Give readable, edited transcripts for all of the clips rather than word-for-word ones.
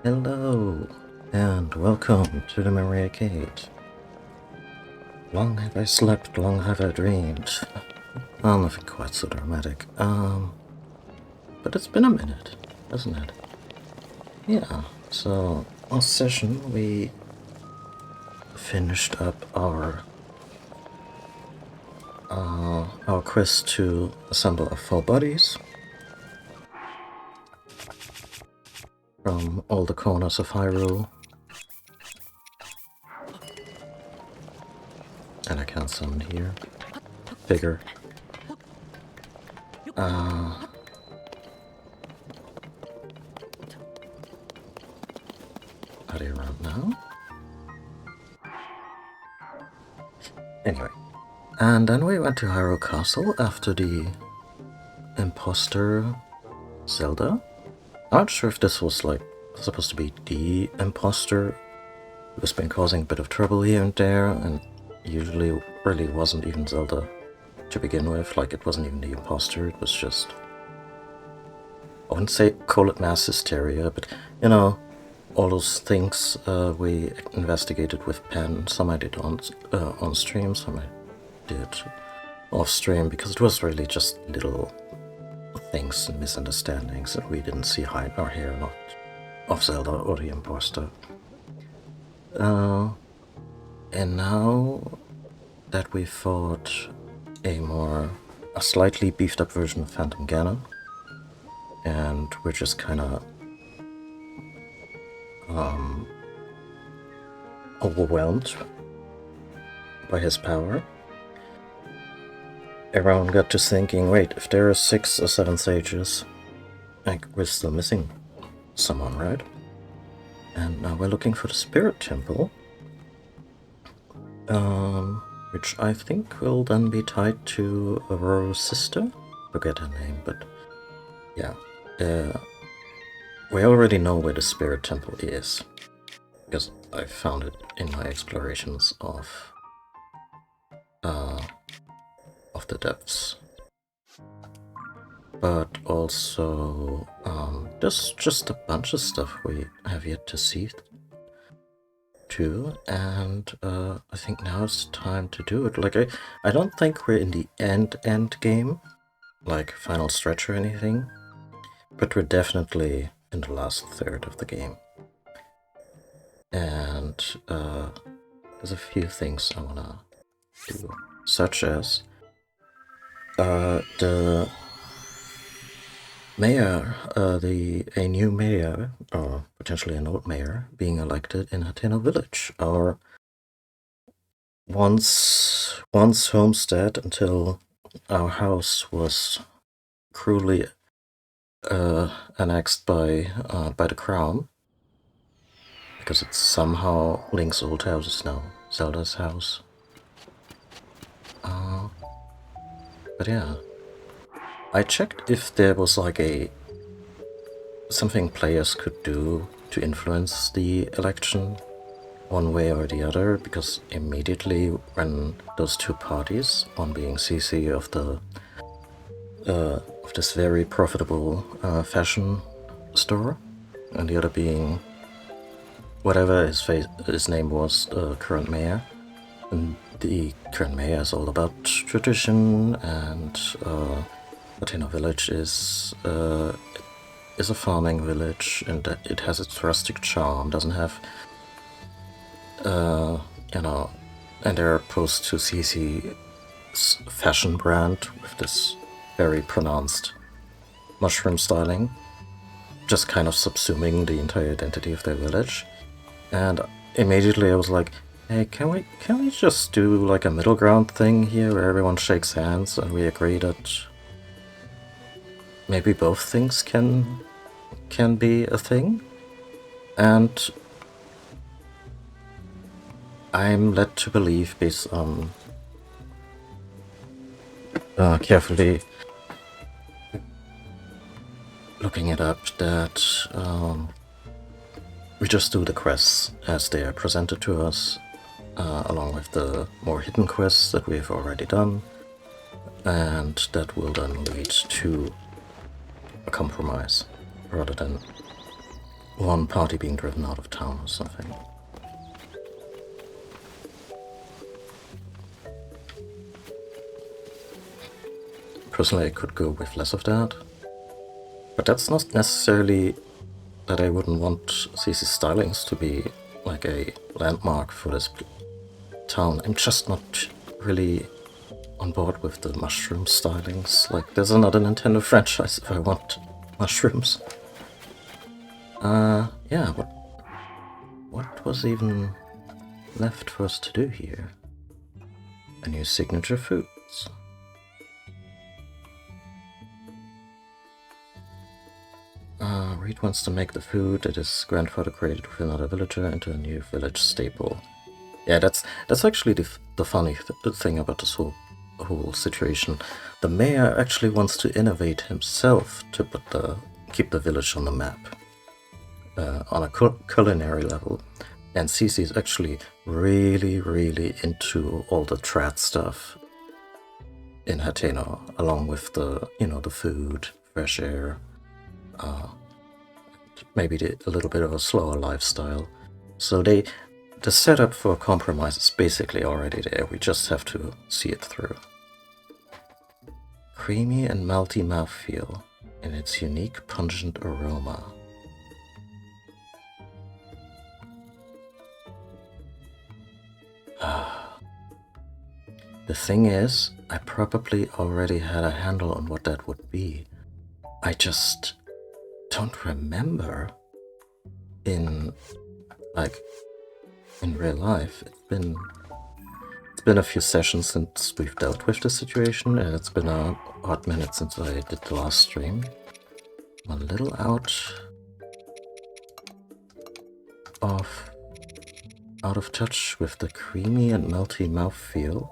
Hello, and welcome to the Maria Cage. Long have I slept, long have I dreamed. Oh, nothing quite so dramatic. But it's been a minute, hasn't it? Yeah, so last session we finished up our quest to assemble our 4 bodies from all the corners of Hyrule. And I can't summon here. Figure. Are they around now? Anyway. And then we went to Hyrule Castle after the imposter Zelda. I'm not sure if this was like supposed to be the imposter who's been causing a bit of trouble here and there, and usually really wasn't even Zelda to begin with. Like, it wasn't even the imposter, it was just, I wouldn't say call it mass hysteria, but you know, all those things we investigated with Pen. Some I did on stream, some I did off stream, because it was really just little things and misunderstandings that we didn't see hide nor hair, not of Zelda or the imposter. And now that we fought a slightly beefed up version of Phantom Ganon, and we're just kind of overwhelmed by his power, everyone got to thinking, wait, if there are 6 or 7 sages, like, we're still missing someone, right? And now we're looking for the Spirit Temple, which I think will then be tied to Aurora's sister. Forget her name, but yeah. We already know where the Spirit Temple is, because I found it in my explorations of the depths. But also, there's just a bunch of stuff we have yet to see too, and I think now it's time to do it. Like, I don't think we're in the end game, like final stretch or anything, but we're definitely in the last third of the game. And there's a few things I wanna do, such as the mayor, a new mayor, or potentially an old mayor, being elected in Hateno Village, our once homestead until our house was cruelly annexed by the crown, because it's somehow Link's old house is now Zelda's house. But yeah, I checked if there was like something players could do to influence the election one way or the other, because immediately when those two parties, one being CC of this very profitable fashion store, and the other being whatever his name was, the current mayor. And the current mayor is all about tradition, and Hateno Village is a farming village, and it has its rustic charm, doesn't have, you know, and they're opposed to CC's fashion brand with this very pronounced mushroom styling, just kind of subsuming the entire identity of their village. And immediately I was like, hey, can we just do like a middle ground thing here where everyone shakes hands and we agree that maybe both things can be a thing? And I'm led to believe, based on carefully looking it up, that we just do the quests as they are presented to us, along with the more hidden quests that we've already done, and that will then lead to a compromise, rather than one party being driven out of town or something. Personally, I could go with less of that. But that's not necessarily that I wouldn't want CC Stylings to be like a landmark for this town. I'm just not really on board with the mushroom stylings. Like, there's another Nintendo franchise if I want mushrooms. Yeah, what was even left for us to do here? A new signature foods. Reed wants to make the food that his grandfather created with another villager into a new village staple. Yeah, that's actually the funny thing about this whole situation. The mayor actually wants to innovate himself to keep the village on the map on a culinary level, and CC is actually really into all the trad stuff in Hateno, along with the the food, fresh air, maybe a little bit of a slower lifestyle. So the setup for a compromise is basically already there. We just have to see it through. Creamy and melty mouthfeel in its unique pungent aroma. The thing is, I probably already had a handle on what that would be. I just don't remember in real life. It's been a few sessions since we've dealt with the situation, and it's been a hot minute since I did the last stream. I'm a little out of touch with the creamy and melty mouthfeel.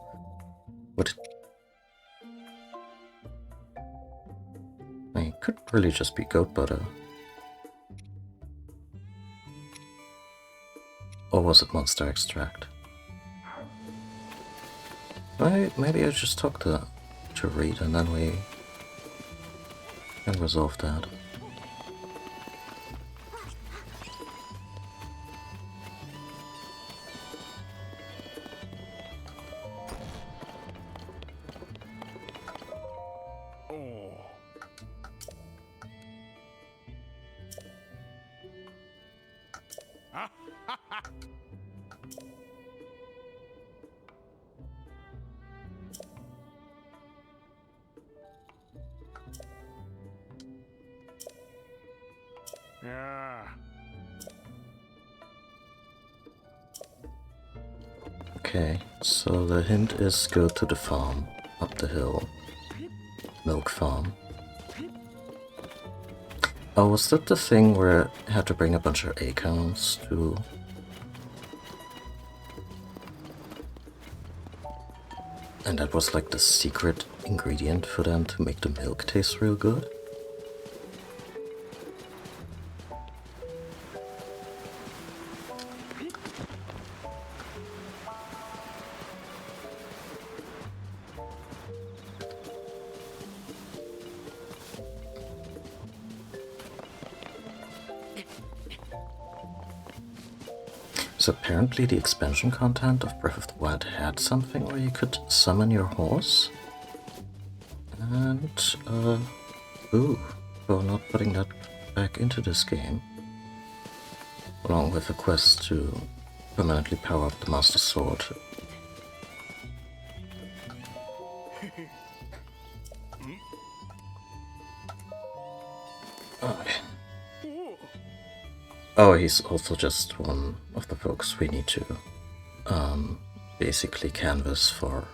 It could really just be goat butter. Or was it monster extract? Maybe I just talk to Reed and then we can resolve that. Okay, so the hint is go to the farm, up the hill. Milk farm. Oh, was that the thing where I had to bring a bunch of acorns to... And that was like the secret ingredient for them to make the milk taste real good? So apparently the expansion content of Breath of the Wild had something where you could summon your horse. And, ooh, for not putting that back into this game. Along with a quest to permanently power up the Master Sword. Oh, he's also just one of the folks we need to basically canvas for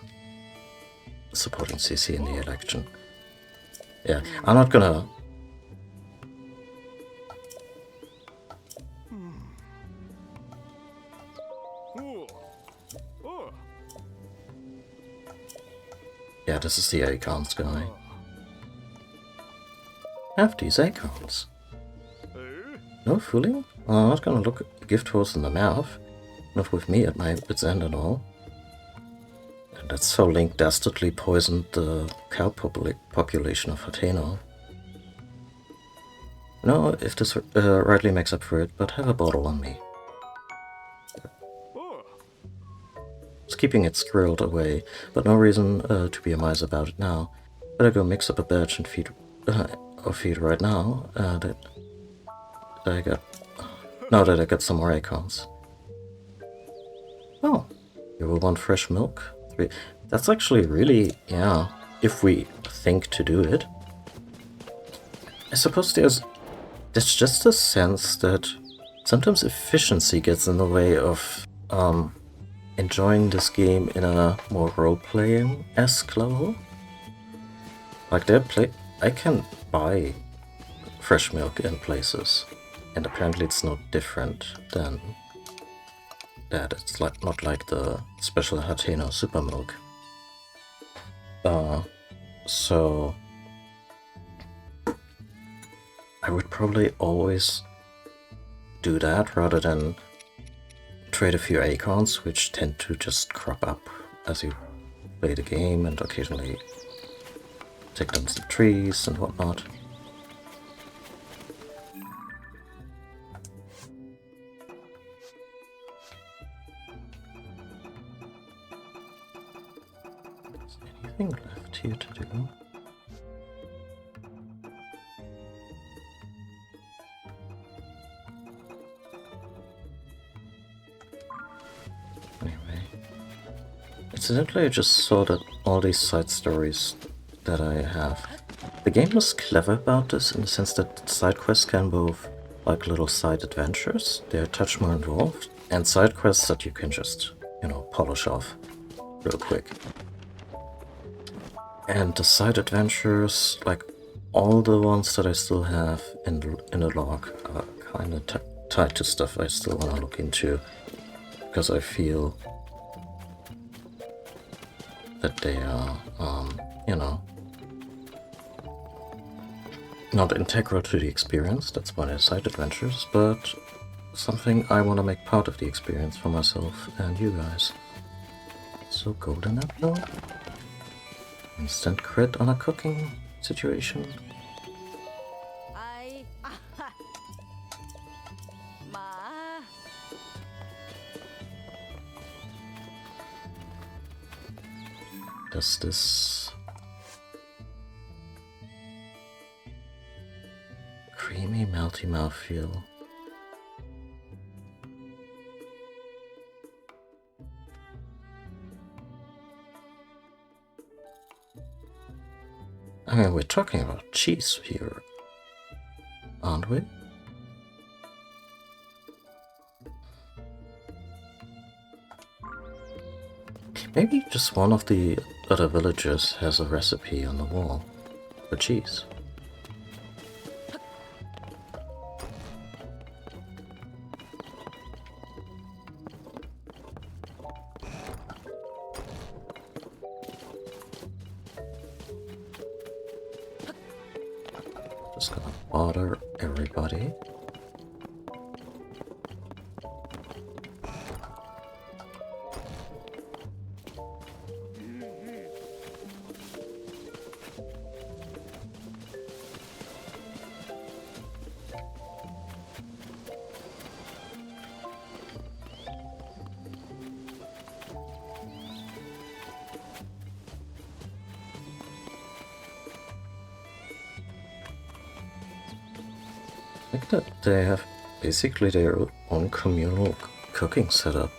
supporting CC in the election. Yeah, I'm not gonna... Yeah, this is the acorns guy. Have these acorns. No fooling? Well, I'm not gonna look a gift horse in the mouth. Not with me at my wit's end and all. And that's how Link dastardly poisoned the cow population of Hateno. No, if this rightly makes up for it, but have a bottle on me. It's keeping it squirreled away, but no reason to be a mice about it now. Better go mix up a batch and feed right now. That I got. Now that I got some more acorns. Oh, you will want fresh milk? That's actually really, yeah, if we think to do it. I suppose there's just a sense that sometimes efficiency gets in the way of enjoying this game in a more role-playing-esque level. Like I can buy fresh milk in places, and apparently it's no different than that. It's like not like the special Hateno super milk. So I would probably always do that rather than trade a few acorns, which tend to just crop up as you play the game and occasionally take down some trees and whatnot. Is anything left here to do? Incidentally, I just saw that all these side stories that I have. The game was clever about this in the sense that side quests can both like little side adventures, they're a touch more involved, and side quests that you can just, polish off real quick. And the side adventures, like all the ones that I still have in the log, are kind of tied to stuff I still want to look into, because I feel that they are, not integral to the experience, that's why they're side adventures, but something I want to make part of the experience for myself and you guys. So golden apple? Instant crit on a cooking situation? Does this creamy, melty mouthfeel I mean, we're talking about cheese here, aren't we? Maybe just one of the other villagers has a recipe on the wall for cheese. Just gonna bother everybody. I think that they have basically their own communal cooking setup.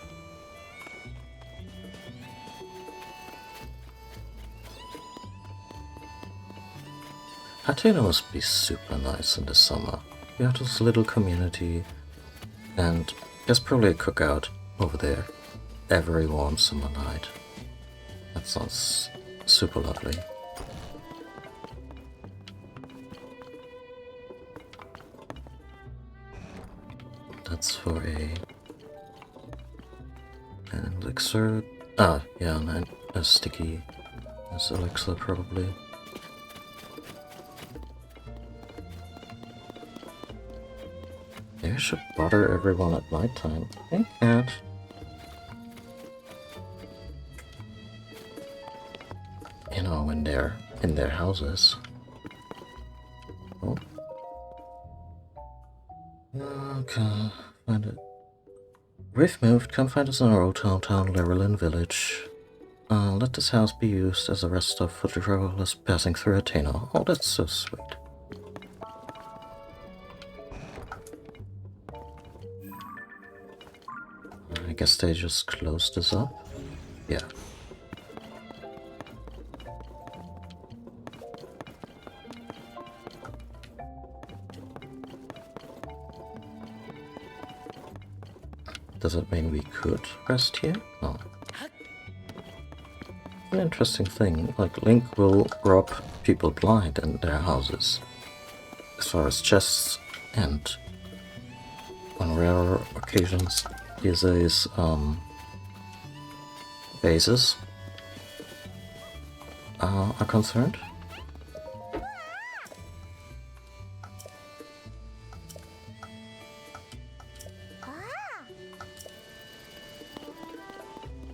Hateno must be super nice in the summer. You have this little community, and there's probably a cookout over there every warm summer night. That sounds super lovely. That's for an elixir. Ah, yeah, a sticky elixir probably. Maybe I should bother everyone at night time. I can't. When they're in their houses. Oh. Okay, find it. We've moved. Come find us in our old hometown, Lerillin Village. Let this house be used as a rest stop for the travelers passing through Athena. Oh, that's so sweet. I guess they just closed this up? Yeah. Does it mean we could rest here? No. An interesting thing, like Link will rob people blind in their houses. As far as chests, and on rare occasions he uses vases are concerned.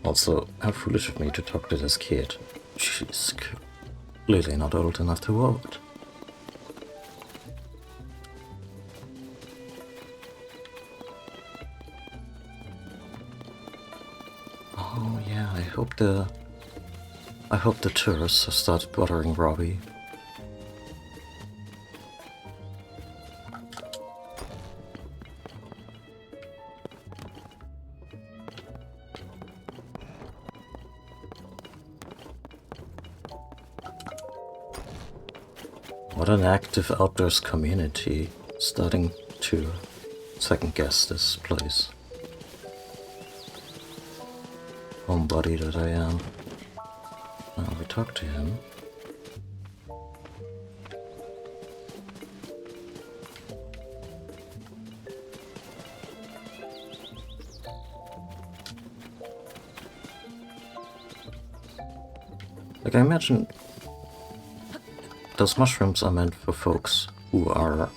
Also, how foolish of me to talk to this kid. She's clearly not old enough to vote. Oh yeah, I hope the tourists have started bothering Robbie. What an active outdoors community, starting to second guess this place. Homebody that I am. Now we talk to him. Like, I imagine those mushrooms are meant for folks who are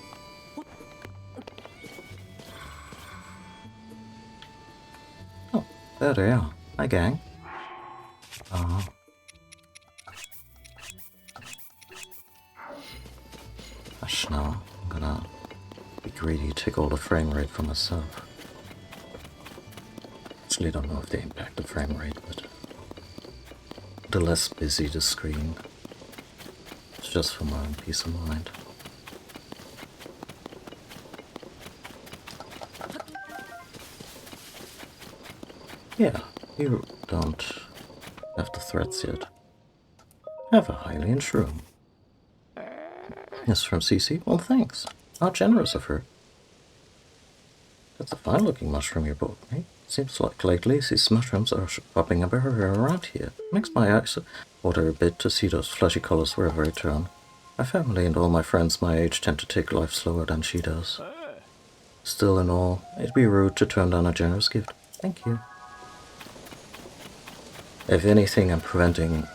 oh, there they are. Hi gang. Hush now. I'm gonna be greedy, take all the frame rate for myself. Actually, I don't know if they impact the frame rate, but the less busy the screen. It's just for my own peace of mind. Yeah, you don't have the threats yet. Have a Hylian shroom. Yes, from Cece? Well, thanks. How generous of her. That's a fine-looking mushroom you bought me. Seems like lately these mushrooms are popping up everywhere around here. Makes my eyes water a bit to see those flashy colors wherever I turn. My family and all my friends my age tend to take life slower than she does. Still in all, it'd be rude to turn down a generous gift. Thank you. If anything, I'm preventing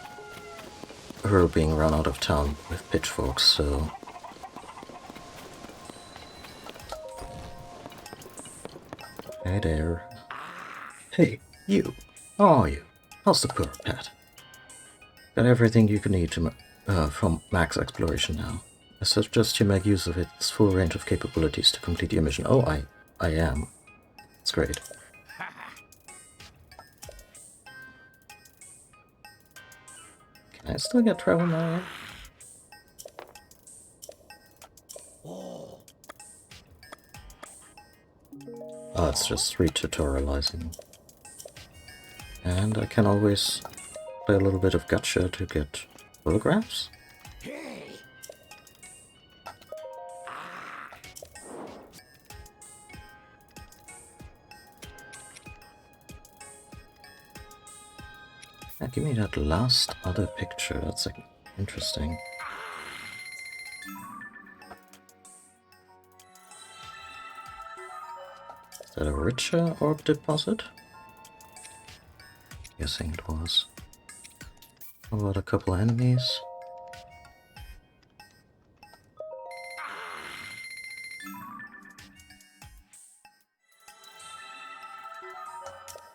her being run out of town with pitchforks, so... Hey there. Hey, you. How are you? How's the poor pet? Got everything you can need to from max exploration now. I suggest you make use of its full range of capabilities to complete your mission. Oh, I am. It's great. Can I still get travel now? Oh, it's just re-tutorializing. And I can always play a little bit of gacha to get photographs. Yeah, give me that last other picture. That's like interesting. Is that a richer orb deposit? Guessing it was. How about a couple enemies?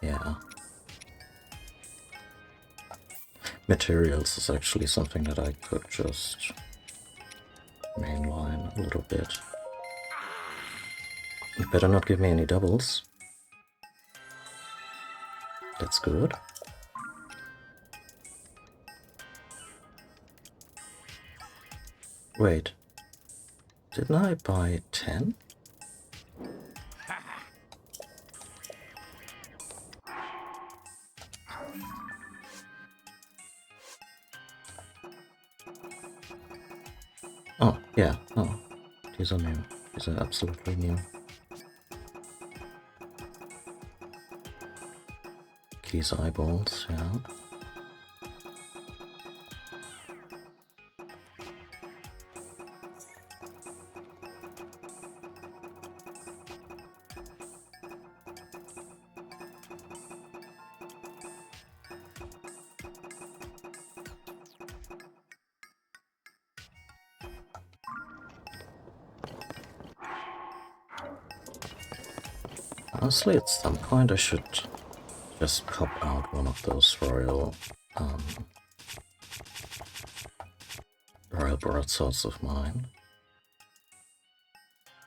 Yeah. Materials is actually something that I could just mainline a little bit. You better not give me any doubles. That's good. Wait. Didn't I buy 10? Oh, yeah. Oh, these are new. These are absolutely new. Keys eyeballs, yeah. Honestly, at some point I should just pop out one of those royal broadswords of mine.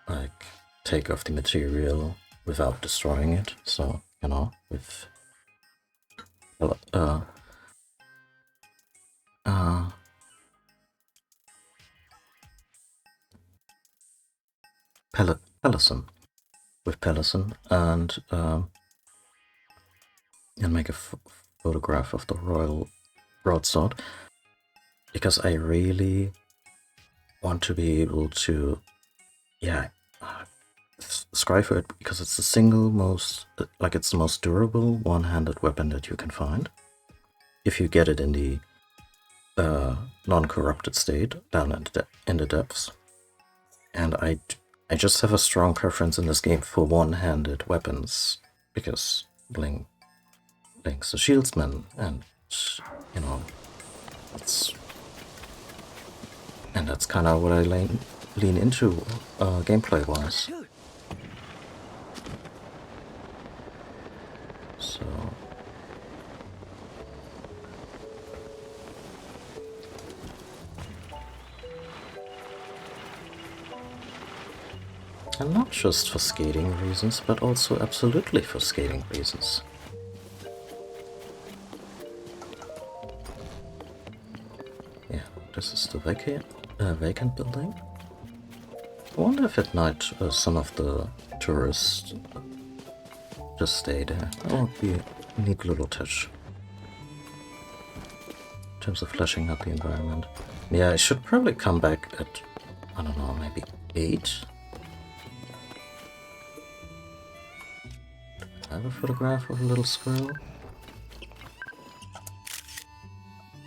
Like, take off the material without destroying it, so, you know, with Pelison. With Pelison, and make a photograph of the royal broadsword, because I really want to be able to, yeah, scry for it, because it's the single most, like, it's the most durable one-handed weapon that you can find. If you get it in the non-corrupted state down in the depths. And I just have a strong preference in this game for one-handed weapons, because Link's a shieldsman, and, you know, that's kind of what I lean into gameplay-wise. So... And not just for skating reasons, but also absolutely for skating reasons. Yeah, this is the vacant building. I wonder if at night some of the tourists just stay there. That would be a neat little touch. In terms of fleshing out the environment. Yeah, I should probably come back at, I don't know, maybe 8? I have a photograph of a little squirrel?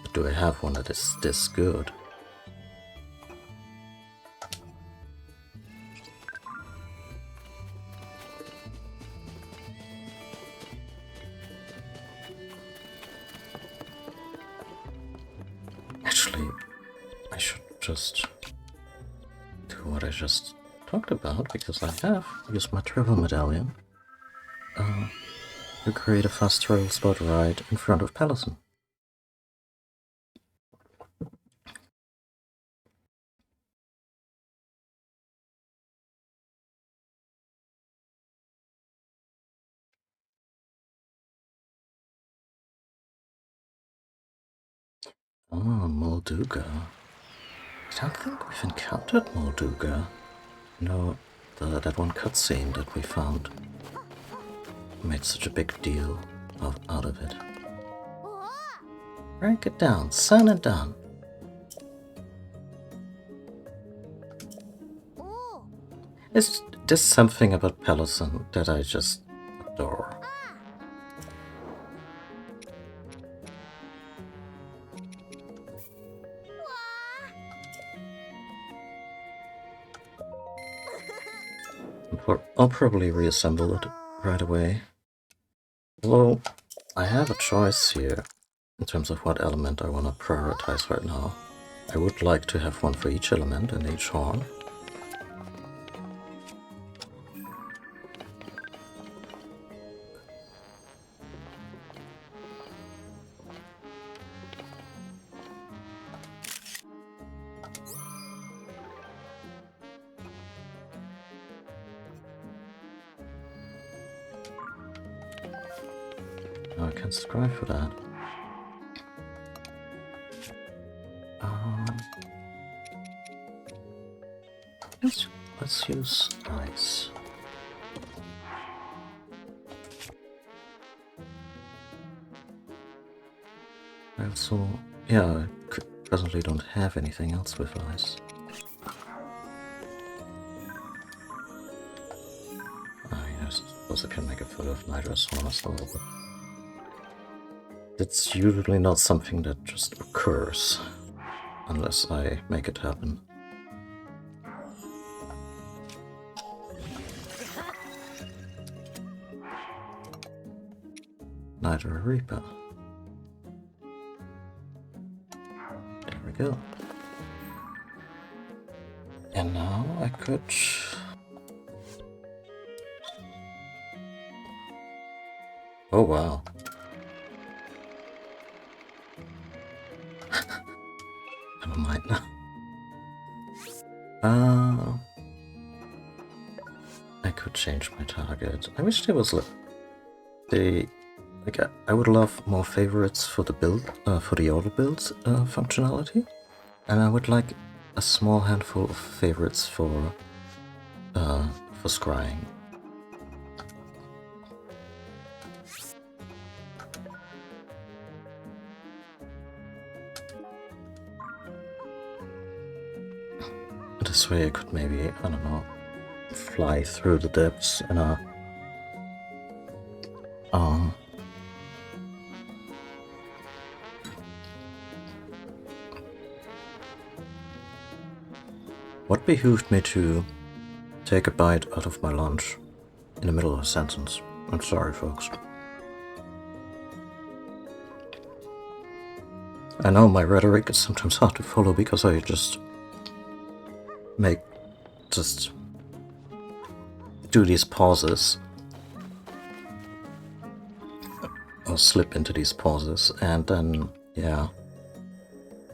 But do I have one that is this good? Actually, I should just do what I just talked about, because I have used my travel medallion to create a fast travel spot right in front of Pelison. Oh, Molduga. I don't think we've encountered Molduga. No, that one cutscene that we found made such a big deal out of it. Break it down, sign it down. There's something about Pelison that I just adore. I'll probably reassemble it right away. Well, I have a choice here in terms of what element I want to prioritize right now. I would like to have one for each element and each horn. I can't subscribe for that. Let's use ice. I also, yeah, I presently don't have anything else with ice. I suppose I can make a foot of nitrous sauna a little bit. It's usually not something that just occurs unless I make it happen. Nitro Reaper. There we go. And now I could... Oh wow. Never mind now. I could change my target. I wish there was I would love more favorites for the build, for the auto build functionality, and I would like a small handful of favorites for scrying. This way I could maybe, I don't know, fly through the depths in a what behooved me to take a bite out of my lunch in the middle of a sentence? I'm sorry, folks. I know my rhetoric is sometimes hard to follow because I just do these pauses or slip into these pauses, and then yeah,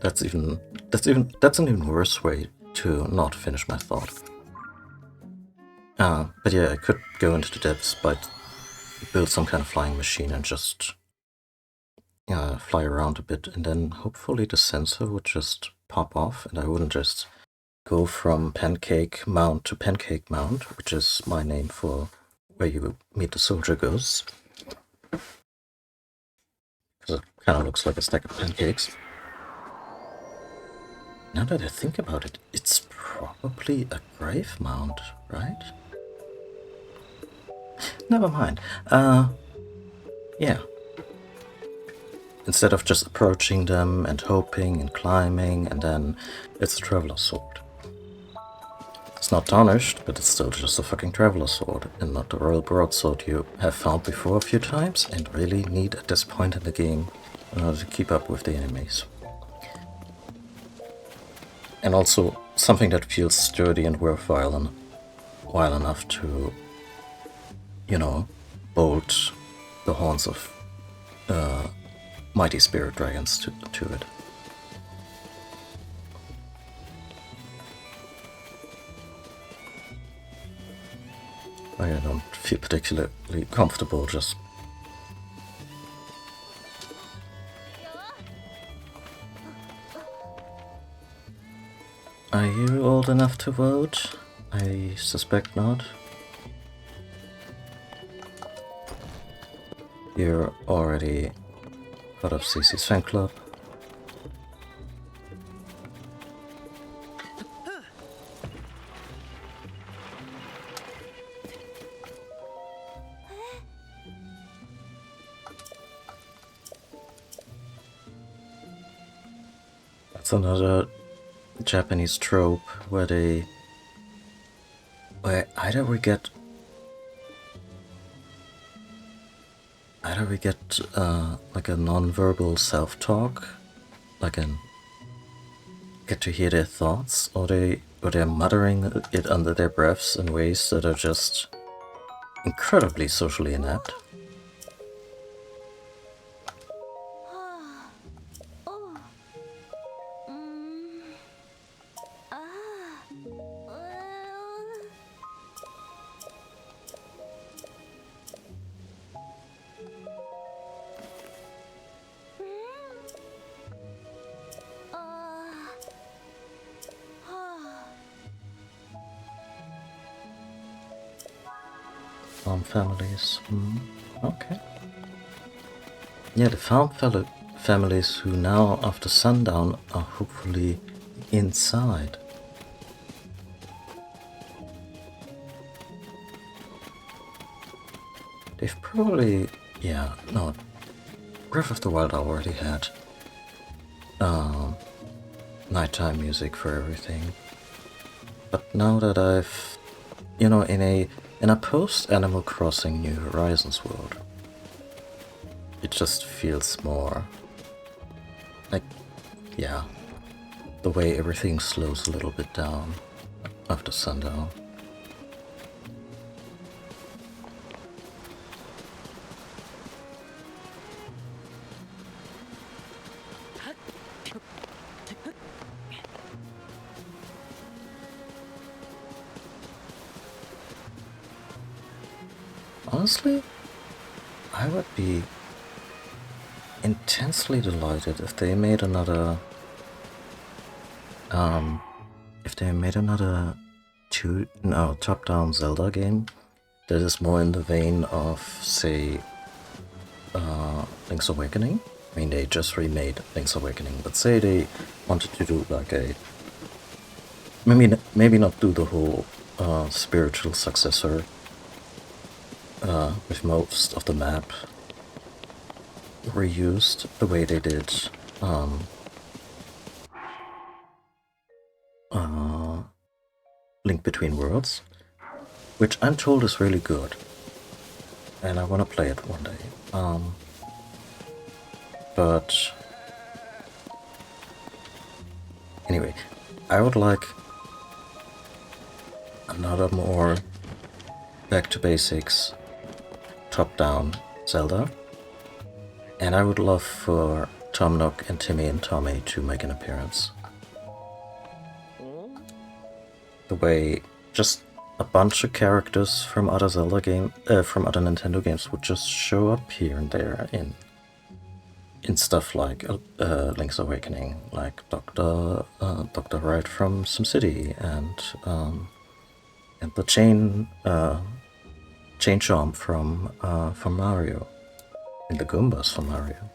that's an even worse way to not finish my thought. But yeah, I could go into the depths, but build some kind of flying machine and just fly around a bit, and then hopefully the sensor would just pop off and I wouldn't just go from Pancake Mount to Pancake Mount, which is my name for where you meet the soldier ghosts. Because it kind of looks like a stack of pancakes. Now that I think about it, it's probably a grave mound, right? Never mind. Yeah. Instead of just approaching them and hoping and climbing, and then it's a Traveler's Sword. It's not tarnished, but it's still just a fucking Traveler's Sword, and not the Royal Broadsword you have found before a few times and really need at this point in the game in order to keep up with the enemies. And also something that feels sturdy and worthwhile enough to, you know, bolt the horns of mighty spirit dragons to it. I don't feel particularly comfortable just... Are you old enough to vote? I suspect not. You're already part of CC's fan club. That's another Japanese trope where either we get like a non-verbal self-talk, like get to hear their thoughts, or they're muttering it under their breaths in ways that are just incredibly socially inept. farm families. Okay. Yeah, the farm families who now, after sundown, are hopefully inside. They've probably... yeah, no. Breath of the Wild already had nighttime music for everything. But now that I've... you know, in a post-Animal Crossing New Horizons world, it just feels more like, yeah, the way everything slows a little bit down after sundown. Honestly, I would be intensely delighted if they made another top-down Zelda game that is more in the vein of, say, Link's Awakening. I mean, they just remade Link's Awakening, but say they wanted to do like a... maybe not do the whole spiritual successor with most of the map reused the way they did Link Between Worlds, which I'm told is really good, and I want to play it one day. But anyway, I would like another more back to basics top-down Zelda, and I would love for Tom Nook and Timmy and Tommy to make an appearance. The way just a bunch of characters from other from other Nintendo games would just show up here and there in stuff like Link's Awakening, like Dr. Wright from SimCity and the Chain Chomp from Mario, and the Goombas from Mario.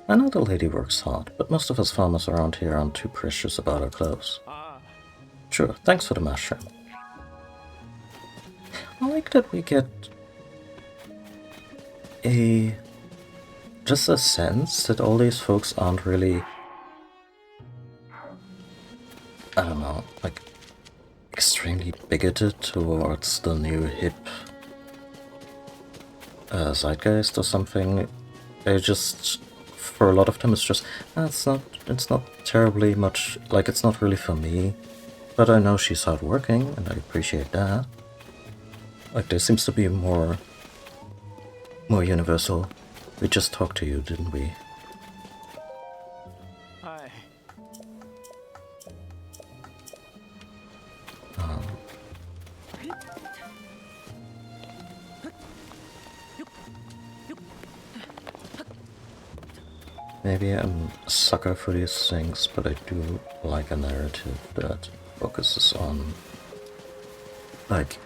I know the lady works hard, but most of us farmers around here aren't too precious about our clothes. Sure, thanks for the mushroom. I like that we get just a sense that all these folks aren't really, I don't know, like extremely bigoted towards the new hip zeitgeist or something. They just, for a lot of them, it's just, it's not terribly much, like, it's not really for me, but I know she's hardworking, and I appreciate that. Like, there seems to be more universal. We just talked to you, didn't we? Hi. Maybe I'm a sucker for these things, but I do like a narrative that focuses on, like,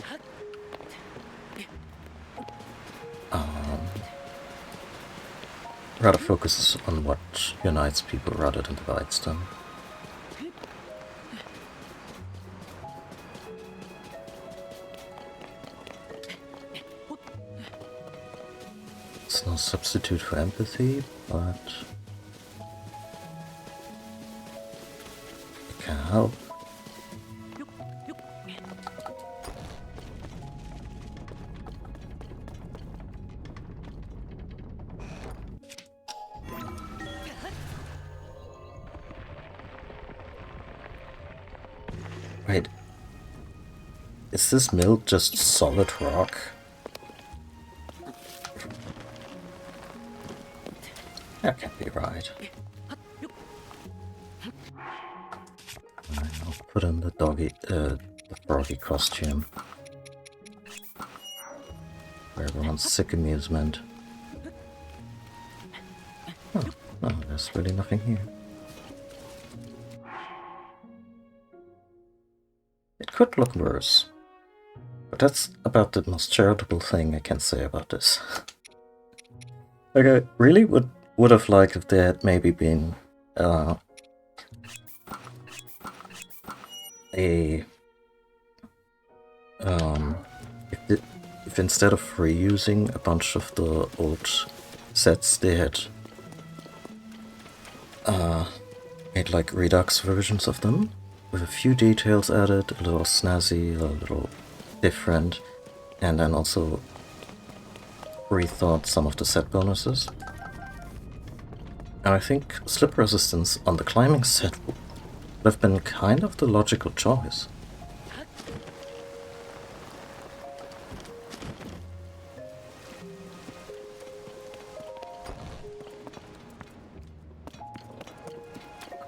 rather focuses on what unites people rather than divides them. It's no substitute for empathy, but it can help. Wait, is this mill just solid rock? That can't be right. I'll put in the froggy costume for everyone's sick amusement. Oh, there's really nothing here. could look worse. But that's about the most charitable thing I can say about this. Like, I really would have liked if there had maybe been if instead of reusing a bunch of the old sets, they had made like Redux versions of them with a few details added, a little snazzy, a little different, and then also rethought some of the set bonuses. And I think slip resistance on the climbing set would have been kind of the logical choice.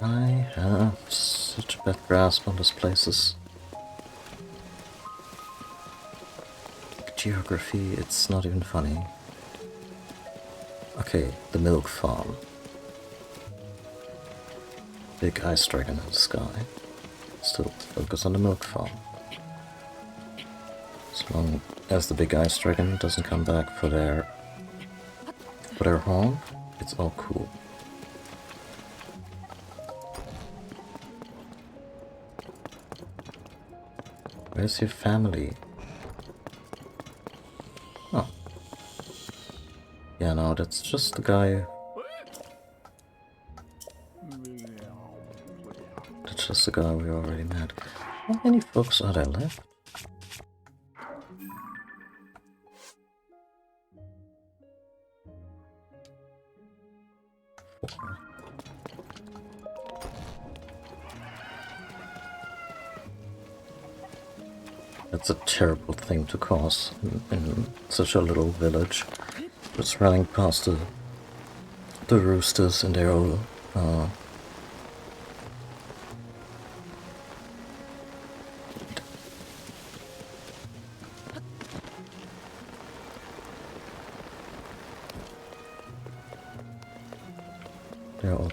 I have such a bad grasp on these places. Geography, it's not even funny. Okay, the milk farm. Big ice dragon in the sky. Still focus on the milk farm. As long as the big ice dragon doesn't come back for their haunt, it's all cool. Where's your family? Oh. Yeah, no, that's just the guy. That's just the guy we already met. How many folks are there left? Four. That's a terrible thing to cause in such a little village. Just running past the roosters and they're all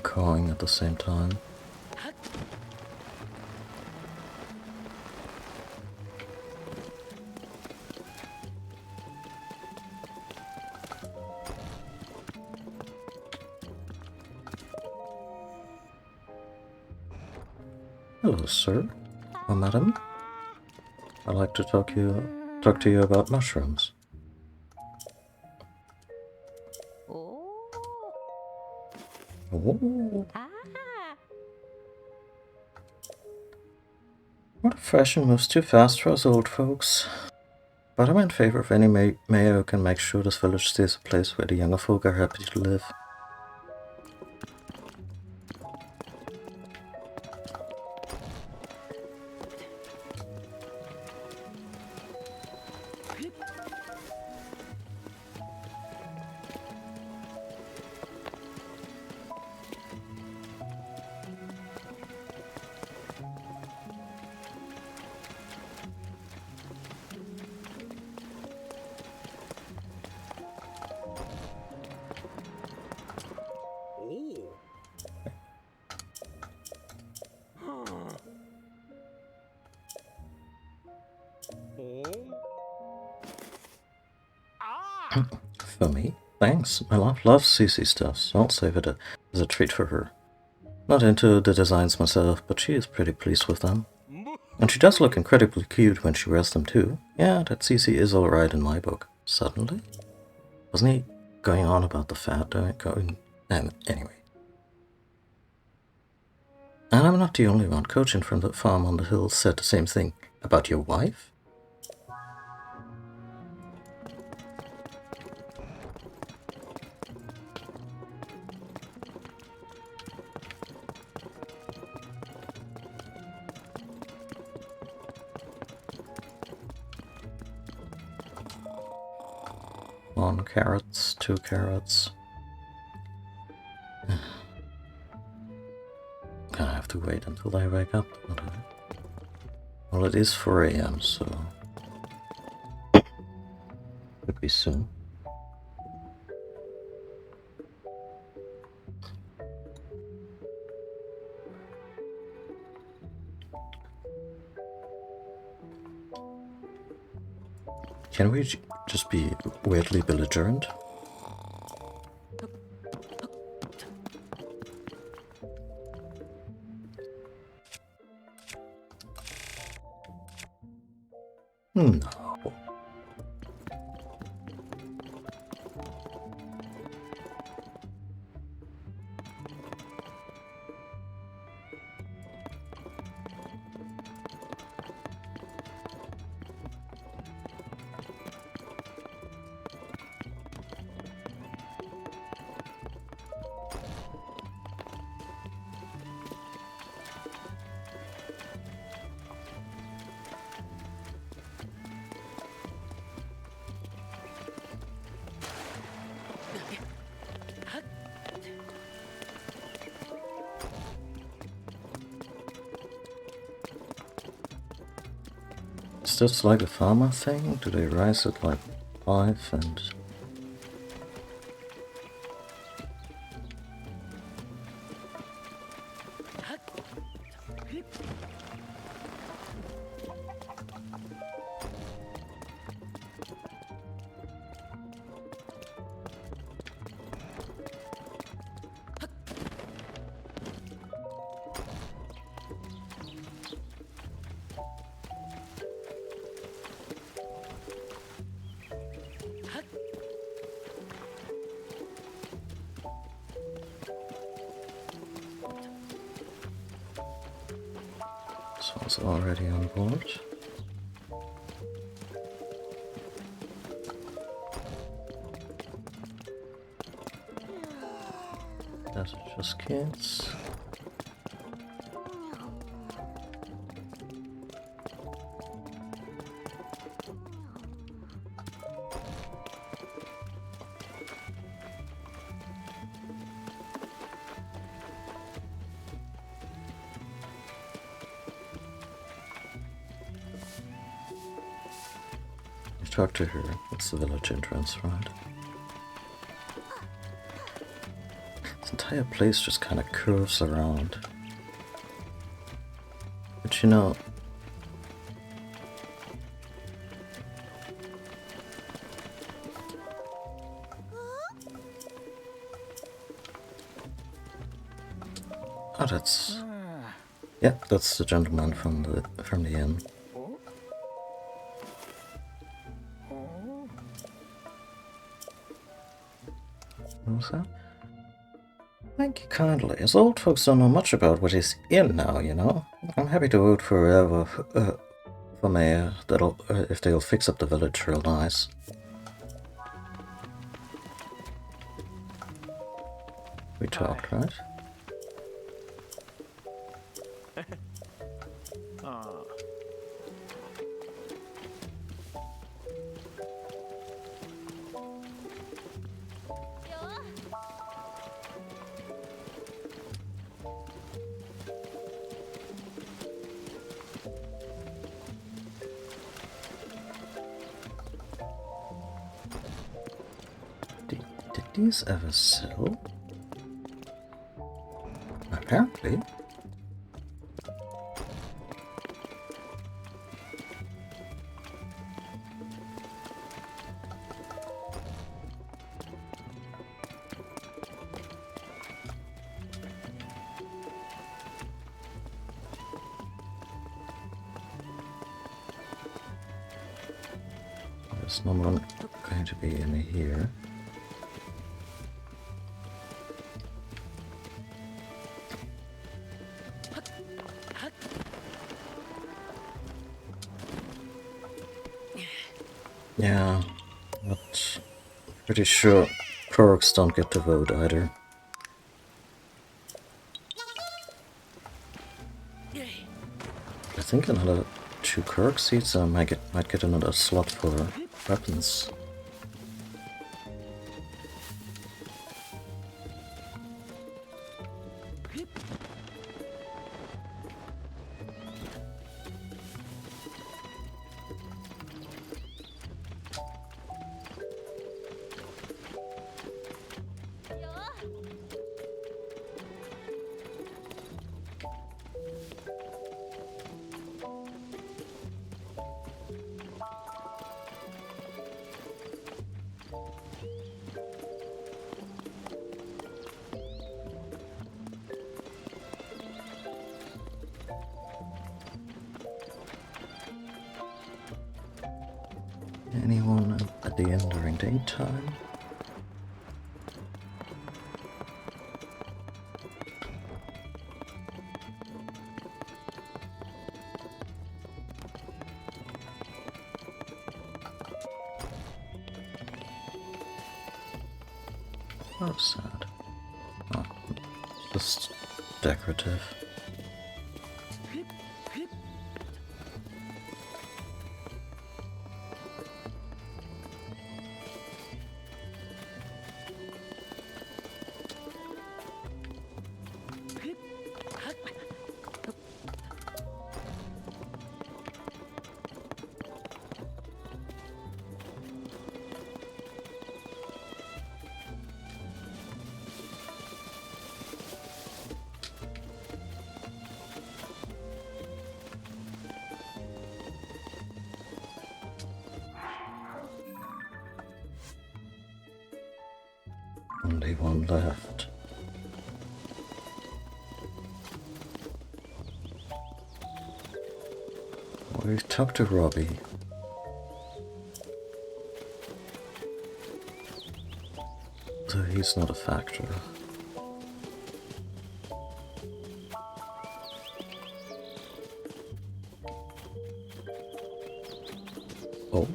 cawing at the same time. Hello, sir. Or madam. I'd like to talk to you about mushrooms. Oh. What a fashion moves too fast for us old folks. But I'm in favor of any mayor who can make sure this village stays a place where the younger folk are happy to live. For me? Thanks. My love loves CC stuff, so I'll save it as a treat for her. Not into the designs myself, but she is pretty pleased with them. And she does look incredibly cute when she wears them too. Yeah, that CC is alright in my book. Suddenly? Wasn't he going on about the fat going? And anyway. And I'm not the only one. Coaching from the farm on the hill said the same thing. About your wife? One carrots, 2 carrots. Gonna have to wait until I wake up. Well, it is 4 AM, so could be soon. Can we just be weirdly belligerent? No. Is this like a farmer thing? Do they rise at like 5 and... Someone's already on board. That's just kids. Talk to her. It's the village entrance, right? This entire place just kind of curves around. But you know... Oh, that's... Yeah, that's the gentleman from the inn. So, thank you kindly. As old folks don't know much about what is in now, you know. I'm happy to vote for whoever for mayor that'll if they'll fix up the village real nice. We talked, right? Did these ever sell? Apparently. There's no one going to be in here. Yeah, but pretty sure Korgs don't get to vote either. I think another 2 Korg seats I might get another slot for weapons. Anyone at the inn during daytime? Oh, sad. Oh, just decorative. Only one left. We've talked to Robbie. So he's not a factor. Oh.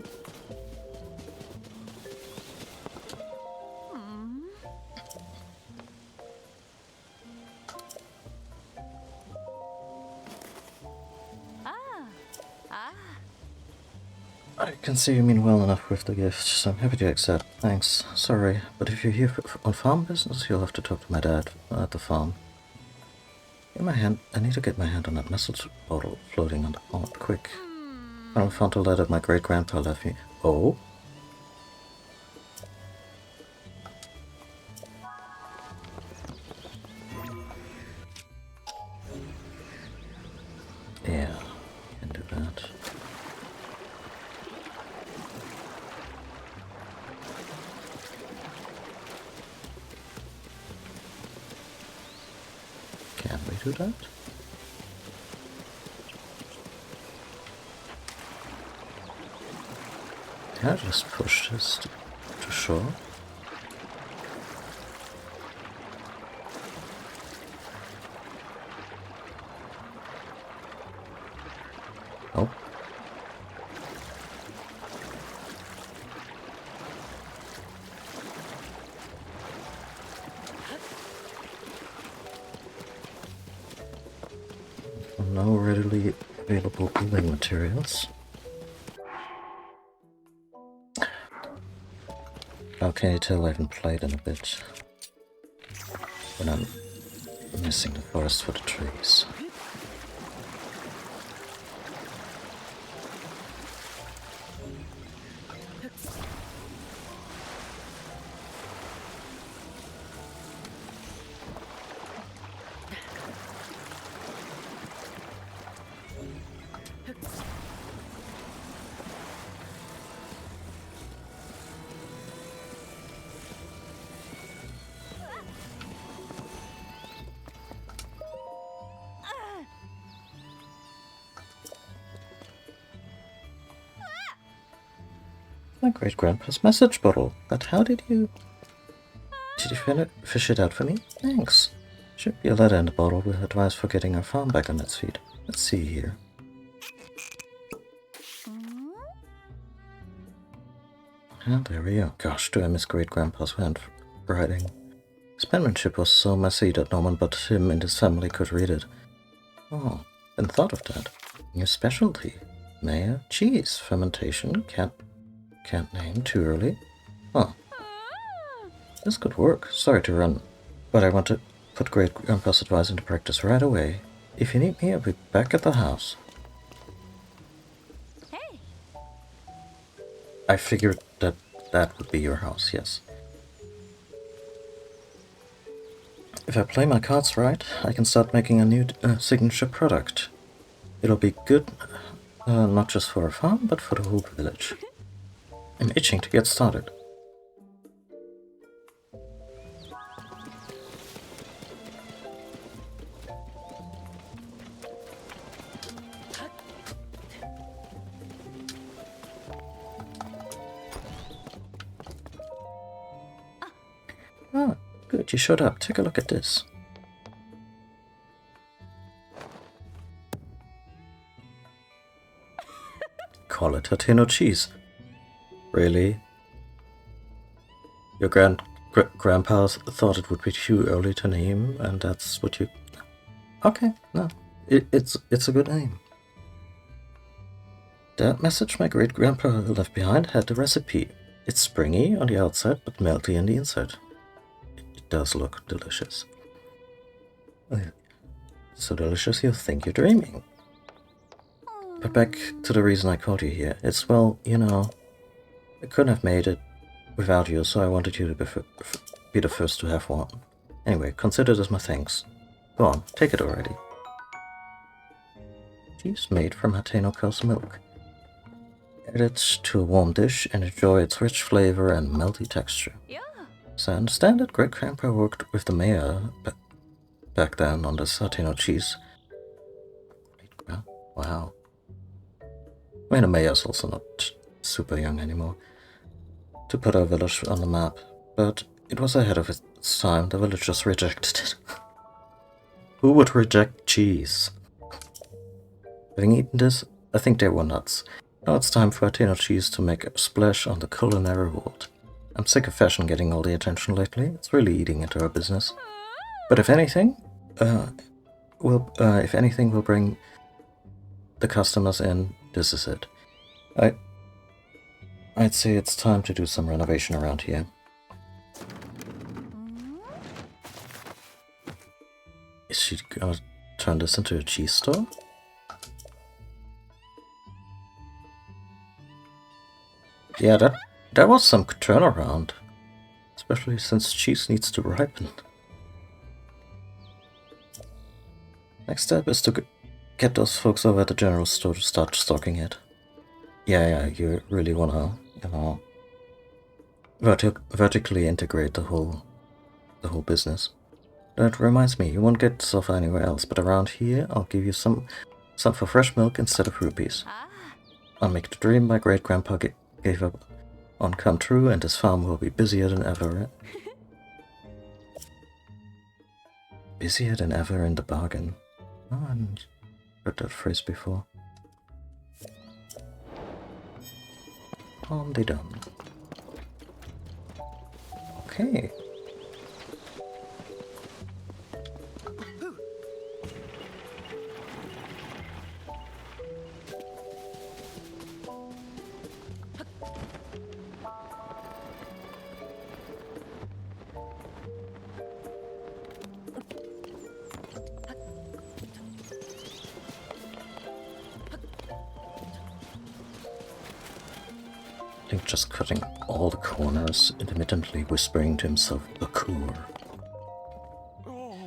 I can see you mean well enough with the gift, so I'm happy to accept. Thanks. Sorry, but if you're here on farm business, you'll have to talk to my dad at the farm. In my hand, I need to get my hand on that message bottle floating on the pond, quick. I found a letter my great-grandpa left me. Oh? Yeah, can do that. Can we do that? Can I just push this to shore? Oh. No readily available building materials. How can you tell I haven't played in a bit? When I'm missing the forest for the trees. My great-grandpa's message bottle. But how did you... Did you fish it out for me? Thanks. Should be a letter in the bottle with advice for getting our farm back on its feet. Let's see here. Ah, there we go. Gosh, do I miss great-grandpa's handwriting. His penmanship was so messy that no one but him and his family could read it. Oh, hadn't thought of that. New specialty. Mayo, cheese, fermentation, can't name too early. Huh. This could work. Sorry to run, but I want to put great-grandpa's advice into practice right away. If you need me, I'll be back at the house. Hey. I figured that would be your house, yes. If I play my cards right, I can start making a new signature product. It'll be good, not just for our farm, but for the whole village. I'm itching to get started. you showed up. Take a look at this. Call it Hateno cheese. Really? Your grandpa thought it would be too early to name, and that's what you... Okay, no. It's a good name. That message my great-grandpa left behind had the recipe. It's springy on the outside, but melty on the inside. It does look delicious. So delicious you'll think you're dreaming. But back to the reason I called you here. It's, well, you know, I couldn't have made it without you, so I wanted you to be the first to have one. Anyway, consider this my thanks. Go on, take it already. Cheese made from Hateno cow's milk. Add it to a warm dish and enjoy its rich flavor and melty texture. Yeah. So I understand that Great Grandpa worked with the mayor back then on this Hateno cheese. Wow. I mean, the mayor's also not super young anymore. To put our village on the map, but it was ahead of its time. The villagers rejected it. Who would reject cheese? Having eaten this, I think they were nuts. Now it's time for Hateno cheese to make a splash on the culinary world. I'm sick of fashion getting all the attention lately. It's really eating into our business. But if anything, we'll bring the customers in. This is it. I'd say it's time to do some renovation around here. Is she gonna turn this into a cheese store? Yeah, that was some turnaround. Especially since cheese needs to ripen. Next step is to get those folks over at the general store to start stocking it. Yeah, you really wanna, you know, vertically integrate the whole business. That reminds me, you won't get this offer anywhere else, but around here I'll give you some for fresh milk instead of rupees. I'll make the dream my great-grandpa gave up on come true, and this farm will be busier than ever. Busier than ever in the bargain. Oh, I haven't heard that phrase before. They done. Okay. Just cutting all the corners, intermittently whispering to himself, "Liqueur." Am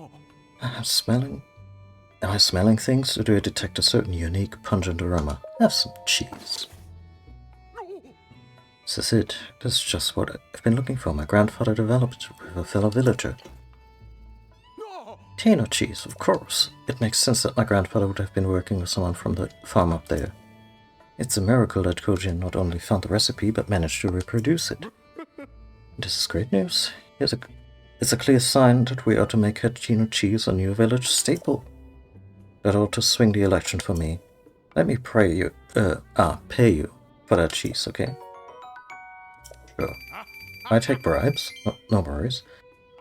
I smelling things, or do I detect a certain unique, pungent aroma? Have some cheese. This is it. This is just what I've been looking for. My grandfather developed it with a fellow villager. Hateno cheese, of course. It makes sense that my grandfather would have been working with someone from the farm up there. It's a miracle that Kojin not only found the recipe, but managed to reproduce it. This is great news. It's a clear sign that we ought to make Hateno cheese a new village staple. That ought to swing the election for me. Let me pay you for that cheese, okay? Sure. I take bribes. No worries.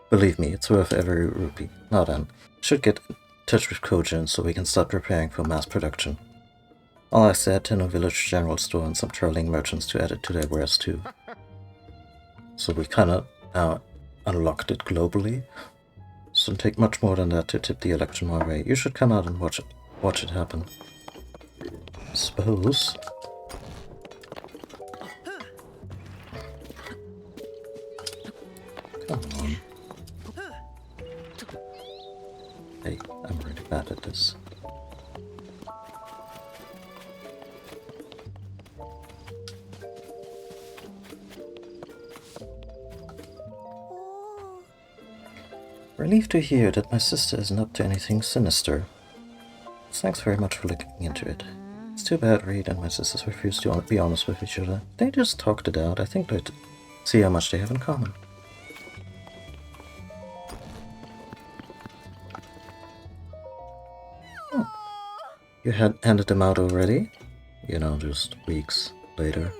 Believe me, it's worth every rupee. Now then, should get in touch with Kojin so we can start preparing for mass production. I'll ask the Hateno Village General Store and some traveling merchants to add it to their wares too. So we kinda unlocked it globally. So it'll take much more than that to tip the election my way. You should come out and watch it happen. I suppose. Come on. Hey, I'm really bad at this. Relieved to hear that my sister isn't up to anything sinister. Thanks very much for looking into it. It's too bad Reed and my sisters refused to be honest with each other. They just talked it out. I think they'd see how much they have in common. You had handed them out already? You know, just weeks later.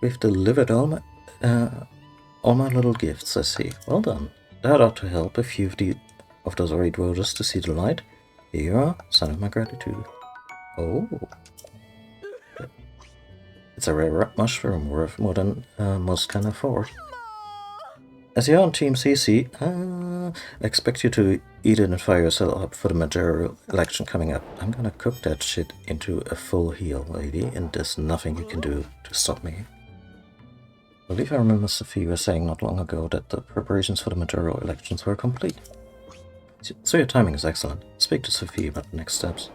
We've delivered all my little gifts, I see. Well done. That ought to help a few of those raid roses to see the light. Here you are, sign of my gratitude. Oh. It's a rare mushroom worth more than most can afford. As you're on Team CC, I expect you to eat it and fire yourself up for the mayoral election coming up. I'm gonna cook that shit into a full heal, lady, and there's nothing you can do to stop me. I believe I remember Sophie was saying not long ago that the preparations for the mayoral elections were complete. So your timing is excellent. Speak to Sophie about the next steps.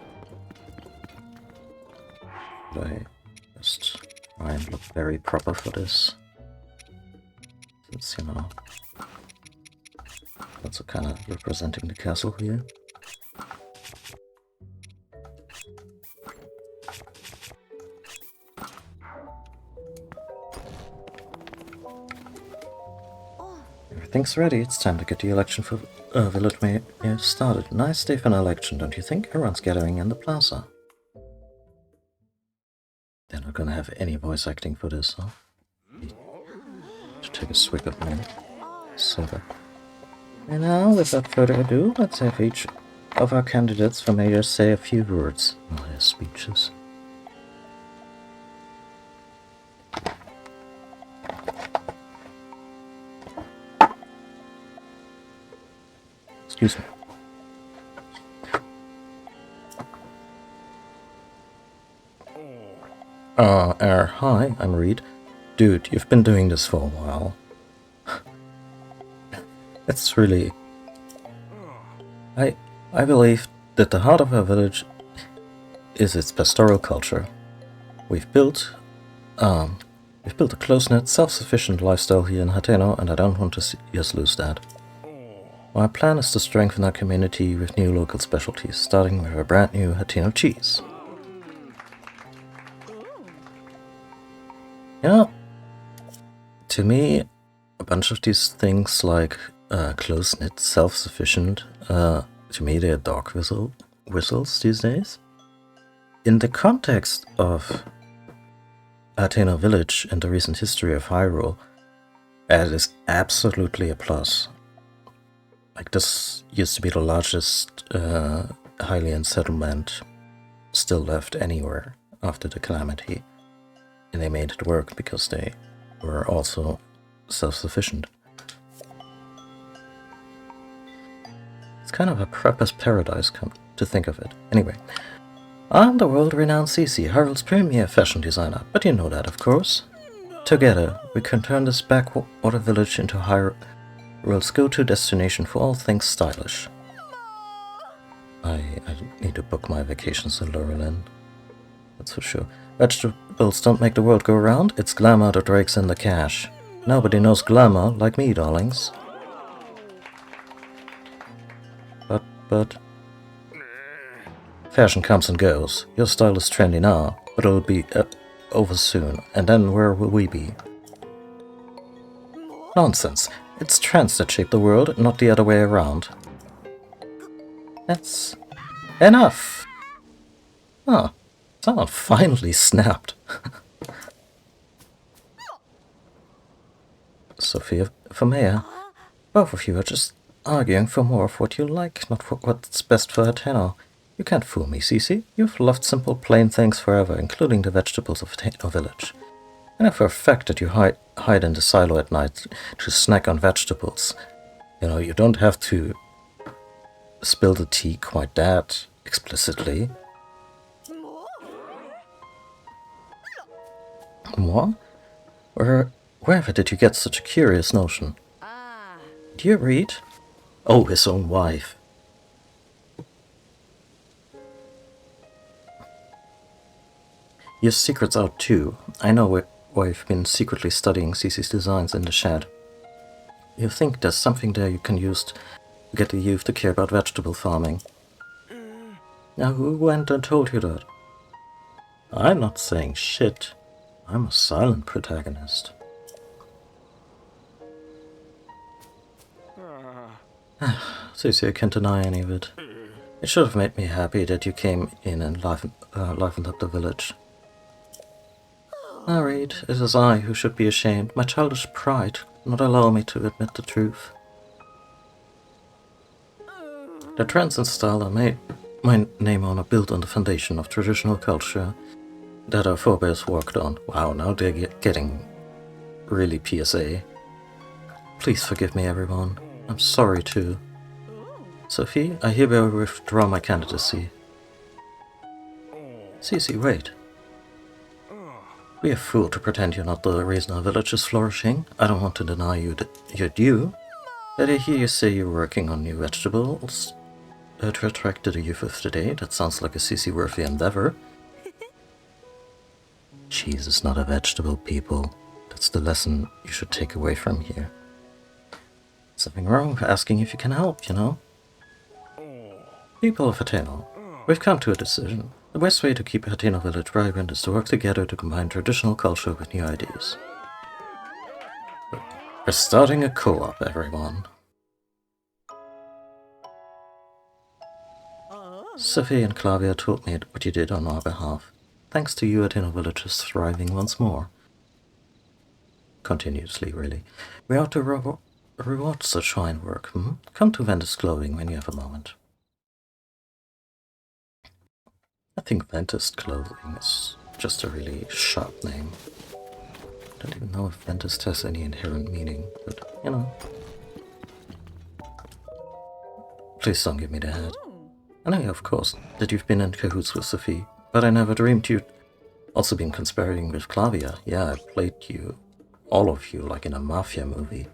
Should I just try and look very proper for this? Since, you know, also kind of representing the castle here. Everything's ready. It's time to get the election for village mayor started. Nice day for an election, don't you think? Everyone's gathering in the plaza. They're not gonna have any voice acting for this, huh? To take a swig of my soda. And now, without further ado, let's have each of our candidates for mayor say a few words in their speeches. Excuse me. Hi, I'm Reed. Dude, you've been doing this for a while. It's really... I believe that the heart of our village is its pastoral culture. We've built a close-knit, self-sufficient lifestyle here in Hateno, and I don't want to see us lose that. My plan is to strengthen our community with new local specialties, starting with a brand new Hateno cheese. You know, to me, a bunch of these things like close-knit, self-sufficient, to me they're dog whistles these days. In the context of Hateno Village and the recent history of Hyrule, that is absolutely a plus. Like, this used to be the largest Hylian settlement still left anywhere after the Calamity. And they made it work because they were also self-sufficient. It's kind of a prepper's paradise, to think of it. Anyway, I'm the world-renowned CC, Hyrule's premier fashion designer, but you know that, of course. Together, we can turn this backwater village into Hyrule's go-to destination for all things stylish. I need to book my vacations in Lurelin. That's for sure. Vegetables don't make the world go round, it's glamour that rakes in the cash. Nobody knows glamour like me, darlings. But... Fashion comes and goes. Your style is trendy now, but it'll be over soon. And then where will we be? Nonsense. It's trends that shape the world, not the other way around. That's... enough! Oh, someone finally snapped. Sophia for mayor. Both of you are just arguing for more of what you like, not for what's best for Hateno. You can't fool me, Cece. You've loved simple, plain things forever, including the vegetables of Hateno Village. I know for a fact that you hide in the silo at night to snack on vegetables. You know, you don't have to spill the tea quite that explicitly. What? Wherever did you get such a curious notion? Do you read? Oh, his own wife. Your secret's out too. I know why you've been secretly studying Cece's designs in the shed. You think there's something there you can use to get the youth to care about vegetable farming. Now who went and told you that? I'm not saying shit. I'm a silent protagonist. Cece, I can't deny any of it. It should have made me happy that you came in and livened up the village. Ah, Reed, it is I who should be ashamed. My childish pride not allow me to admit the truth. The trends and style I made my name on are built on the foundation of traditional culture that our forebears worked on. Wow, now they're getting really PSA. Please forgive me, everyone. I'm sorry too. Sophie, I hereby withdraw my candidacy. Cece, wait. Be a fool to pretend you're not the reason our village is flourishing. I don't want to deny you your due. But I hear you say you're working on new vegetables to attract the youth of today. That sounds like a Cece-worthy endeavor. Cheese is not a vegetable, people. That's the lesson you should take away from here. Something wrong with asking if you can help, you know? People of Hateno, we've come to a decision. The best way to keep Hateno Village vibrant is to work together to combine traditional culture with new ideas. We're starting a co-op, everyone. Sophie and Clavia told me what you did on our behalf. Thanks to you, Hateno Village is thriving once more. Continuously, really. We ought to reward such fine work. Come to Ventus Clothing when you have a moment. I think Ventus Clothing is just a really sharp name. I don't even know if Ventus has any inherent meaning, but, you know. Please don't give me the head. I know, of course, that you've been in cahoots with Sophie, but I never dreamed you'd also been conspiring with Clavia. Yeah, I played you, all of you, like in a mafia movie.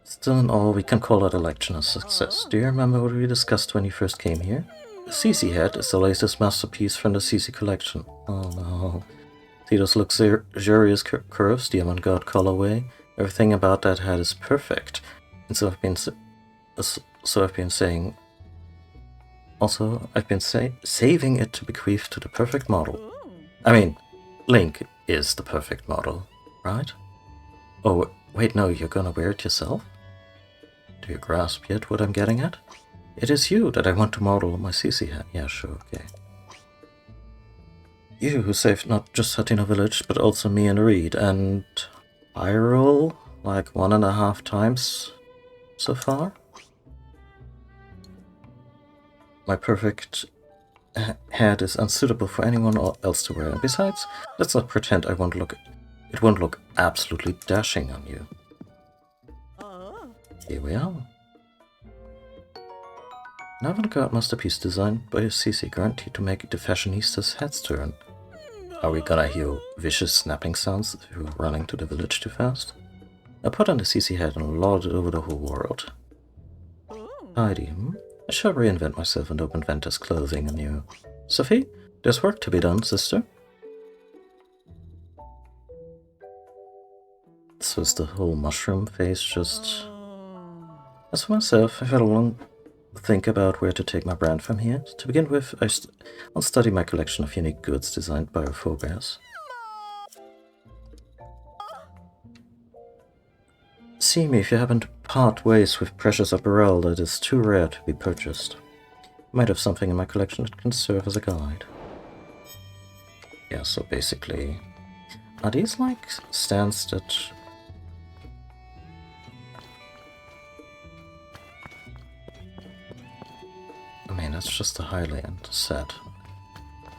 Still in all, we can call that election a success. Do you remember what we discussed when you first came here? The Cece head is the latest masterpiece from the Cece collection. Oh no. See those luxurious curves, the avant-garde colorway? Everything about that head is perfect. And so I've been saying... Also, I've been saving it to bequeath to the perfect model. I mean, Link is the perfect model, right? Oh, wait, no, you're gonna wear it yourself? Do you grasp yet what I'm getting at? It is you that I want to model my Cece hat. Yeah, sure, okay. You who saved not just Hateno Village, but also me and Reed, and Hyrule, like 1.5 times so far? My perfect head is unsuitable for anyone else to wear, and besides, let's not pretend it won't look absolutely dashing on you. Here we are. An avant-garde masterpiece designed by Cece, guaranteed to make the fashionistas' heads turn. Are we gonna hear vicious snapping sounds if you're running to the village too fast? I put on the Cece head and lauded over the whole world. Tidy, I shall reinvent myself and open Ventus Clothing anew. Sophie, there's work to be done, sister. So is the whole mushroom face just... As for myself, I've had a long think about where to take my brand from here. To begin with, I'll study my collection of unique goods designed by our forebears. See me if you happen to part ways with precious apparel that is too rare to be purchased. I might have something in my collection that can serve as a guide. Yeah, so basically... Are these like stands that... I mean, that's just a high-end set.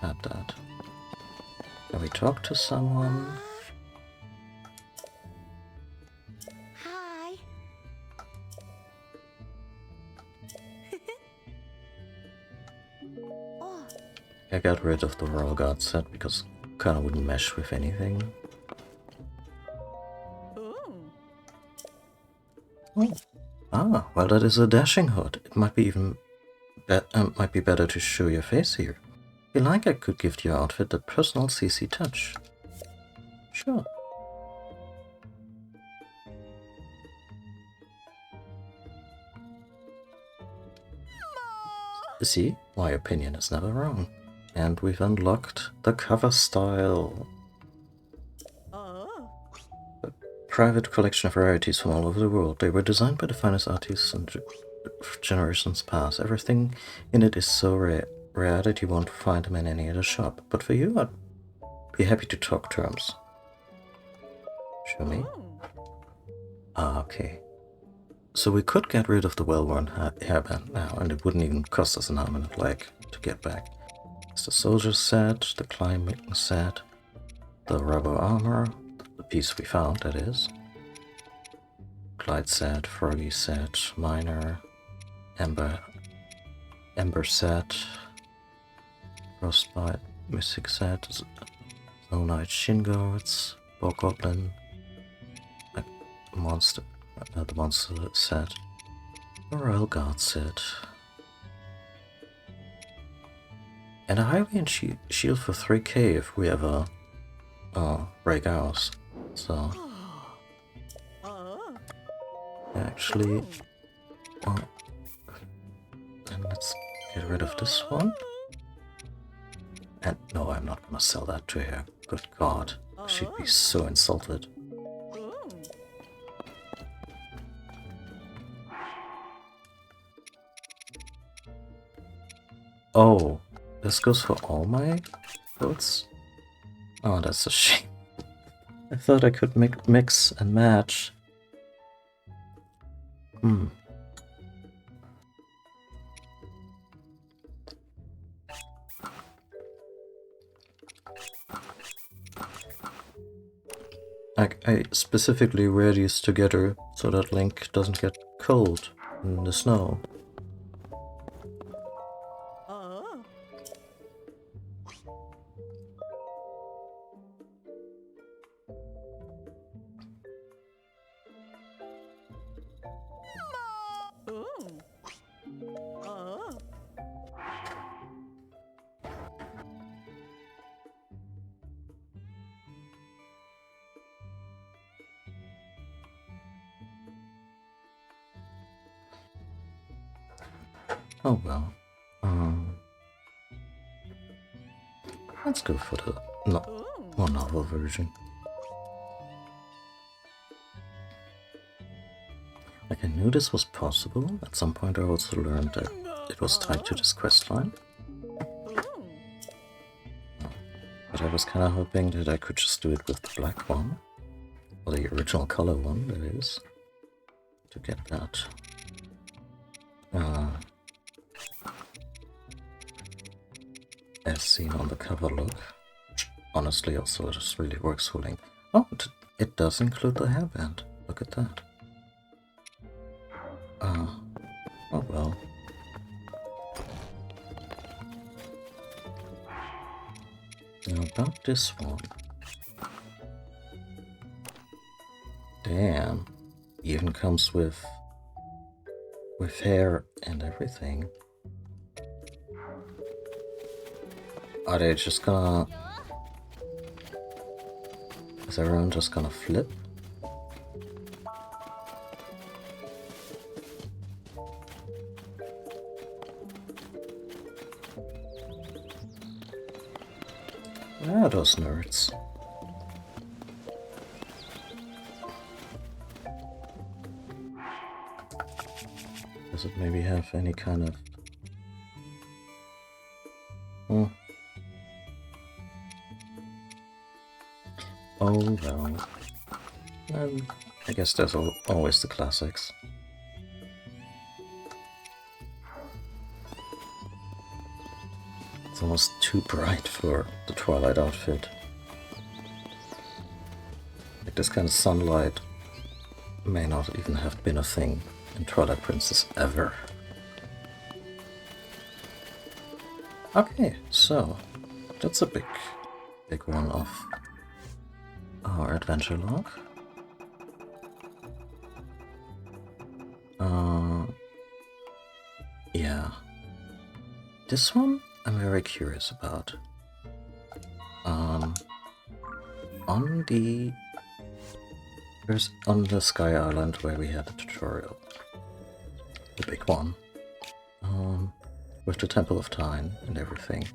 At that. Can we talk to someone? Hi. Oh. I got rid of the Royal Guard set because it kinda wouldn't mesh with anything. Oh. Ah, well, that is a dashing hood. It might be even might be better to show your face here. If you like, I could give your outfit a personal CC touch. Sure. See, my opinion is never wrong. And we've unlocked the cover style. A private collection of varieties from all over the world. They were designed by the finest artists and generations pass, everything in it is so rare that you won't find them in any other shop. But for you, I'd be happy to talk terms. Show me. Ah, okay. So we could get rid of the well-worn hairband now, and it wouldn't even cost us an arm and a leg to get back. It's the soldier's set, the climbing set, the rubber armor, the piece we found, that is. Glide set, froggy set, miner, ember set, frostbite, mystic set, snow knight, shin guards, bogoblin, monster, the monster set, a royal guard set, and a high range shield for 3k if we ever break ours. So actually, and let's get rid of this one. And no, I'm not gonna sell that to her. Good God, she'd be so insulted. Oh, this goes for all my boats? Oh, that's a shame. I thought I could mix and match. I specifically wear these together so that Link doesn't get cold in the snow. Oh well. Let's go for the more novel version. Like, I knew this was possible. At some point I also learned that it was tied to this questline. But I was kind of hoping that I could just do it with the black one. Or the original color one, that is. To get that. As seen on the cover look. Honestly, also just really works for Link. Oh, it does include the hairband. Look at that. Oh well. Now about this one. Damn. Even comes with hair and everything. Are they just gonna... Is everyone just gonna flip? Ah, those nerds. Does it maybe have any kind of... Oh well. I guess there's always the classics. It's almost too bright for the Twilight outfit. Like, this kind of sunlight may not even have been a thing in Twilight Princess ever. Okay, so that's a big one of our adventure log. Yeah. This one I'm very curious about. On the Sky Island where we had the tutorial. The big one. With the Temple of Time and everything.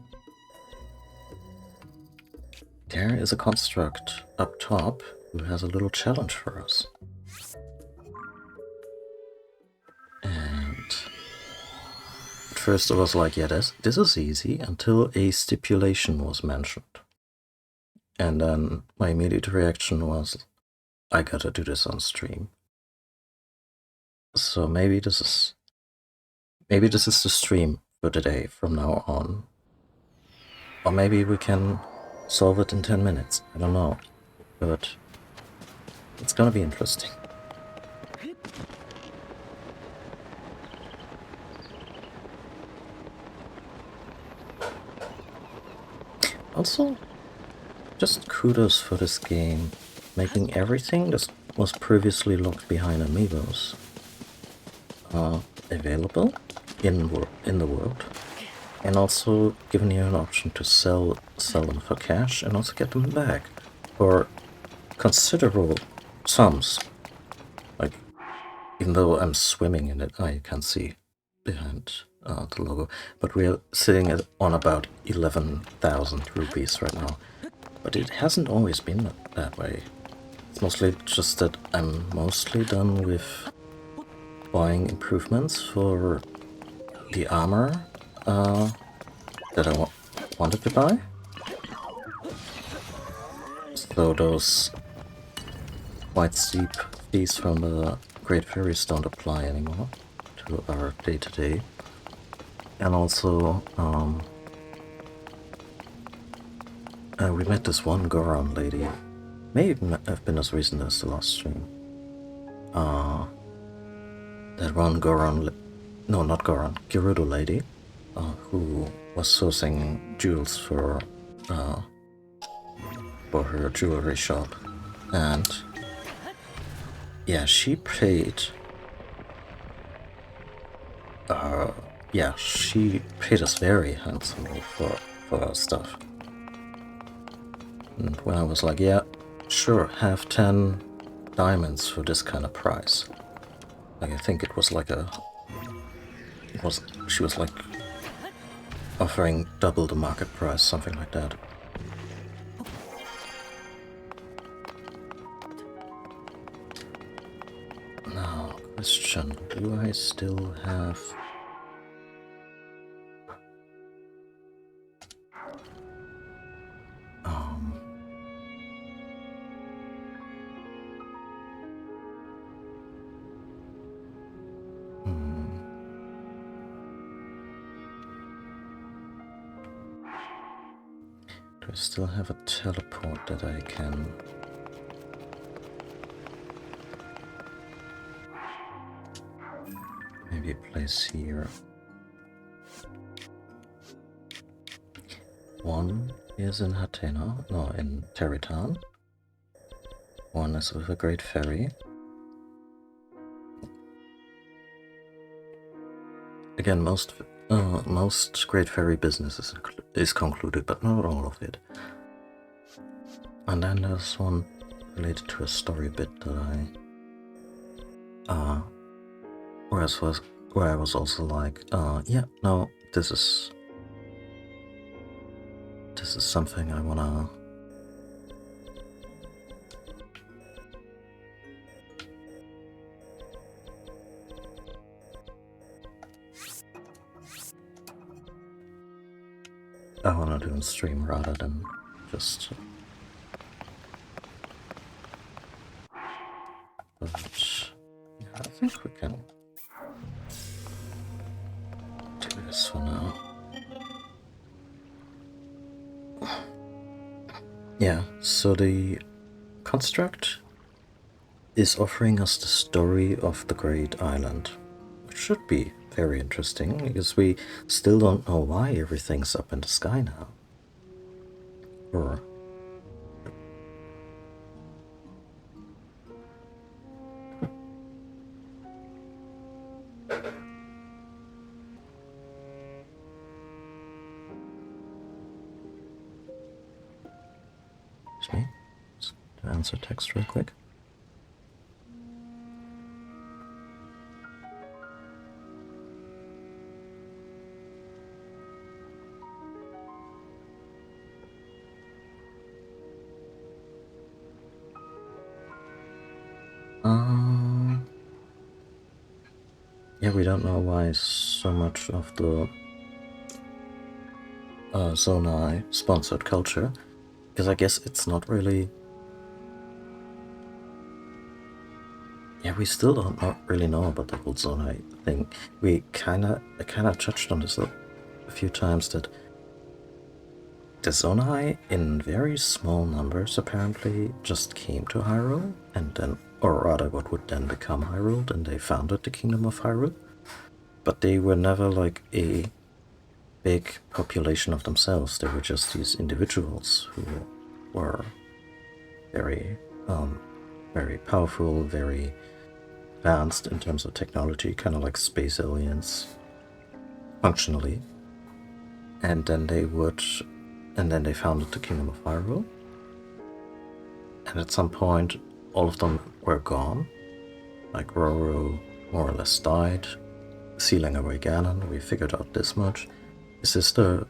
There is a construct up top who has a little challenge for us. And first I was like, yeah, this is easy, until a stipulation was mentioned. And then my immediate reaction was, I gotta do this on stream. So maybe this is the stream for today from now on. Or maybe we can solve it in 10 minutes. I don't know. But it's gonna be interesting. Also, just kudos for this game, making everything that was previously locked behind amiibos available in the world, and also giving you an option to sell them for cash and also get them back for considerable sums. Like, even though I'm swimming in it, I can see behind the logo, but we're sitting on about 11,000 rupees right now. But it hasn't always been that way. It's mostly just that I'm mostly done with buying improvements for the armor that I wanted to buy. So those quite steep fees from the Great Fairies don't apply anymore to our day-to-day. And also, we met this one Goron lady, may even have been as recent as the last stream. That one Goron, no, not Goron, Gerudo lady, who was sourcing jewels for her jewelry shop, and yeah, she paid. She paid us very handsomely for our stuff. And when I was like, yeah, sure, have 10 diamonds for this kind of price. Like, I think it was like she was like offering double the market price, something like that. Now, question, do I still have... Do I still have a teleport that I can... maybe place here? One is in Hatena, no, in Teritan. One is with a Great Fairy. Again, most Great Fairy business is concluded, but not all of it. And then there's one related to a story bit that where I was also like, yeah, no, this is something I wanna... do on stream rather than just... But yeah, I think we can do this for now. Yeah, so the construct is offering us the story of the Great Island, which should be very interesting, because we still don't know why everything's up in the sky now. Or... Excuse me, just answer text real quick. yeah, we don't know why so much of the Zonai sponsored culture, because I guess it's not really. Yeah, we still don't really know about the whole Zonai thing. We kinda touched on this a few times, that the Zonai, in very small numbers, apparently just came to Hyrule, and then, or rather what would then become Hyrule, and they founded the Kingdom of Hyrule. But they were never like a big population of themselves. They were just these individuals who were very, very powerful, very advanced in terms of technology, kind of like space aliens, functionally. And then they founded the Kingdom of Hyrule. And at some point, all of them were gone. Like Roro more or less died, sealing away Ganon. We figured out this much. His sister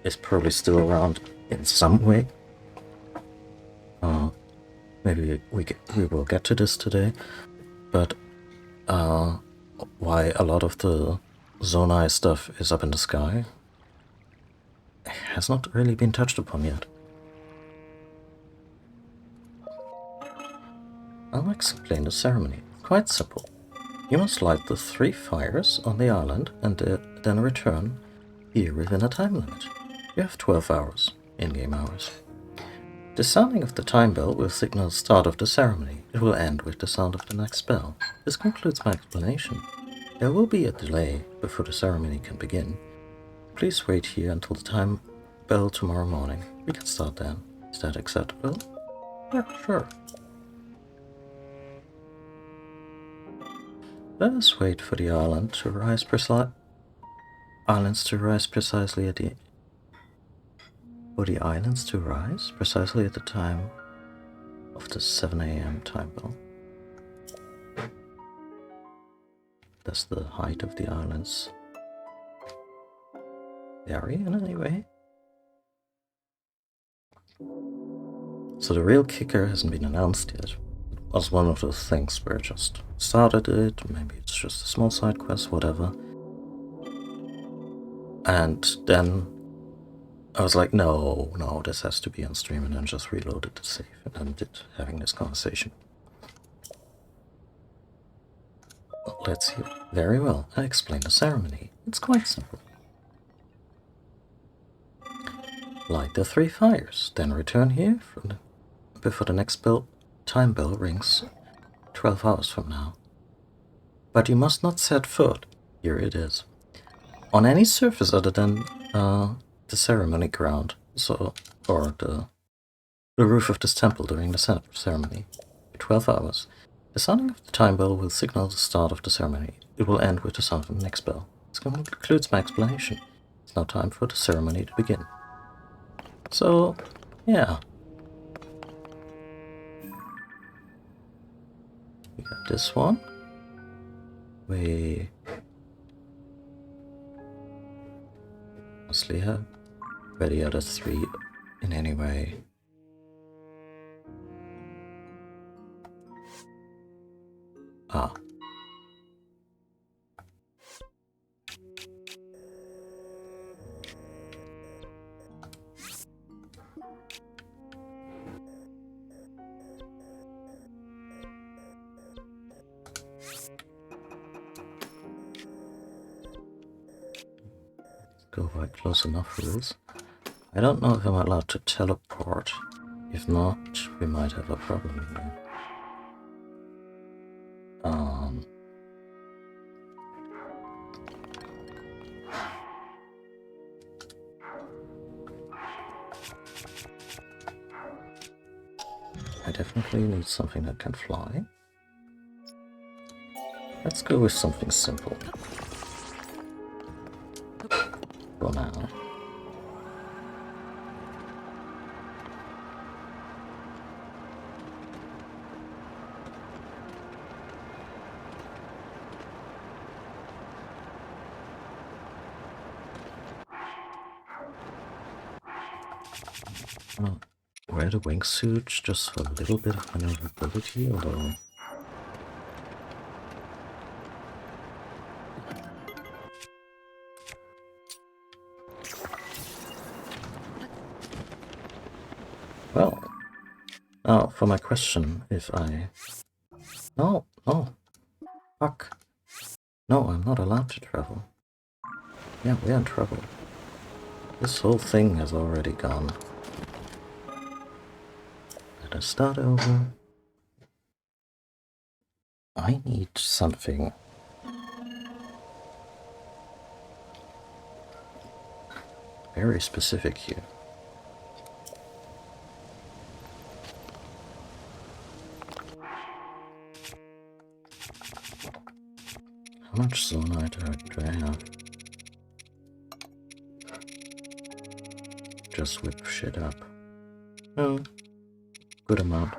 is probably still around in some way. Maybe we will get to this today. But why a lot of the Zonai stuff is up in the sky has not really been touched upon yet. I'll explain the ceremony. Quite simple. You must light the 3 fires on the island and then return here within a time limit. You have 12 hours, in-game hours. The sounding of the time bell will signal the start of the ceremony. It will end with the sound of the next bell. This concludes my explanation. There will be a delay before the ceremony can begin. Please wait here until the time bell tomorrow morning. We can start then. Is that acceptable? Yeah, sure. Let us wait for the island to rise precisely at the time of the 7 a.m. time bell. Does the height of the islands vary in any way? So the real kicker hasn't been announced yet. It was one of those things where it just started it, maybe it's just a small side quest, whatever. And then I was like, no, this has to be on stream, and then just reloaded the save and then did having this conversation. Well, let's hear. Very well, I explain the ceremony. It's quite simple. Light the 3 fires, then return here before the next time bell rings 12 hours from now. But you must not set foot, here it is, on any surface other than the ceremony ground, or the roof of this temple during the ceremony. For 12 hours. The sounding of the time bell will signal the start of the ceremony. It will end with the sound of the next bell. This concludes my explanation. It's now time for the ceremony to begin. So, yeah. We got this one. We mostly have where the other 3 in any way. Ah. Go by close enough rules. I don't know if I'm allowed to teleport. If not, we might have a problem here. I definitely need something that can fly. Let's go with something simple. For now. Wear the wingsuit just for a little bit of maneuverability, although Now, for my question, if I... No, no. Fuck. No, I'm not allowed to travel. Yeah, we're in trouble. This whole thing has already gone. Let us start over. I need something. Very specific here. How much zonite do I have? Just whip shit up. Oh, good amount.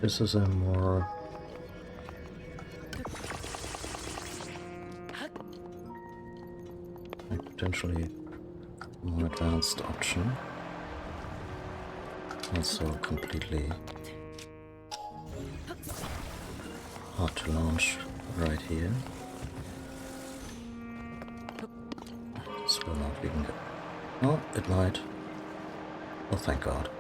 This is a more... potentially more advanced option. Also completely hard to launch right here. This will not even go. Oh, it might. Oh, thank God.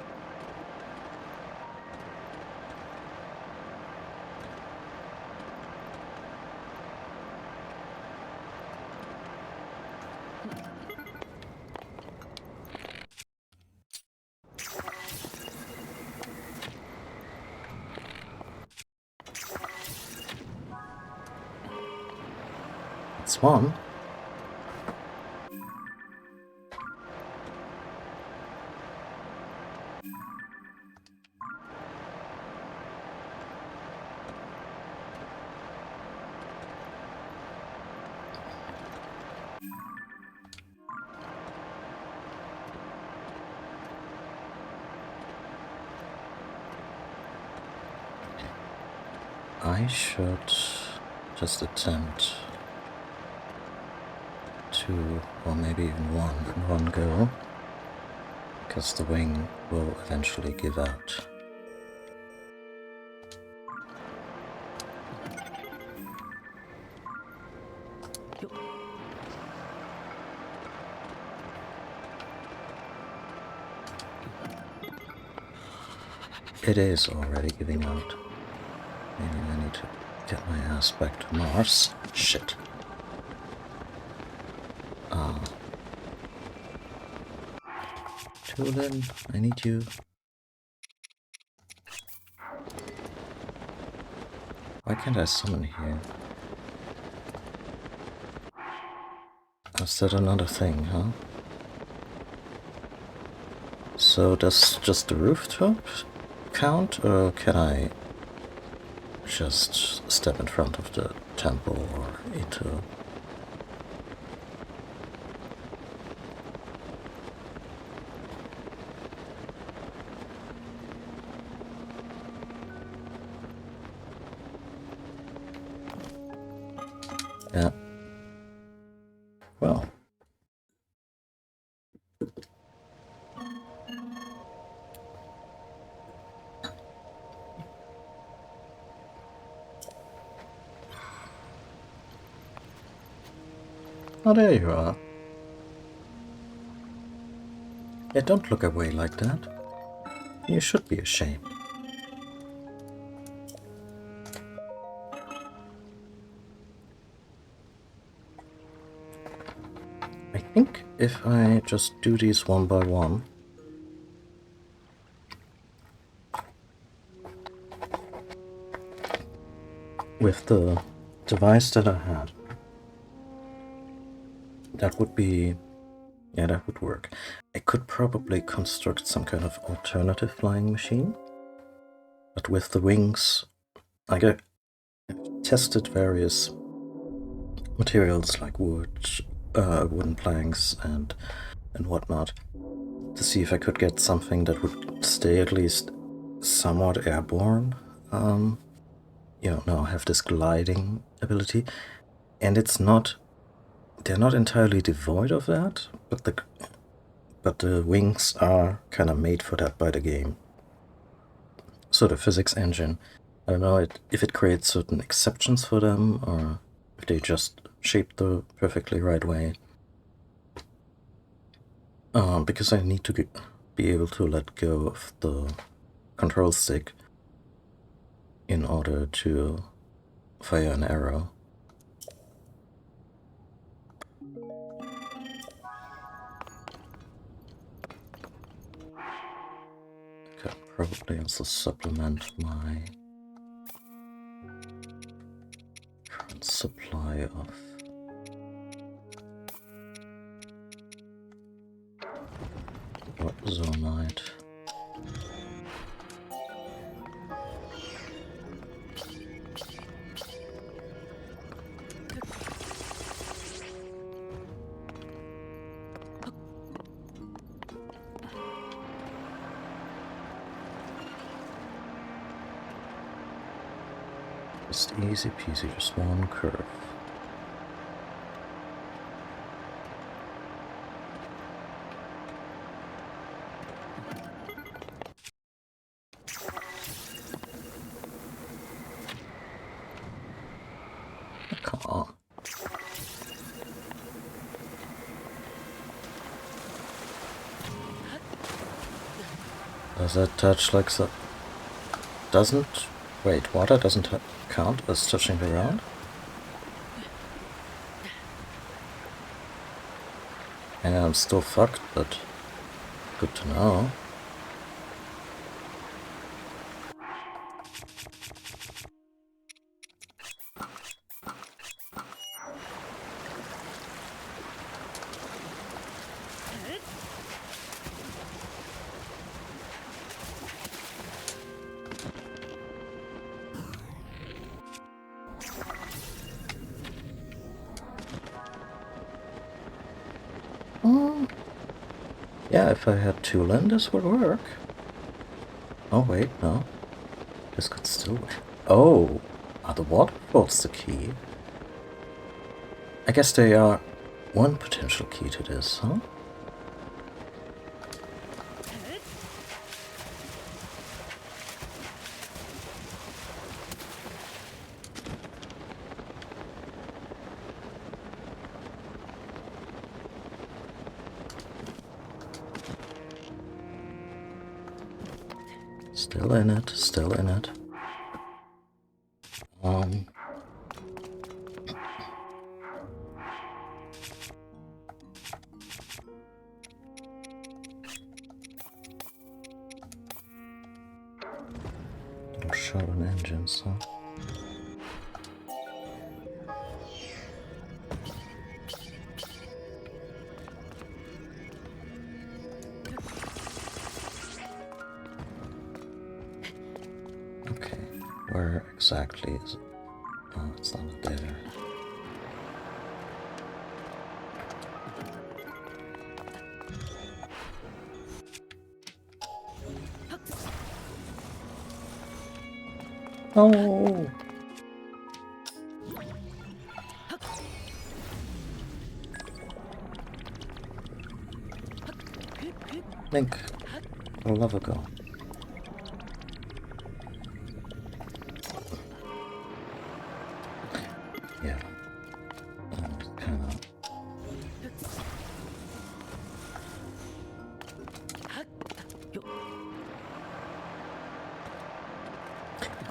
It's one. I should just attempt two, or maybe even one in one go, because the wing will eventually give out. It is already giving out. Maybe I need to get my ass back to Mars. Shit. Tulin, I need you. Why can't I summon here? Is that another thing, huh? So does just the rooftop count, or can I just step in front of the temple or into... Yeah. Well. Oh, there you are. Yeah, don't look away like that. You should be ashamed. I think if I just do these one by one... with the device that I had, That would be... yeah, that would work. I could probably construct some kind of alternative flying machine. But with the wings, I've tested various materials like wood, wooden planks and whatnot, to see if I could get something that would stay at least somewhat airborne. Have this gliding ability. And they're not entirely devoid of that, but the wings are kind of made for that by the game. So the physics engine, I don't know if it creates certain exceptions for them, or if they just shaped the perfectly right way. Because I need to be able to let go of the control stick in order to fire an arrow. Could probably also supplement my current supply of zonite. Just easy peasy, just one curve. Come on. Does that touch like so? Doesn't? Wait, water doesn't count as touching the ground? Yeah, I'm still fucked, but good to know. Yeah, if I had two land, this would work. Oh wait, no. This could still... Oh! Are the waterfalls the key? I guess they are one potential key to this, huh? Still in it, still in it. Little Sherman engines, huh? Okay, where exactly is it? Oh, it's not there. Oh! Link, for the love of God. Yeah. Kinda.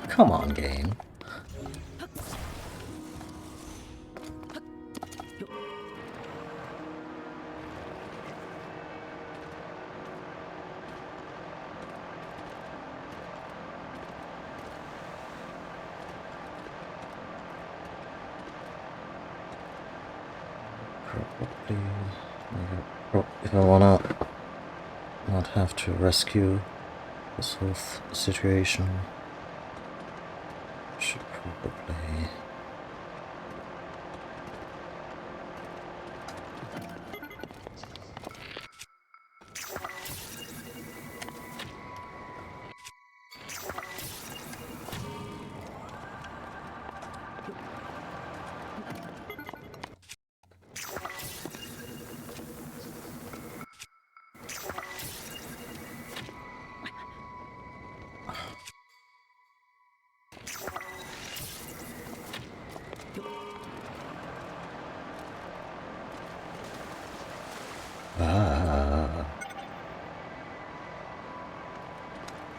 Come on, game. probably if I wanna not have to rescue this whole situation, I should probably.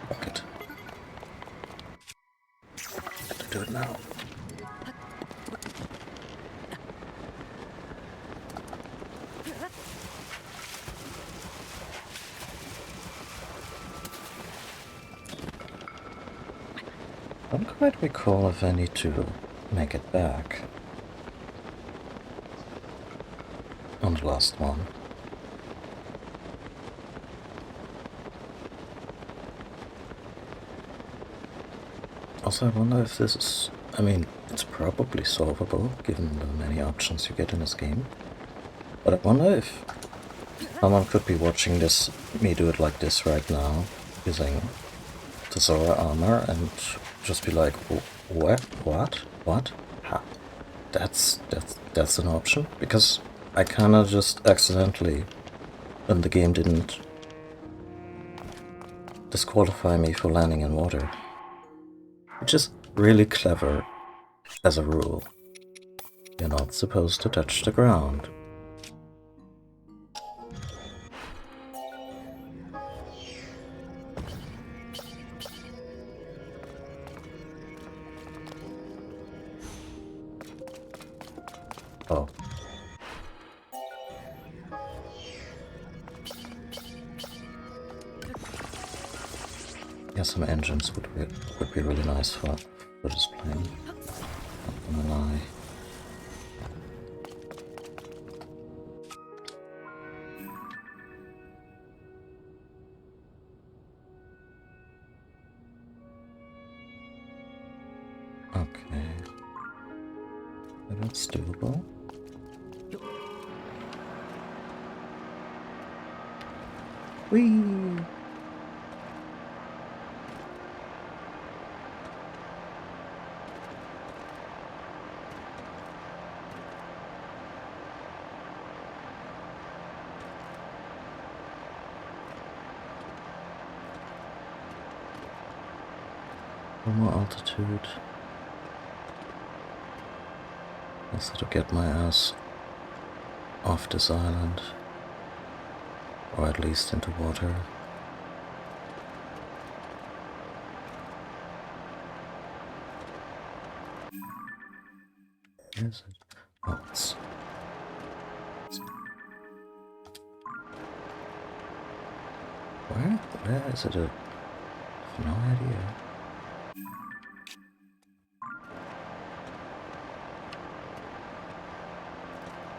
Fuck it. Got to do it now. I don't quite recall if I need to make it back on the last one. Also, I wonder if this is... I mean, it's probably solvable, given the many options you get in this game. But I wonder if someone could be watching this, me do it like this right now, using the Zora armor, and just be like, what? Ha. That's an option? Because I kinda just accidentally, when the game didn't disqualify me for landing in water. Which is really clever as a rule. You're not supposed to touch the ground. Oh. Yeah, some engines would be really nice for this plane. Not gonna lie. Okay. That's doable. Whee! One more altitude. Also to get my ass off this island. Or at least into water. Where is it? Oh, Where is it? I have no idea.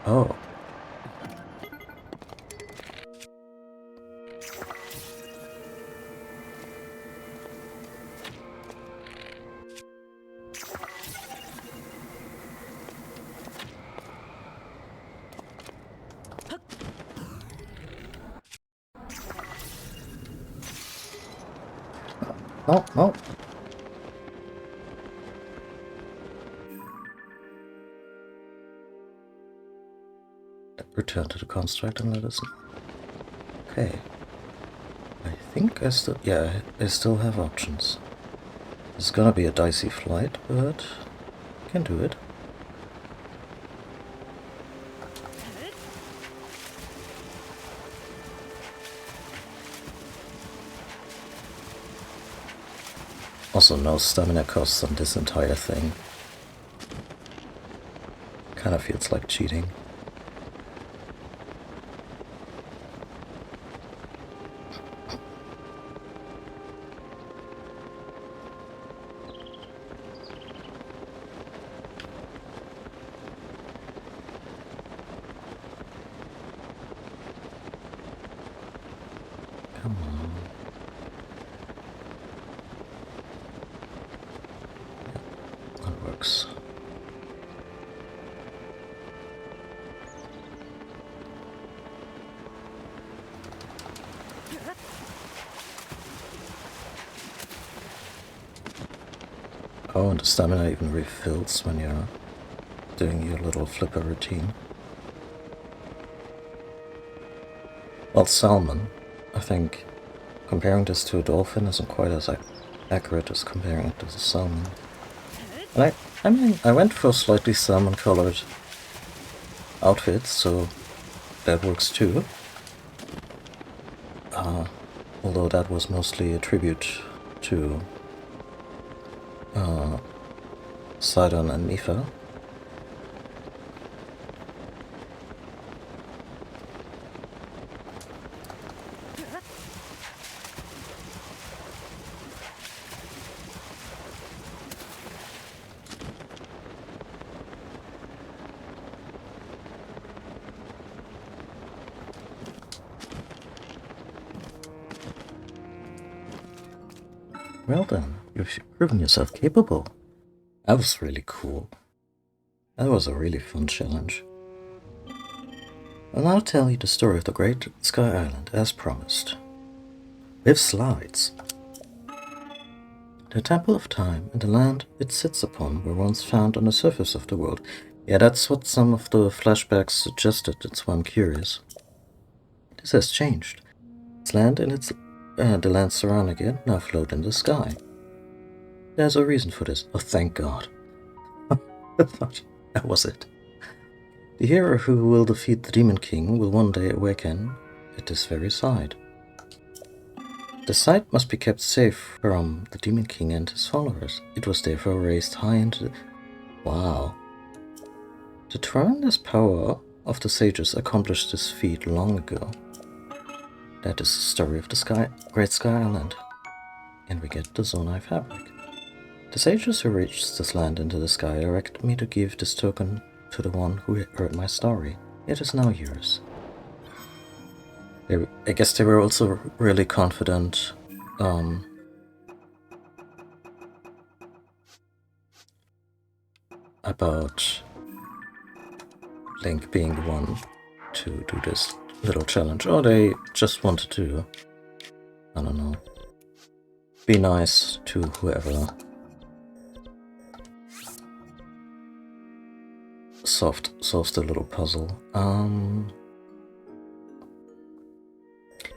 Oh. No. Return to the construct and let us know. Okay. I think I still... yeah, I still have options. It's gonna be a dicey flight, but I can do it. Also, no stamina costs on this entire thing. Kinda feels like cheating. Come on. Yeah, that works. Oh, and the stamina even refills when you're doing your little flipper routine. Well, salmon, I think comparing this to a dolphin isn't quite as accurate as comparing it to the salmon. And I mean, I went for slightly salmon-colored outfits, so that works too. Although that was mostly a tribute to Sidon and Mifa. Well then, you've proven yourself capable. That was really cool. That was a really fun challenge. I'll now tell you the story of the Great Sky Island, as promised. With slides. The Temple of Time and the land it sits upon were once found on the surface of the world. Yeah, that's what some of the flashbacks suggested, that's why I'm curious. This has changed. Its land and the land surrounding it now float in the sky. There's a reason for this. Oh, thank God. I thought that was it. The hero who will defeat the Demon King will one day awaken at this very side. The site must be kept safe from the Demon King and his followers. It was therefore raised high into the... Wow. The tremendous power of the sages accomplished this feat long ago. That is the story of the Great Sky Island. And we get the Zonai fabric. The sages who reached this land into the sky directed me to give this token to the one who heard my story. It is now yours. I guess they were also really confident about Link being the one to do this little challenge. Or they just wanted to, I don't know, be nice to whoever solves the little puzzle.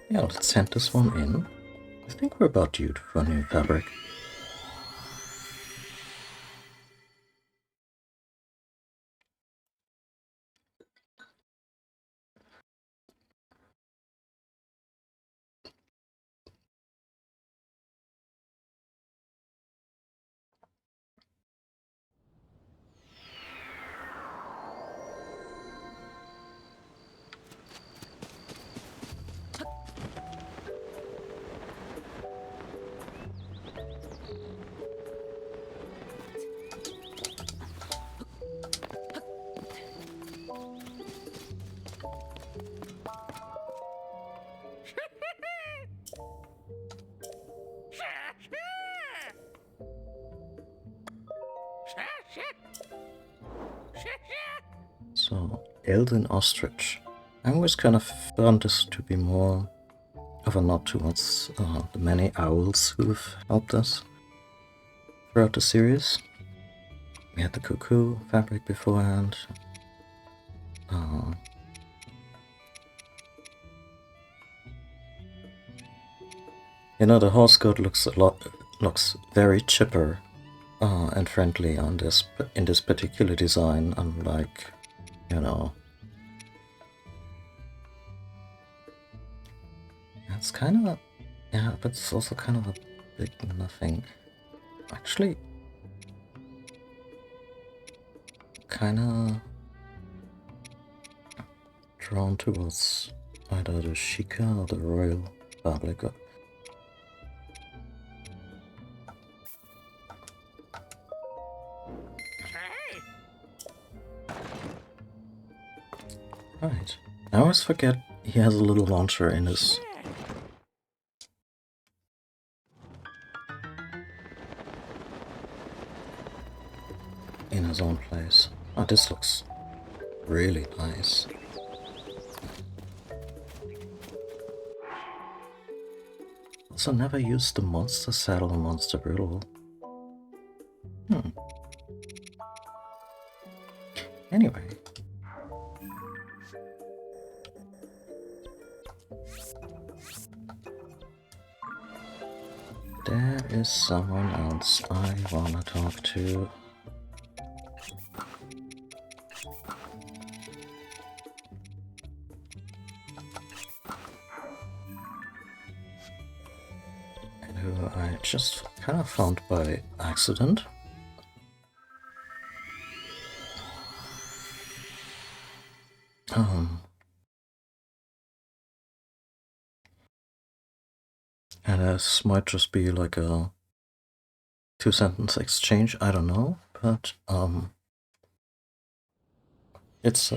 Yeah, let's send this one in. I think we're about due for a new fabric. So, Elden Ostrich. I always kind of found this to be more of a nod towards the many owls who've helped us throughout the series. We had the cuckoo fabric beforehand. You know, the horse goat looks very chipper and friendly on this in this particular design, unlike, you know, it's kind of yeah, but it's also kind of a big nothing. Actually, kind of drawn towards either the Sheikah or the Royal Public. Right. I always forget he has a little launcher in his his own place. Oh, this looks really nice. Also never used the monster saddle and monster brutal. Anyway. There is someone else I wanna talk to. And who I just kind of found by accident. And this might just be like a two-sentence exchange, I don't know, but it's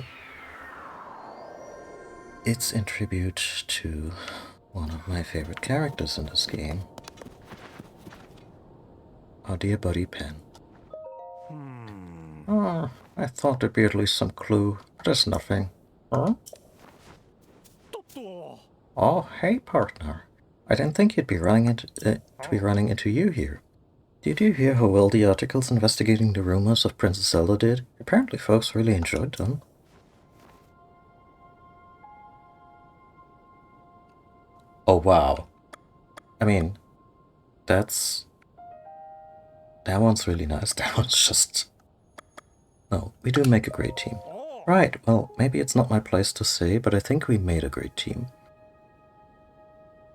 in tribute to one of my favorite characters in this game, our dear buddy Pen. Oh, I thought there'd be at least some clue. There's nothing. Huh? Oh, hey, partner. I didn't think you'd be running into you here. Did you hear how well the articles investigating the rumors of Princess Zelda did? Apparently folks really enjoyed them. Oh, wow. I mean, that one's really nice. That one's just... No, we do make a great team. Right, well, maybe it's not my place to say, but I think we made a great team.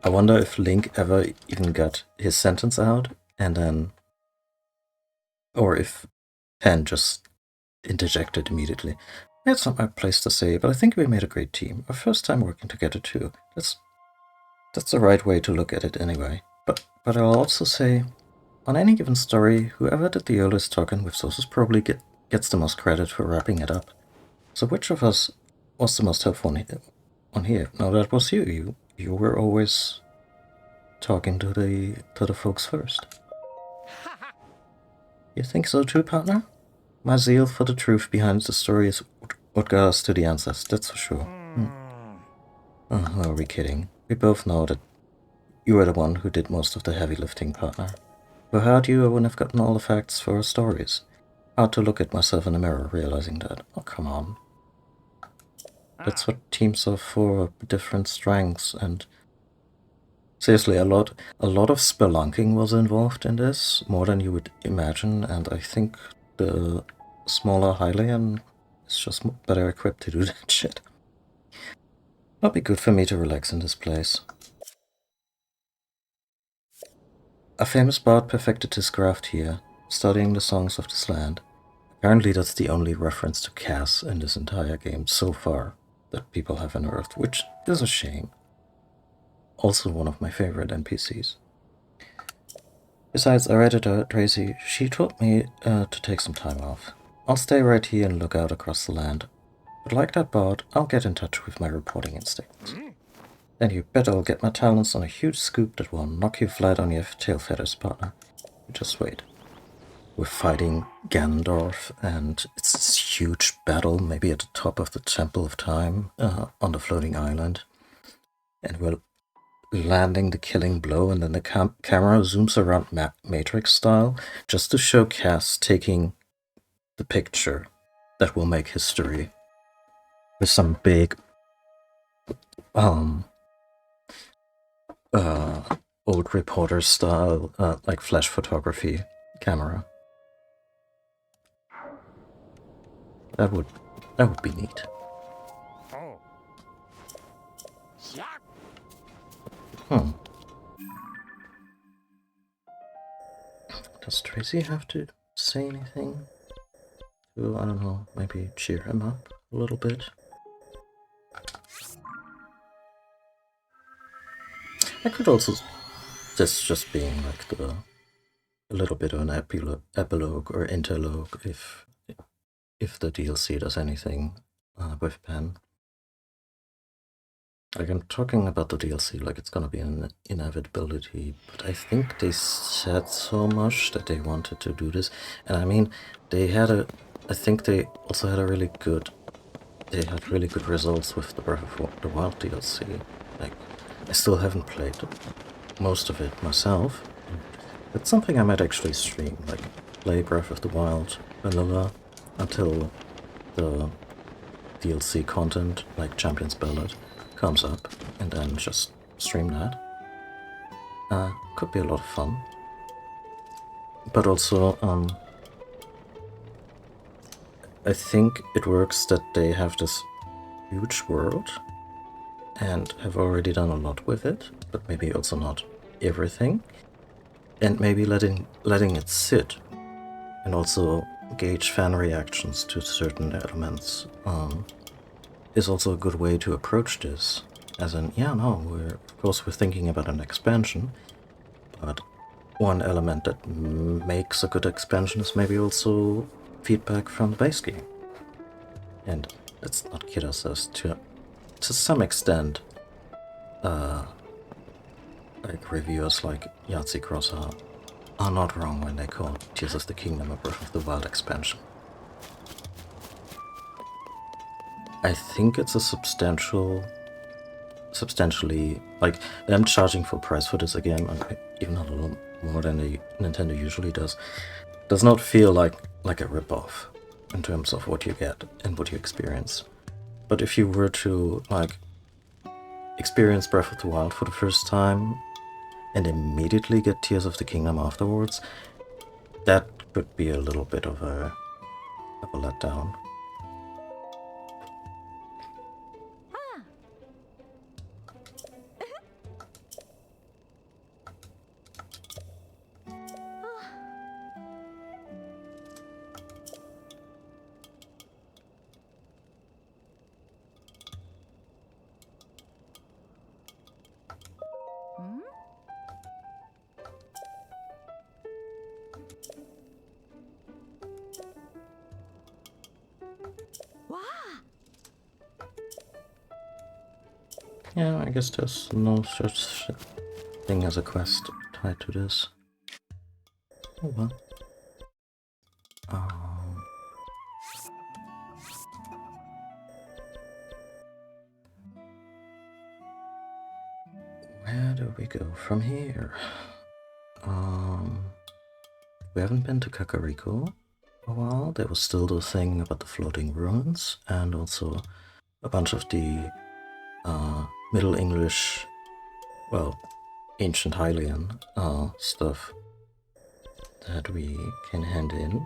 I wonder if Link ever even got his sentence out, and then... Or if Pen just interjected immediately. It's not my place to say, but I think we made a great team. Our first time working together too. That's the right way to look at it anyway. But I'll also say, on any given story, whoever did the earliest talking with sources probably gets the most credit for wrapping it up. So which of us was the most helpful on here? No, that was you. You were always talking to the folks first. You think so too, partner? My zeal for the truth behind the story is what got us to the answers, that's for sure. Oh, who are we kidding? We both know that you were the one who did most of the heavy lifting, partner. Without you, I wouldn't have gotten all the facts for our stories. Hard to look at myself in the mirror, realizing that. Oh, come on. That's what teams are for, different strengths, and... Seriously, a lot of spelunking was involved in this, more than you would imagine, and I think the smaller Hylian is just better equipped to do that shit. It'll be good for me to relax in this place. A famous bard perfected his craft here, studying the songs of this land. Apparently that's the only reference to Cass in this entire game so far that people have unearthed, which is a shame. Also one of my favorite NPCs. Besides, our editor, Tracy, she told me to take some time off. I'll stay right here and look out across the land. But like that bard, I'll get in touch with my reporting instincts. Then you bet I'll get my talents on a huge scoop that will knock you flat on your tail feathers, partner. You just wait. We're fighting Ganondorf, and it's this huge battle, maybe at the top of the Temple of Time, on the floating island. And we're landing the killing blow, and then the camera zooms around Matrix style, just to show Cass taking the picture that will make history. With some big, old reporter style, like flash photography camera. That would be neat. Does Tracy have to say anything? To, I don't know, maybe cheer him up a little bit? I could also, this just being like a little bit of an epilogue or interlogue if the DLC does anything with Pen. Like, I'm talking about the DLC like it's gonna be an inevitability, but I think they said so much that they wanted to do this, and I mean, they had I think they also had they had really good results with the Breath of the Wild DLC. Like, I still haven't played most of it myself. It's something I might actually stream, like play Breath of the Wild vanilla until the DLC content, like Champion's Ballad, comes up, and then just stream that. Could be a lot of fun. But also, I think it works that they have this huge world and have already done a lot with it, but maybe also not everything. And maybe letting it sit and also gauge fan reactions to certain elements is also a good way to approach this. As in, yeah, no, of course we're thinking about an expansion, but one element that makes a good expansion is maybe also feedback from the base game. And let's not kid ourselves, to some extent, like reviewers like Yahtzee Cross are not wrong when they call Tears of the Kingdom a Breath of the Wild expansion. I think it's a substantially, like, them charging full price for this game, and even a little more than Nintendo usually does not feel like a ripoff in terms of what you get and what you experience. But if you were to, like, experience Breath of the Wild for the first time and immediately get Tears of the Kingdom afterwards, that could be a little bit of a letdown. Yeah, I guess there's no such thing as a quest tied to this. Oh well. Where do we go from here? We haven't been to Kakariko a while. There was still the thing about the floating ruins, and also a bunch of the Middle English, well, ancient Hylian stuff that we can hand in.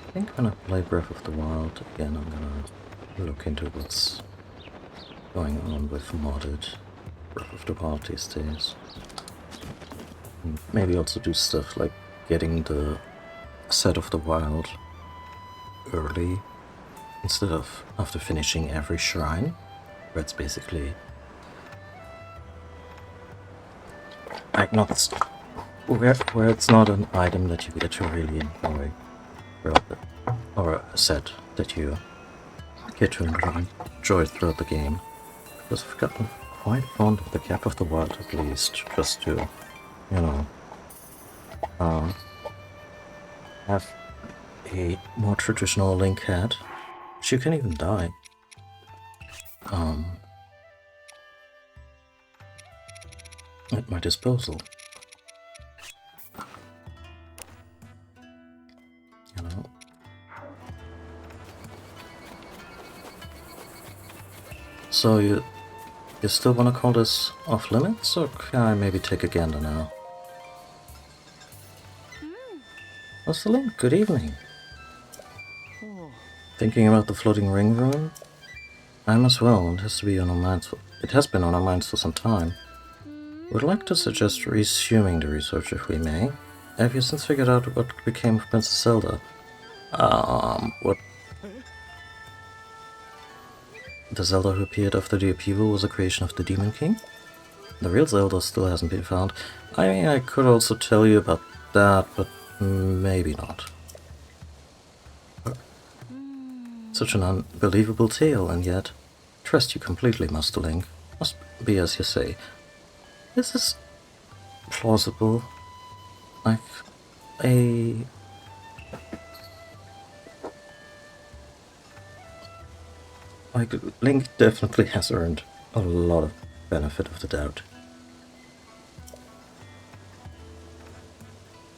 I think when I play Breath of the Wild again, I'm gonna look into what's going on with modded Breath of the Wild these days. And maybe also do stuff like getting the Set of the Wild early instead of after finishing every shrine, where it's basically like where it's not an item that you get to really enjoy, or a set that you get to enjoy throughout the game. Because I've gotten quite fond of the Cap of the Wild, at least, just to, you know, have a more traditional Link hat, which you can even die. At my disposal. You know. So you still want to call this off limits, or can I maybe take a gander now? What's the link? Good evening. Thinking about the floating ring rune? I'm as well. It has to be on our minds. It has been on our minds for some time. Would like to suggest resuming the research if we may. Have you since figured out what became of Princess Zelda? What? The Zelda who appeared after the upheaval was a creation of the Demon King? The real Zelda still hasn't been found. I mean, I could also tell you about that, but maybe not. Such an unbelievable tale, and yet, trust you completely, Master Link. Must be as you say. This is plausible. Like a... Like, Link definitely has earned a lot of benefit of the doubt.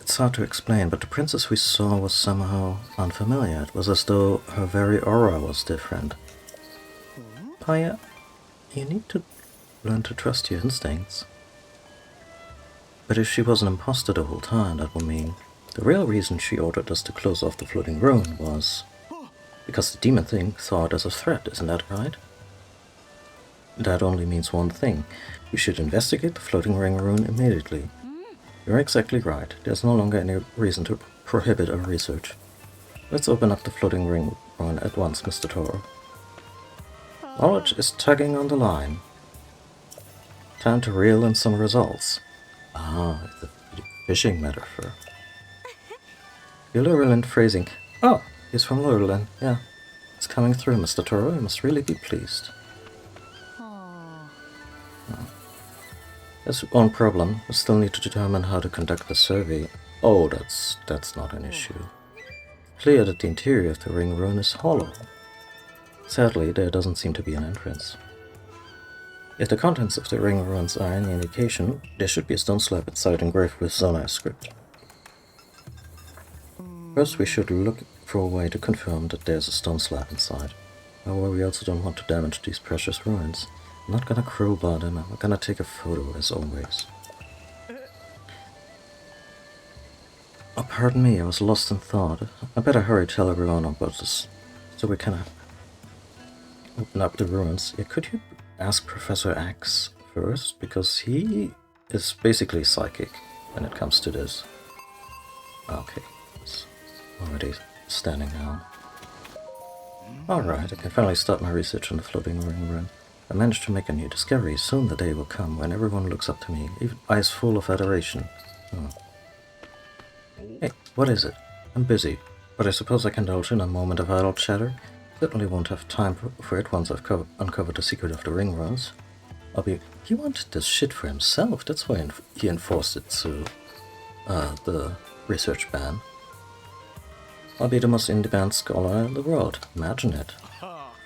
It's hard to explain, but the princess we saw was somehow unfamiliar. It was as though her very aura was different. Paya, you need to learn to trust your instincts. But if she was an imposter the whole time, that would mean the real reason she ordered us to close off the floating ruin was because the demon thing saw it as a threat, isn't that right? That only means one thing. We should investigate the floating ring ruin immediately. You're exactly right. There's no longer any reason to prohibit our research. Let's open up the floating ring ruin at once, Mr. Toro. Knowledge is tugging on the line. Time to reel in some results. Ah, the fishing metaphor. Your Lurelin phrasing. Oh, he's from Lurelin, yeah. It's coming through, Mr. Toro. You must really be pleased. There's one problem. We still need to determine how to conduct the survey. Oh, that's not an issue. Clear that the interior of the ring ruin is hollow. Sadly, there doesn't seem to be an entrance. If the contents of the ring ruins are any indication, there should be a stone slab inside engraved with Zonai script. First, we should look for a way to confirm that there's a stone slab inside. However, we also don't want to damage these precious ruins. I'm not gonna crowbar them, I'm gonna take a photo as always. Oh, pardon me, I was lost in thought. I better hurry tell everyone about this, so we can open up the ruins. Yeah, could you ask Professor X first? Because he is basically psychic when it comes to this. Okay, it's already standing down. Alright, I can finally start my research on the floating ring ruin. I managed to make a new discovery. Soon the day will come when everyone looks up to me, even eyes full of adoration. Oh. Hey, what is it? I'm busy, but I suppose I can indulge in a moment of idle chatter. Certainly won't have time for it once I've uncovered the secret of the ring ruins. He wanted this shit for himself. That's why he enforced it to the research ban. I'll be the most in-demand scholar in the world. Imagine it.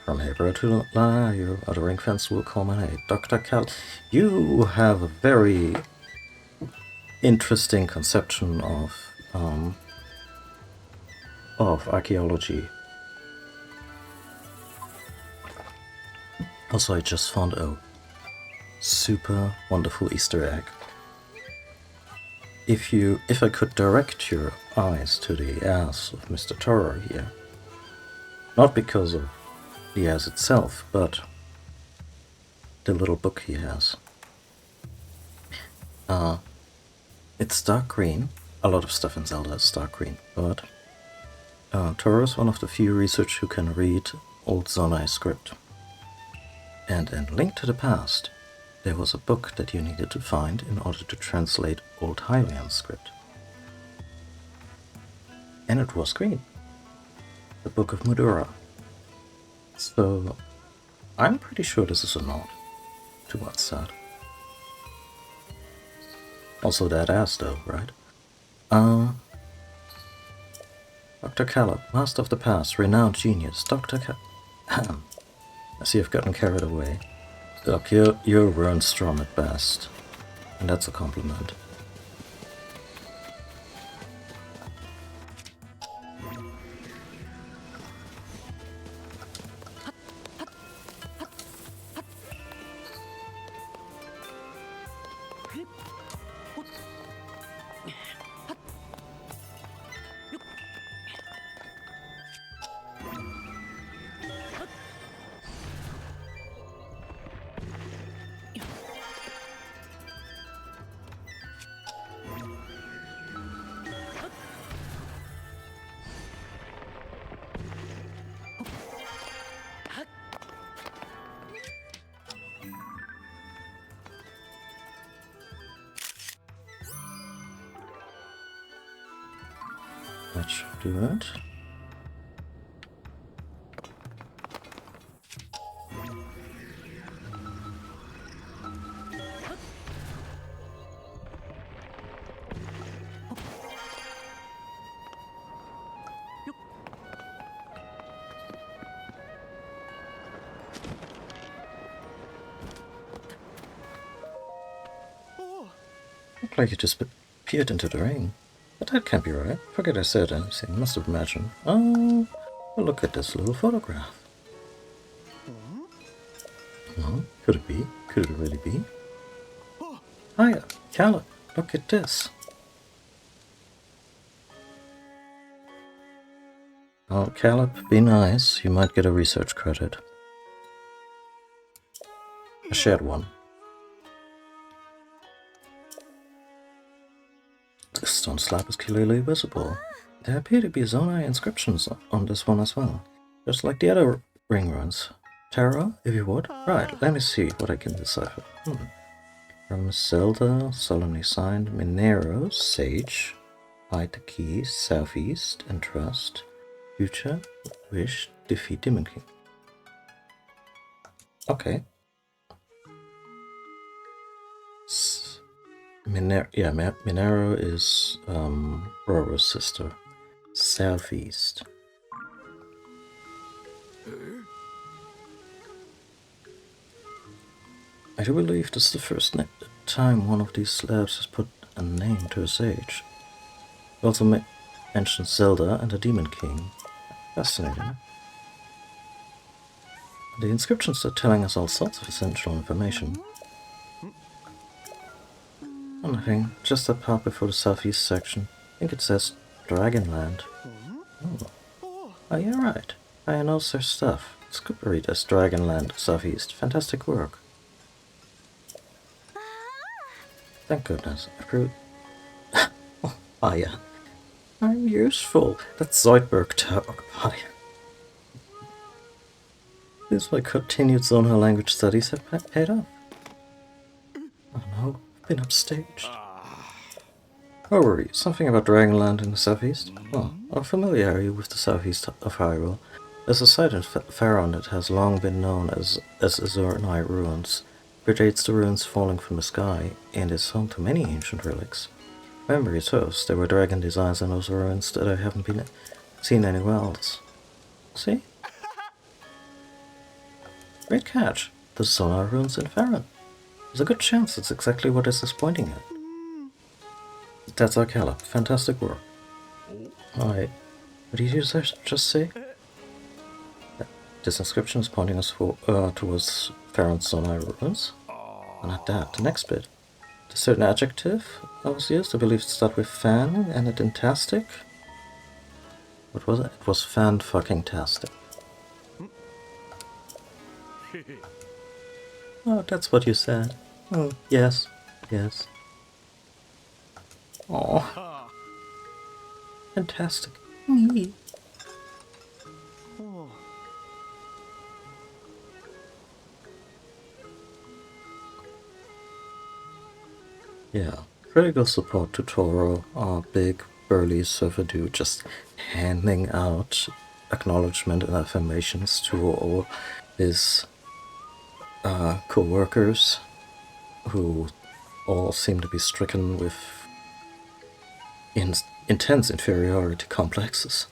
From Hebrew to La, you other ring fans will call my name. Dr. Cal, you have a very interesting conception of archaeology. Also, I just found a super wonderful Easter egg. If I could direct your eyes to the ass of Mr. Toro here, not because of the ass itself, but the little book he has. It's dark green. A lot of stuff in Zelda is dark green, but Toro is one of the few researchers who can read old Zonai script. And in Link to the Past, there was a book that you needed to find in order to translate old Hylian script. And it was green. The Book of Mudora. So, I'm pretty sure this is a nod to what's that. Also that ass though, right? Dr. Caleb, Master of the Past, renowned genius, Dr. Caleb. I see I've gotten carried away. Look, you're Rernstrom at best, and that's a compliment. That should do it. Looked like you just peered into the rain. But that can't be right. Forget I said anything. Must have imagined. Oh, well, look at this little photograph. Oh, could it be? Could it really be? Hiya, Caleb, look at this. Oh, Caleb, be nice. You might get a research credit. A shared one. The stone slab is clearly visible. There appear to be Zonai inscriptions on this one as well, just like the other ring runes. Tara, if you would. Right, let me see what I can decipher. From Zelda, solemnly signed, Minero, Sage, hide the key, Southeast, and Trust, Future, Wish, defeat Demon King. Okay. Minero is Roro's sister. Southeast. I do believe this is the first time one of these slabs has put a name to a sage. It also mentions Zelda and the Demon King. Fascinating. The inscriptions are telling us all sorts of essential information. Oh, nothing, just that part before the southeast section. I think it says Dragonland. Oh, you're right. I know their stuff. It's good to read as Dragonland Southeast. Fantastic work. Thank goodness. I proved. Oh, yeah. I'm useful. That's Zoidberg talk. Oh, yeah. This my continued Zonal language studies have paid off. Oh no, I've been upstaged. Oh, worry, something about Dragonland in the southeast? Oh, I'm familiar with the southeast of Hyrule. There's a site in Faron that has long been known as Azurnai Ruins. Predates the ruins falling from the sky, and is home to many ancient relics. Memory serves, there were dragon designs in those ruins that I haven't seen anywhere else. See? Great catch. The Sonar ruins in Faron. There's a good chance it's exactly what this is pointing at. That's our Caleb. Fantastic work. Alright. What did you just say? This inscription is pointing us towards Faron's Sonar ruins. Oh, not that. The next bit. The certain adjective that was used, I believe it started with fan and it in tastic. What was it? It was fan-fucking-tastic. Oh, that's what you said. Oh, yes. Yes. Oh. Fantastic. Me. Yeah. Critical support to Toro, our big, burly surfer dude, just handing out acknowledgement and affirmations to all his co-workers, who all seem to be stricken with intense inferiority complexes.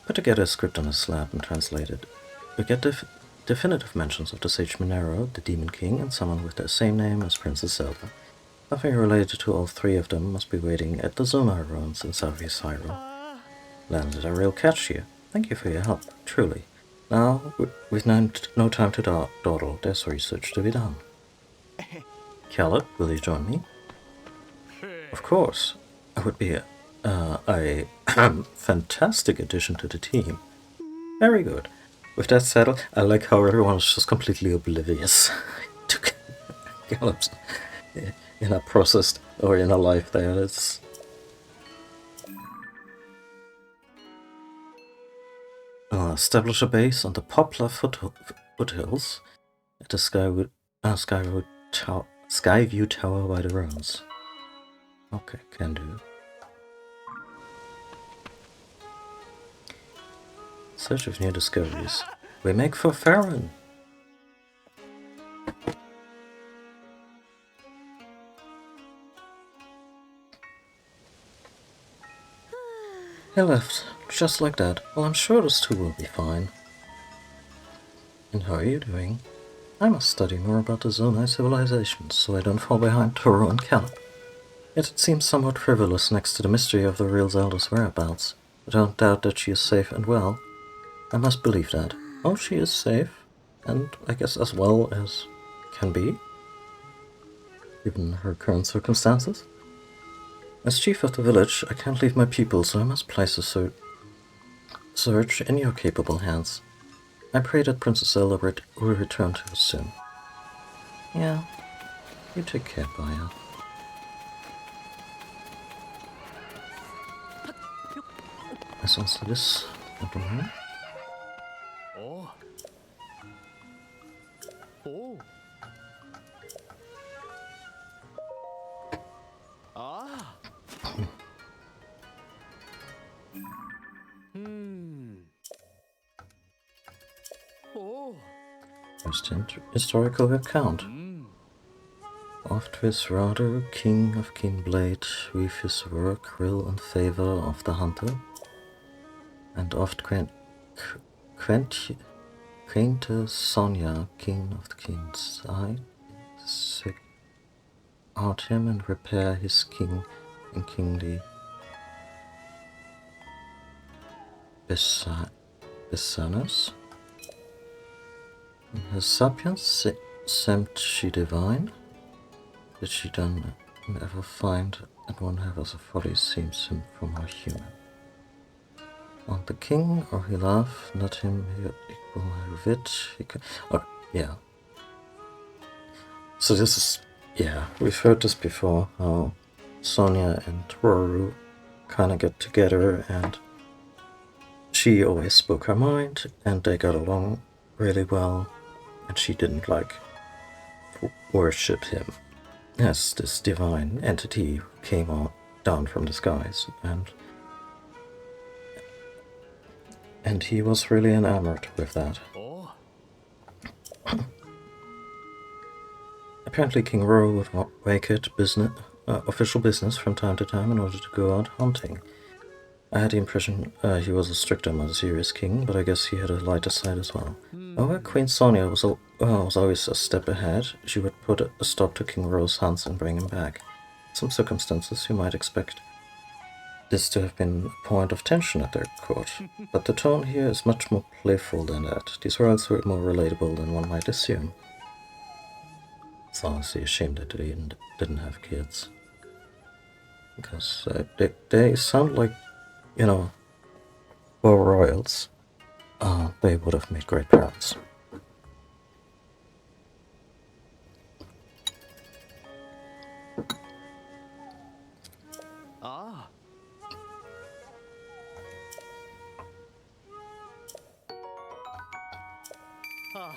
Put together a script on a slab and translate it. We get definitive mentions of the Sage Minero, the Demon King, and someone with the same name as Princess Zelda. Nothing related to all three of them must be waiting at the Zonar ruins in Southeast Hyrule. Landed a real catch here. Thank you for your help, truly. Now, with no time to dawdle, there's research to be done. Caleb, will you join me? Of course. I would be a fantastic addition to the team. Very good. With that settled, I like how everyone is just completely oblivious to Caleb's inner processed or inner life there. It's establish a base on the Poplar foothills at the Skyview Tower by the ruins. Okay, can do. Search of new discoveries. We make for Farron. He left, just like that. Well, I'm sure those two will be fine. And how are you doing? I must study more about the Zonai civilizations, so I don't fall behind Toro and Calip. Yet it seems somewhat frivolous next to the mystery of the real Zelda's whereabouts. I don't doubt that she is safe and well. I must believe that. Oh, she is safe, and I guess as well as can be, given her current circumstances. As chief of the village, I can't leave my people, so I must place the search in your capable hands. I pray that Princess Zelda will return to us soon. Yeah, you take care, Baya. There's also this gentleman. Oh. Oh. Ah. Oh. First historical account. Oft Visrada, king of Kinblade, weave his work will in favor of the hunter, and oft Quentis Sonia, king of the king's eye, seek out him and repair his king in kingly Besanas. In her sapience seemed she divine. Did she then never find that one havers of folly seems him from more human? Want the king or he love, not him here equal her wit, he can... Oh, yeah. So this is... yeah, we've heard this before, how Sonia and Roru kinda get together and she always spoke her mind and they got along really well and she didn't like worship him as this divine entity came down from the skies, and he was really enamored with that. Oh. Apparently King Roru would vacate official business from time to time in order to go out hunting. I had the impression he was a stricter, more serious king, but I guess he had a lighter side as well. However, Queen Sonia was always a step ahead. She would put a stop to King Roru's hunts and bring him back. In some circumstances, you might expect this to have been a point of tension at their court, but the tone here is much more playful than that. These royals were more relatable than one might assume. It's honestly a shame that they didn't have kids. Because they sound like, you know, for royals, they would have made great parents. Ah. Ah.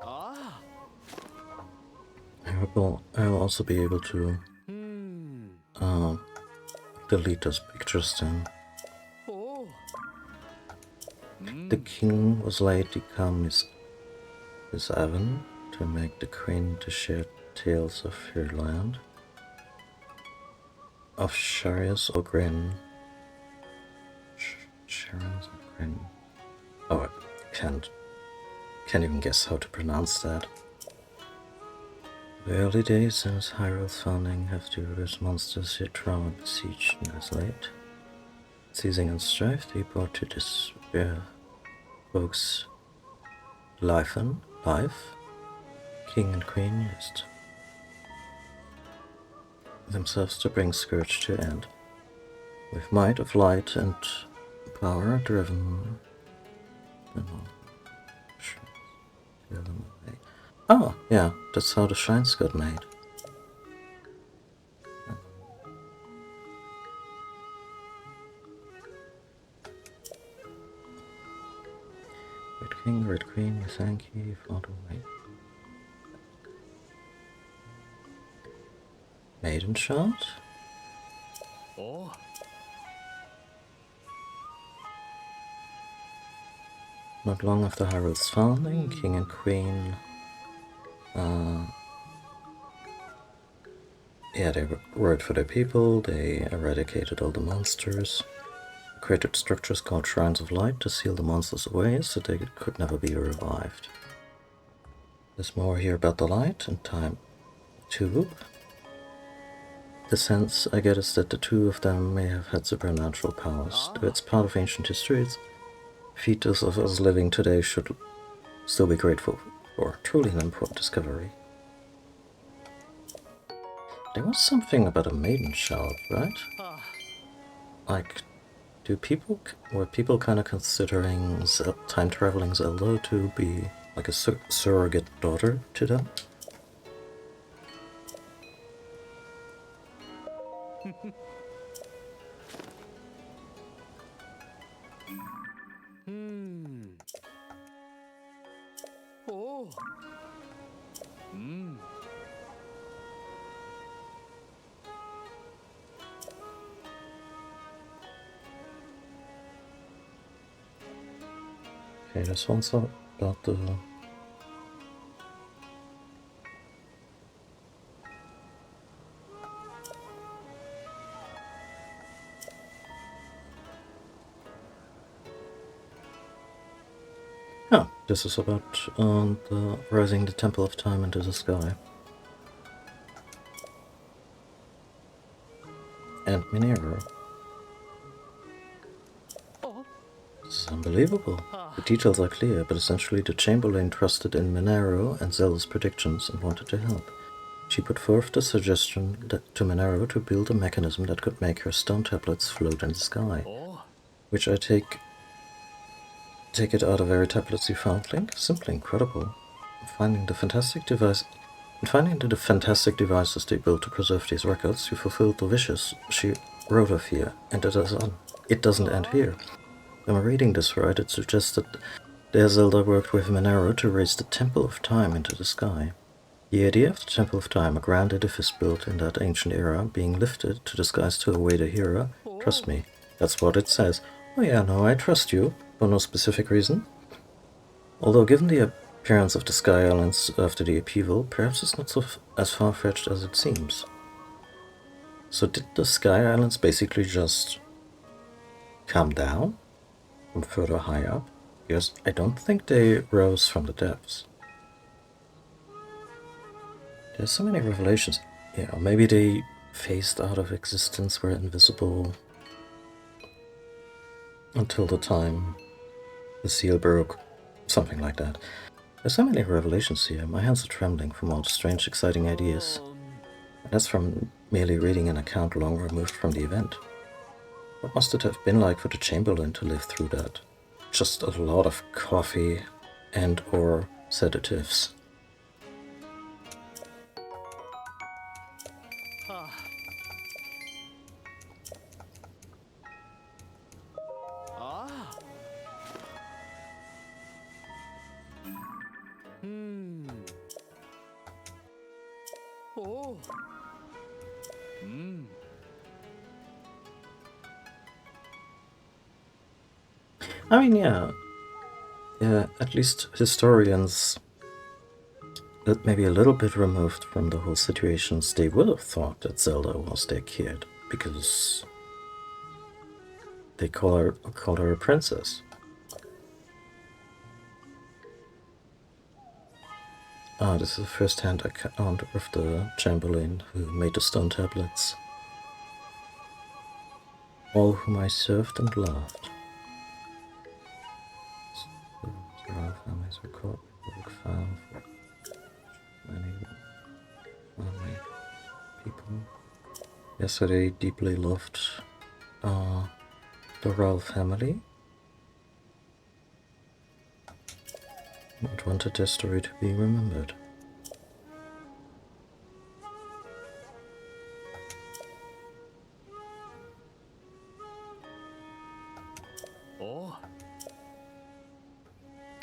Ah. I'll also be able to delete those pictures then. Oh. The king was laid to come his Avon to make the queen to share tales of her land, of Sharias or Grin. Sharias or Grin. Oh, I can't even guess how to pronounce that. The early days since Hyrule's founding have diverse monsters yet trauma besieged and isolate. Seizing on strife, they brought to despair folks life, king and queen used themselves to bring Scourge to end. With might of light and power driven oh, yeah, that's how the shrines got made. Red King, Red Queen, we thank you for the way. Maiden shot? Oh. Not long after Hyrule's founding, King and Queen, they worked for their people, they eradicated all the monsters, created structures called Shrines of Light to seal the monsters away so they could never be revived. There's more here about the light and time too. The sense I get is that the two of them may have had supernatural powers. Though it's part of ancient history, fetus of us living today should still be grateful for. Truly an important discovery. There was something about a maiden child, right? Like, were people kind of considering time-traveling Zelda to be like a surrogate daughter to them? Oh. Okay, this one's about the... Oh, this is about rising the Temple of Time into the sky. And Minero. It's unbelievable. The details are clear, but essentially the Chamberlain trusted in Minero and Zelda's predictions and wanted to help. She put forth the suggestion to Minero to build a mechanism that could make her stone tablets float in the sky. Which I take it out of every tablets you found, Link? Simply incredible. Finding the fantastic devices they built to preserve these records, you fulfilled the wishes she wrote of here, and it doesn't end here. Am I reading this right? It suggests that there Zelda worked with Minero to raise the Temple of Time into the sky. The idea of the Temple of Time, a grand edifice built in that ancient era, being lifted to the skies to await a hero, trust me, that's what it says. Oh yeah, no, I trust you, for no specific reason. Although given the appearance of the Sky Islands after the upheaval, perhaps it's not as far-fetched as it seems. So did the Sky Islands basically just come down from further high up? Because I don't think they rose from the depths. There's so many revelations. Yeah, maybe they phased out of existence, were invisible until the time the seal broke. Something like that. There's so many revelations here. My hands are trembling from all the strange, exciting ideas. And that's from merely reading an account long removed from the event. What must it have been like for the Chamberlain to live through that? Just a lot of coffee and or sedatives. Oh. I mean, yeah, at least historians that maybe a little bit removed from the whole situations, they would have thought that Zelda was their kid, because they call her a princess. Ah, this is a first-hand account of the Chamberlain who made the stone tablets. All whom I served and loved. The royal families were caught public file for many people. Yes, so they deeply loved the royal family and wanted their story to be remembered.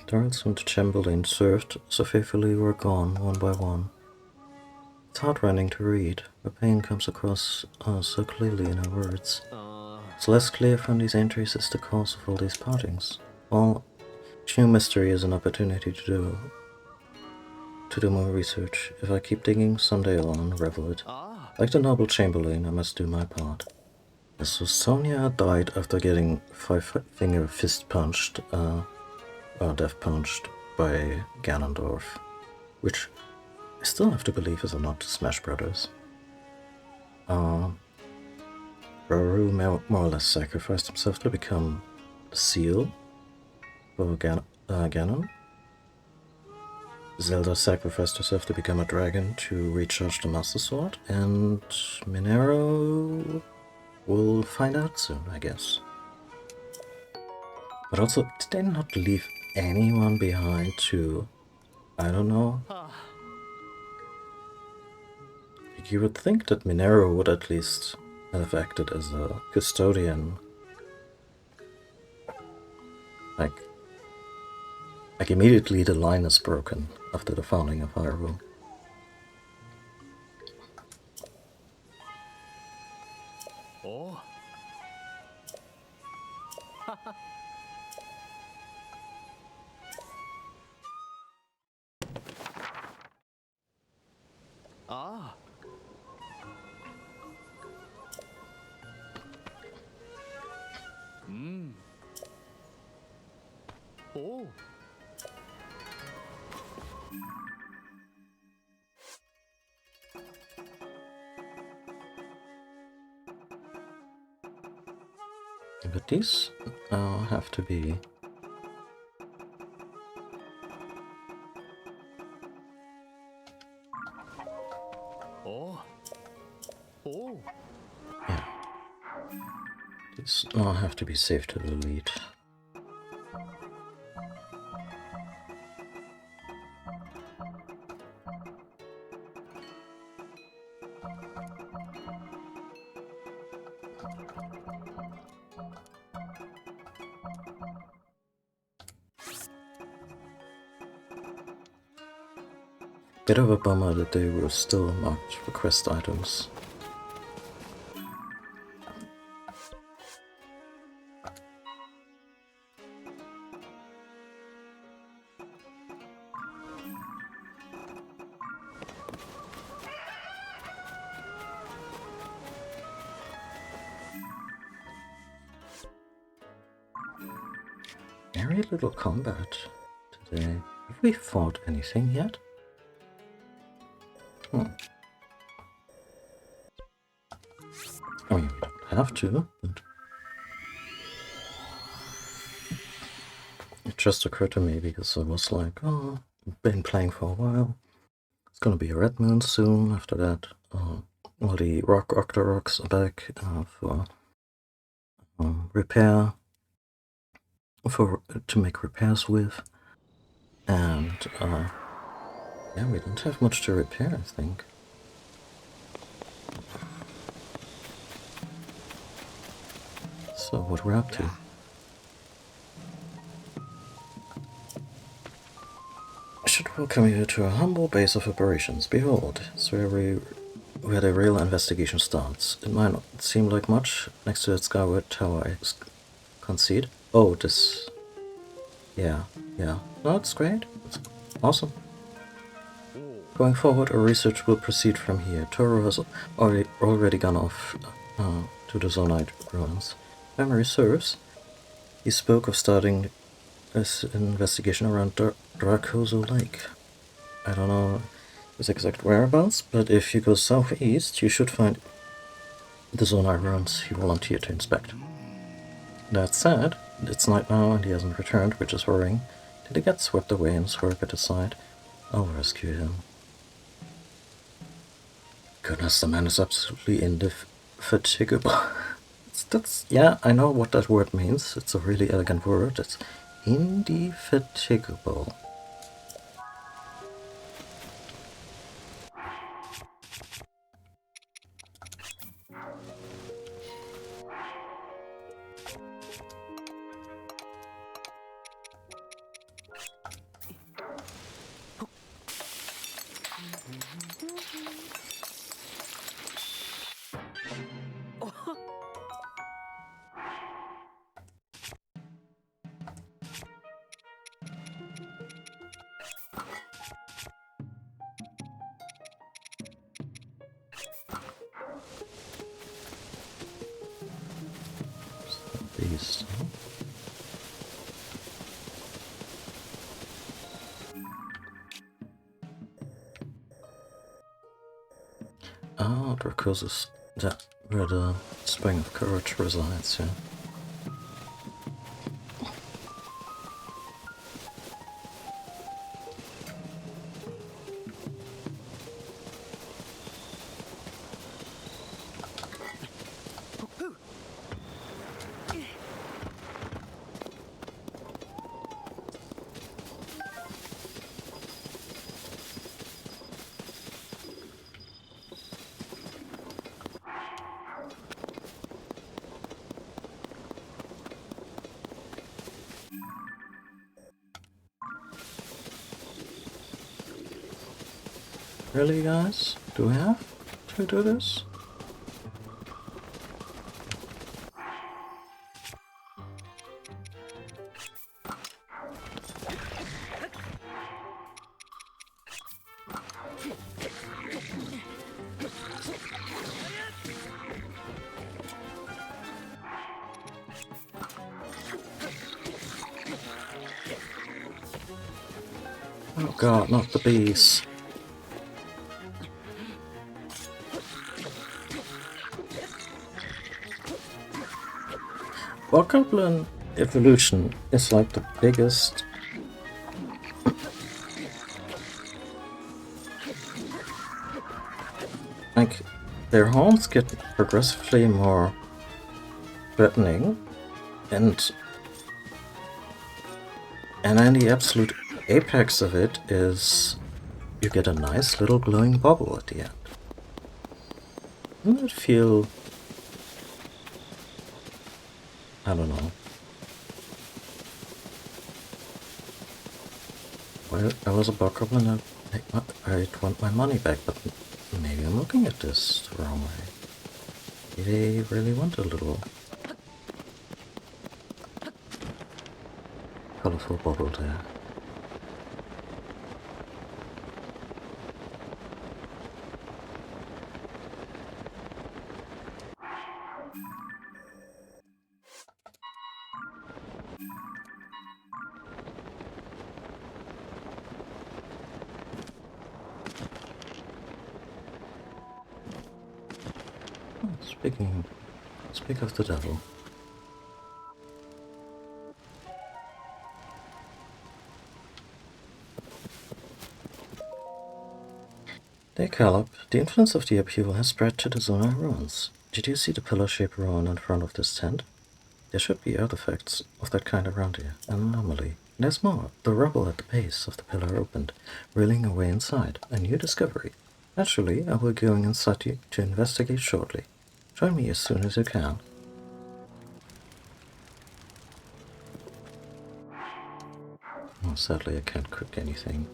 The earls whom the Chamberlain served so faithfully were gone one by one. It's heartrending to read, the pain comes across so clearly in her words. It's less clear from these entries as the cause of all these partings. All New mystery is an opportunity to do more research. If I keep digging, someday I'll unravel it. Ah. Like the noble Chamberlain, I must do my part. So Sonia died after getting five-finger fist punched, or death punched by Ganondorf, which I still have to believe is not Smash Brothers. Rauru more or less sacrificed himself to become the seal for Ganon. Zelda sacrificed herself to become a dragon to recharge the Master Sword, and Minero will find out soon, I guess. But also, did they not leave anyone behind to, I don't know? Ah. You would think that Minero would at least have acted as a custodian. Like immediately the line is broken after the founding of Hyrule. Oh. Ah. Hmm. Oh. But these have to be... Oh. Oh. yeah. These have to be saved to delete. Bit of a bummer that they were still marked request items. Very little combat today. Have we fought anything yet? I mean, we don't have to, but it just occurred to me because I was like, oh, I've been playing for a while. It's gonna be a Red Moon soon. After that, all the Rock Octoroks are back for repair, to make repairs with, and yeah, we don't have much to repair, I think. So what we're up to? I should welcome you to a humble base of operations. Behold, it's where the real investigation starts. It might not seem like much next to that Skyward Tower, I concede. Oh, this... yeah. No, it's great. It's awesome. Going forward, our research will proceed from here. Toru has already gone off to the Zonite ruins. Memory serves, he spoke of starting this investigation around Dracozo Lake. I don't know his exact whereabouts, but if you go southeast, you should find the Zonite ruins he volunteered to inspect. That said, it's night now and he hasn't returned, which is worrying. Did he get swept away in his work at the site? I'll rescue him. Goodness, the man is absolutely indefatigable. Yeah, I know what that word means. It's a really elegant word. It's indefatigable. Beast. Huh? Oh, Dracosis. That where the Spring of Courage resides, yeah. Really, guys? Do we have to do this? Oh god, not the bees. Bokoblin evolution is like the biggest like their homes get progressively more threatening and then the absolute apex of it is you get a nice little glowing bubble at the end. Doesn't it feel, I don't know. Well, I was a bokoblin, I'd want my money back, but maybe I'm looking at this the wrong way. They really want a little colorful bubble there. Speak of the devil. Dear Caleb, the influence of the upheaval has spread to the Zonai ruins. Did you see the pillar-shaped ruin in front of this tent? There should be artifacts of that kind around here. An anomaly. There's more. The rubble at the base of the pillar opened, reeling away inside. A new discovery. Naturally, I will be going inside to investigate shortly. Join me as soon as you can. Oh, sadly, I can't cook anything.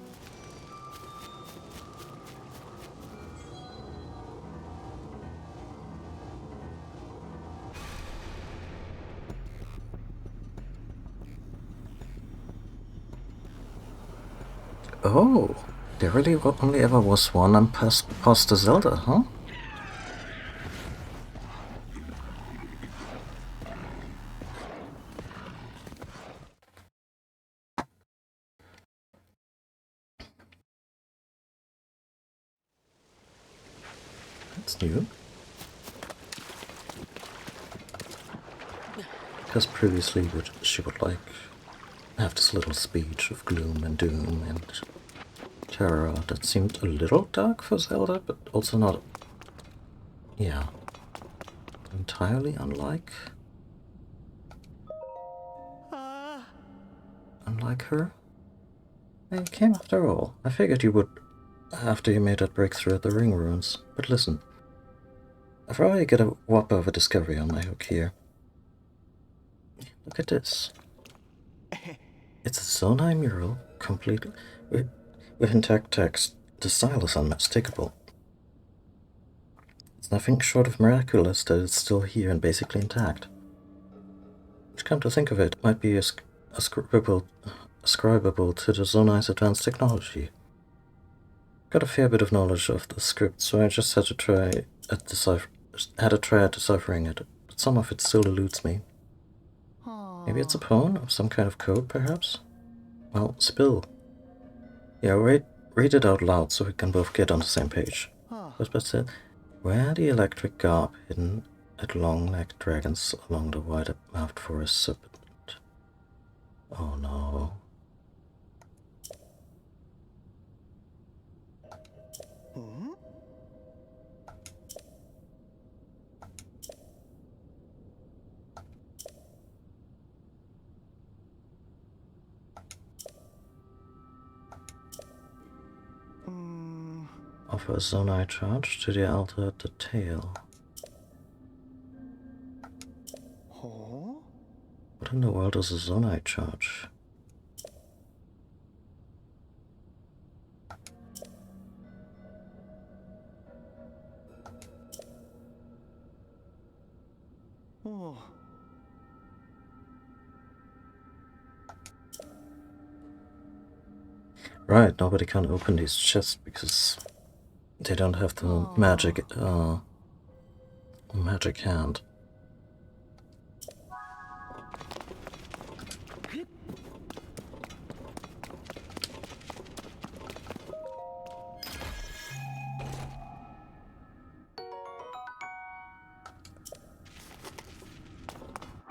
Oh, there really only ever was one imposter Zelda, huh? That's new. Because previously she would like have this little speech of gloom and doom and terror that seemed a little dark for Zelda, but also not, yeah, entirely unlike her. You came after all. I figured you would after you made that breakthrough at the ring ruins. But listen, I've already got a whopper of a discovery on my hook here. Look at this. It's a Zonai mural, complete with intact text. The style is unmistakable. It's nothing short of miraculous that it's still here and basically intact. Which, come to think of it, might be ascribable to the Zonai's advanced technology. Got a fair bit of knowledge of the script, so I just had to try at deciphering it, but some of it still eludes me. Maybe it's a pawn of some kind of code, perhaps? Well, spill. Yeah, read it out loud so we can both get on the same page. Whisper said, where the electric garb hidden at long-necked dragons along the wide-mouthed forest serpent. Oh no. Offer a Zonai charge to the altar at the tail. What in the world is a Zonai charge? Right, nobody can open these chests because they don't have the magic hand.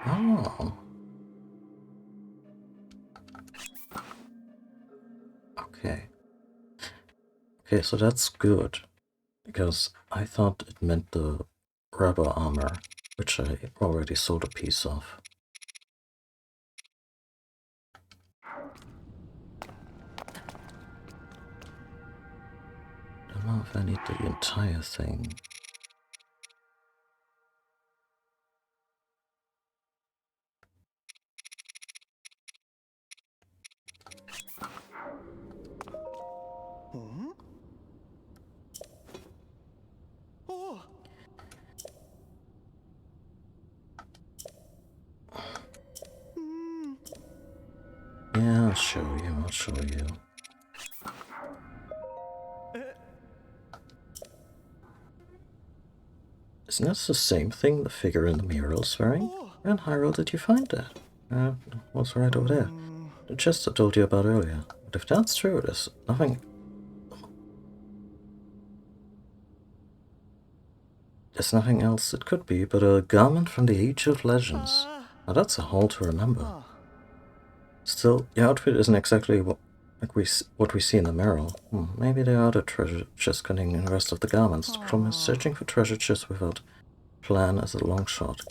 Oh. Okay. Okay, so that's good. Because I thought it meant the rubber armor, which I already sold a piece of. Don't know if I need the entire thing. Yeah, I'll show you. Isn't this the same thing the figure in the mural's wearing? Where in Hyrule did you find that? Was right over there. The chest I told you about earlier. But if that's true, there's nothing... There's nothing else it could be but a garment from the Age of Legends. Now that's a haul to remember. Still, your outfit isn't exactly what we see in the mural. Maybe there are other treasure chests containing the rest of the garments. The problem is searching for treasure chests without plan as a long shot.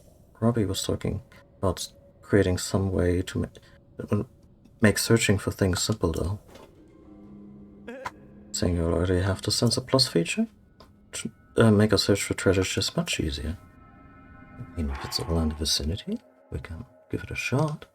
Robbie was talking about creating some way to make searching for things simple, though. Saying you already have the Sensor Plus feature? Make a search for treasure chests much easier. I mean, if it's all in the vicinity, we can give it a shot.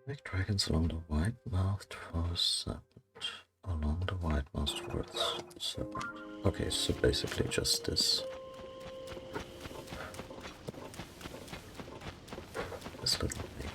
Big dragons along the wide-mouthed forest serpent. Along the wide-mouthed forest serpent. Okay, so basically just this. This little thing.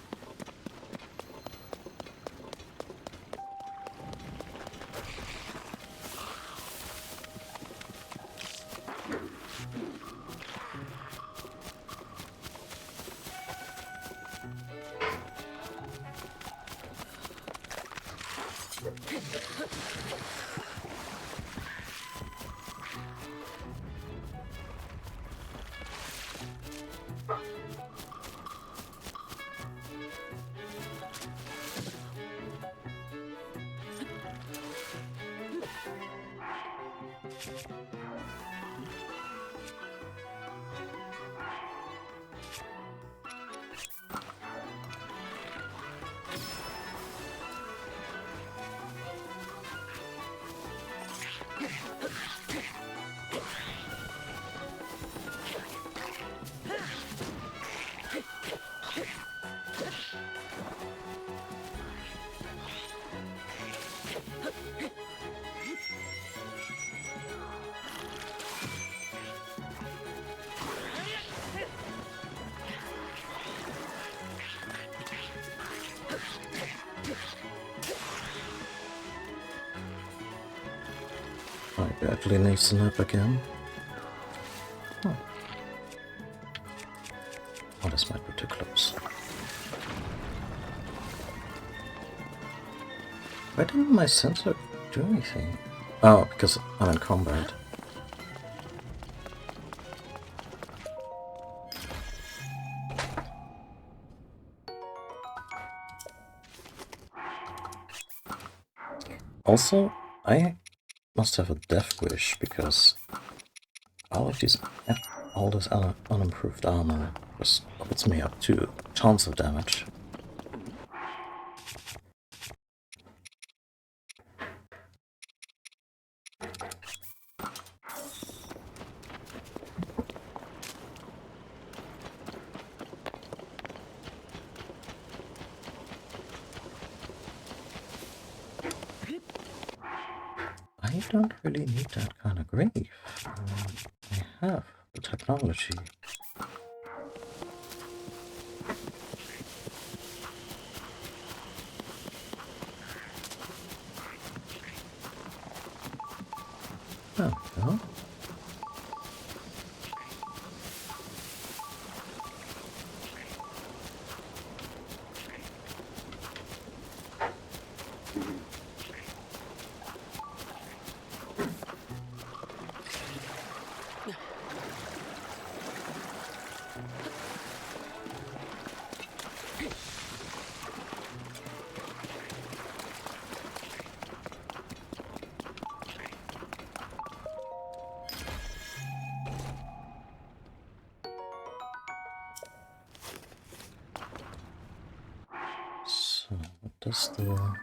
I badly needs a nap again. Oh. Oh, this might be too close. Why didn't my sensor do anything? Oh, because I'm in combat. Also, I must have a death wish because all this unimproved armor just puts me up to tons of damage. I don't really need that kind of grave. I have the technology. There we go. So, what does the...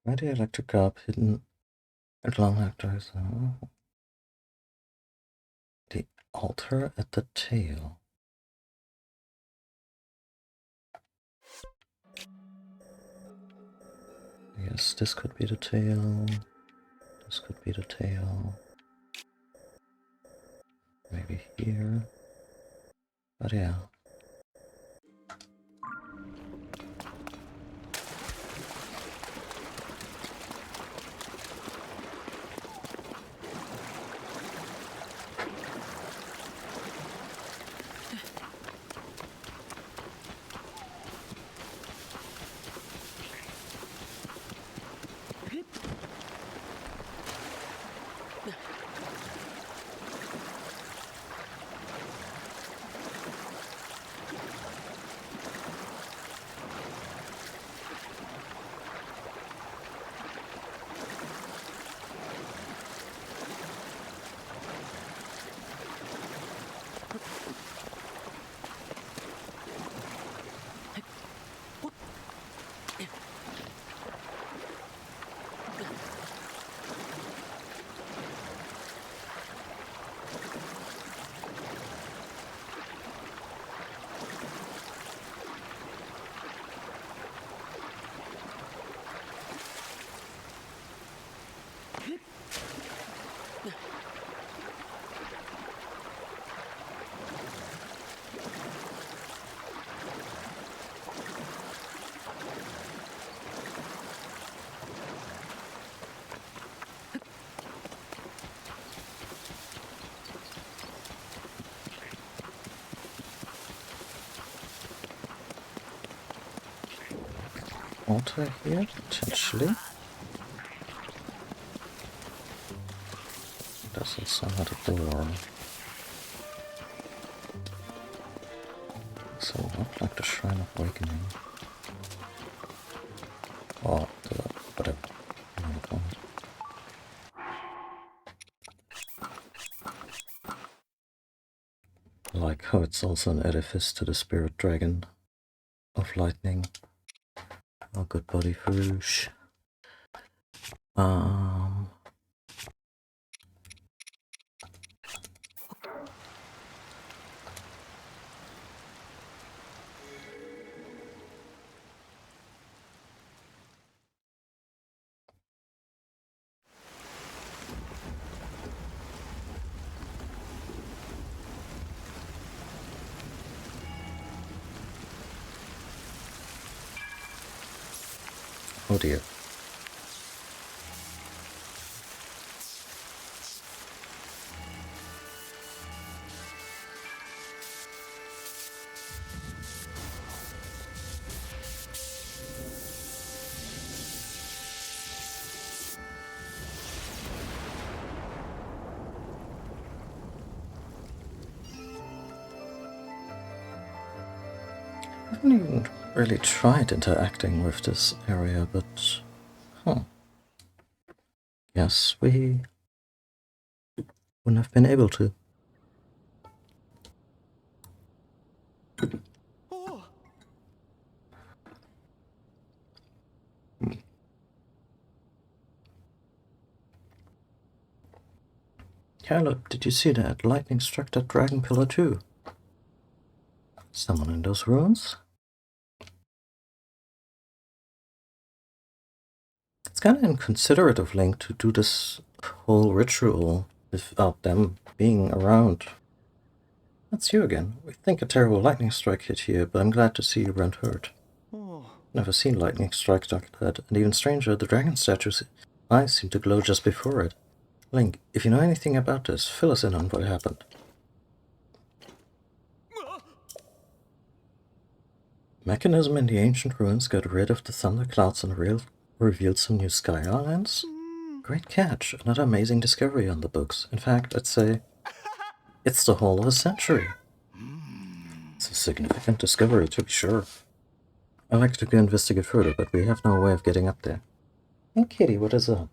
Radioelectric garb hidden at long actors. The altar at the tail. Yes, this could be the tail. This could be the tail. Maybe here. But yeah. Altar here, potentially. Doesn't sound like a door. So not like the Shrine of Awakening. Or the whatever you want to call it. Like how it's also an edifice to the spirit dragon of lightning. Oh, good body, Farouche. Oh dear. I haven't even really tried interacting with this area, but yes, we wouldn't have been able to. Oh. Caleb, did you see that? Lightning struck that dragon pillar too. Someone in those ruins? It's kind of inconsiderate of Link to do this whole ritual without them being around. That's you again. We think a terrible lightning strike hit here, but I'm glad to see you weren't hurt. Oh. Never seen lightning strikes like that, and even stranger, the dragon statue's eyes seem to glow just before it. Link, if you know anything about this, fill us in on what happened. Mechanism in the ancient ruins got rid of the thunderclouds and revealed some new sky islands? Great catch. Another amazing discovery on the books. In fact, I'd say it's the haul of a century. It's a significant discovery, to be sure. I'd like to go investigate further, but we have no way of getting up there. Hey, Kitty, what is up?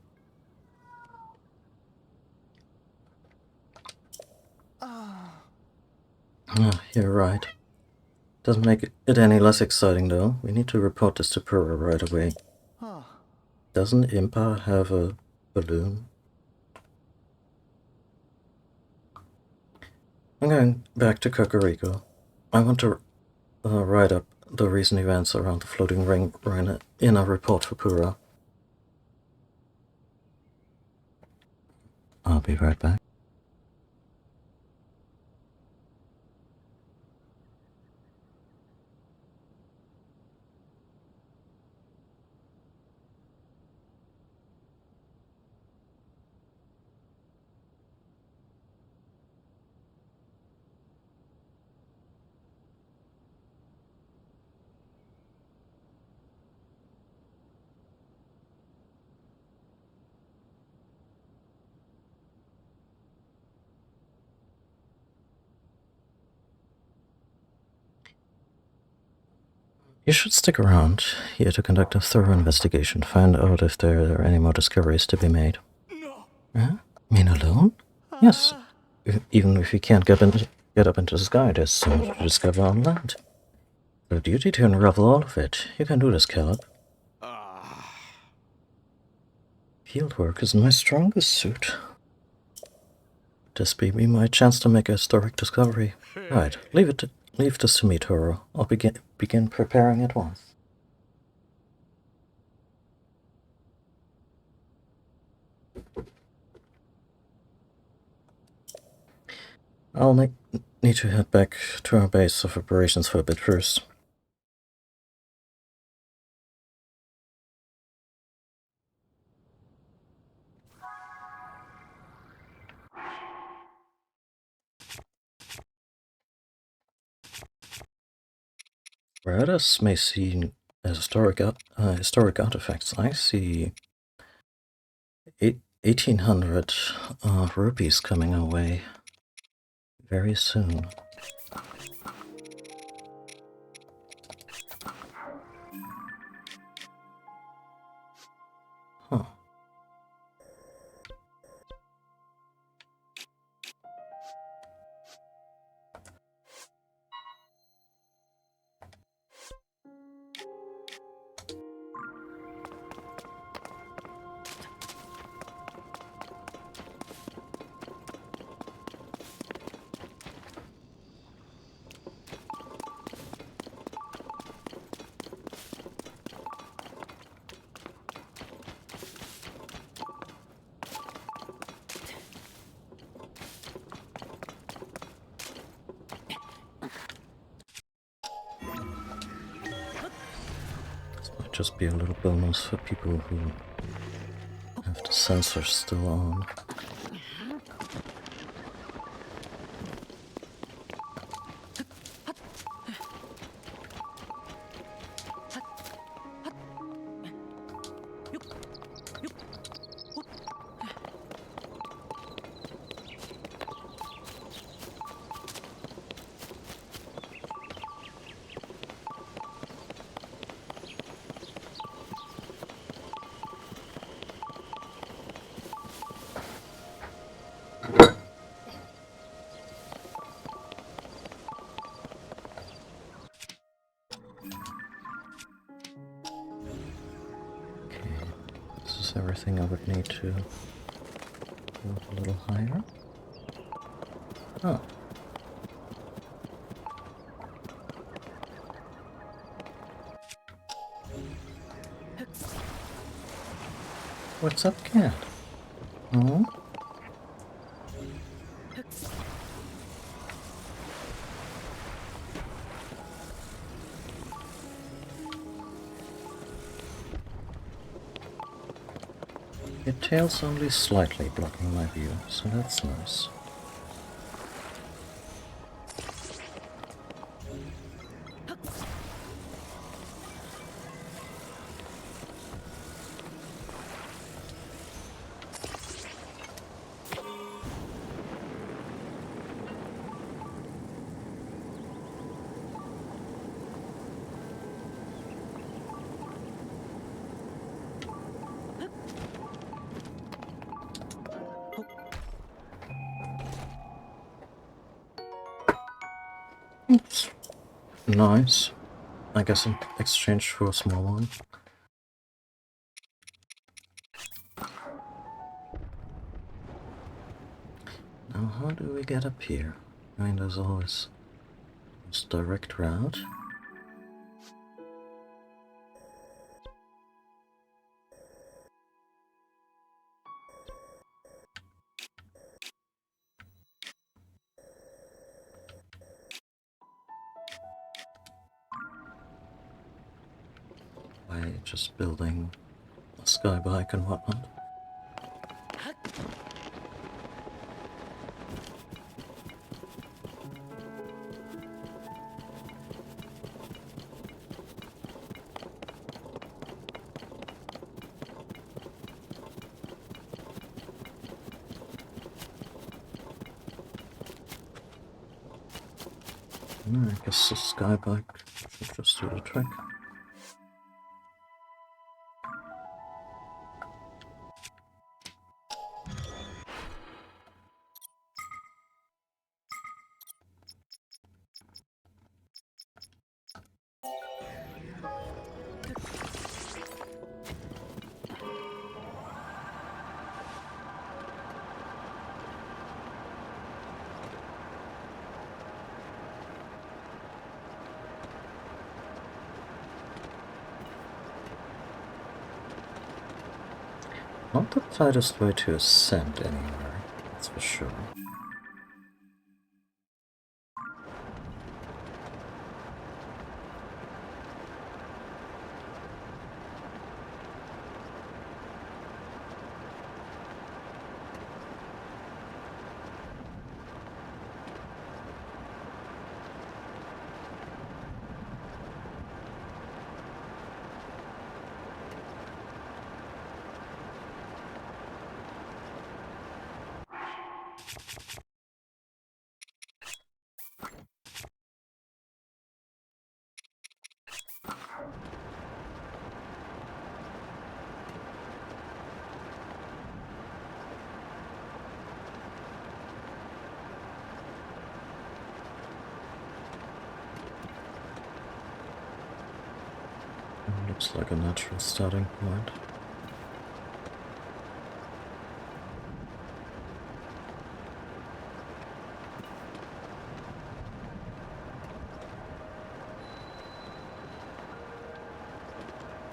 You're right. Doesn't make it any less exciting, though. We need to report this to Pura right away. Ah. Doesn't Impa have a balloon? I'm going back to Kakariko. I want to write up the recent events around the floating ring in a report for Pura. I'll be right back. You should stick around here to conduct a thorough investigation, find out if there are any more discoveries to be made. No. Huh? Mean alone? Yes. Even if you can't get up into the sky, there's so much to discover on land. The duty to unravel all of it. You can do this, Caleb. Fieldwork is my strongest suit. This be my chance to make a historic discovery. Right, leave this to me, Toro. I'll begin preparing at once. I'll need to head back to our base of operations for a bit first. Where others may see historic artifacts, I see 1800 rupees coming our way very soon. Huh. just be a little bonus for people who have the sensors still on. This is everything I would need to go a little higher. Oh. What's up, cat? Oh? Your tail's only slightly blocking my view, so that's nice. Oops. Nice. I guess in exchange for a small one. Now how do we get up here? I mean, there's always this direct route. By just building a sky bike and whatnot. I guess the sky bike should just do the trick. Not the tightest way to ascend anywhere, that's for sure. Looks like a natural starting point.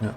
Yeah.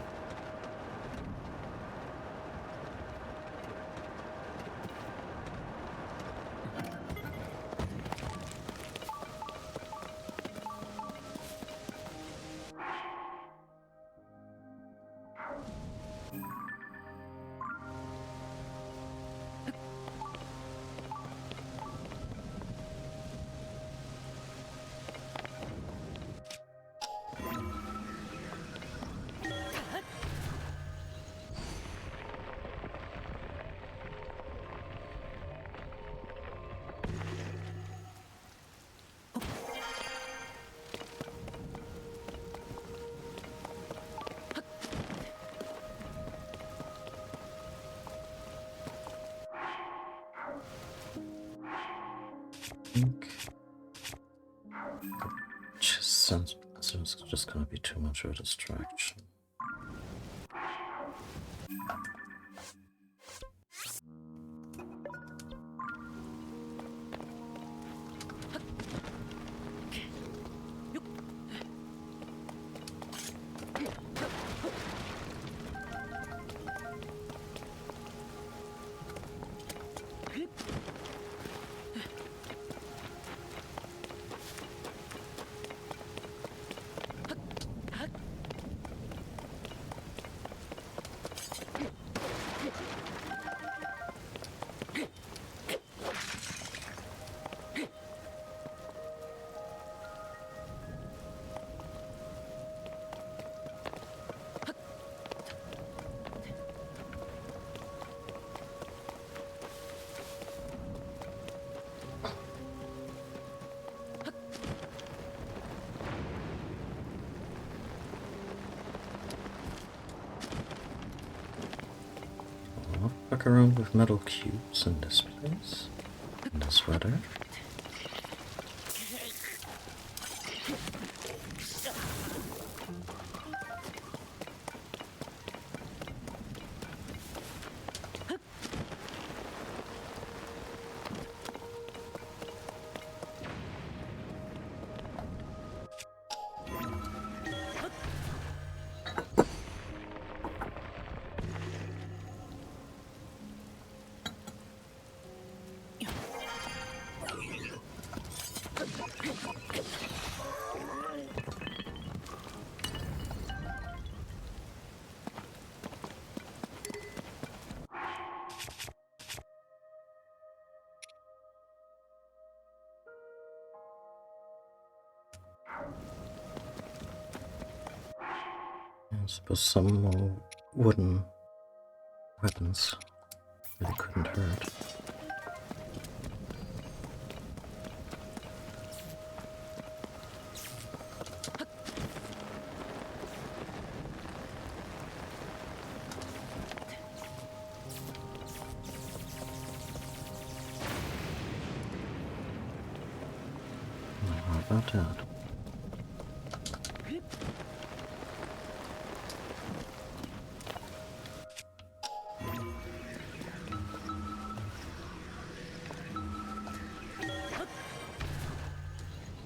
think it's just gonna be too much of a distraction. I'll fuck around with metal cubes in this place, in this weather. I suppose some more wooden weapons really couldn't hurt. How about that?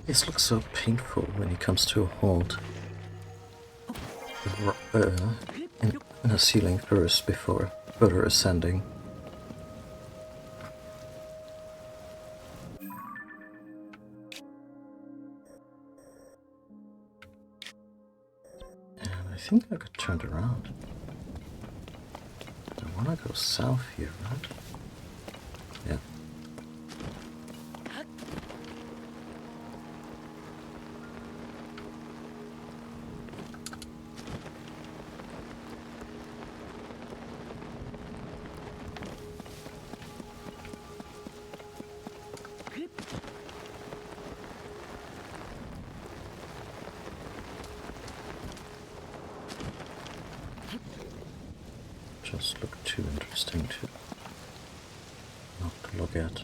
This looks so painful when he comes to a halt. In a ceiling first before further ascending. And I think I got turned around. I wanna go south here, right? Yeah. Just look too interesting to not to look at.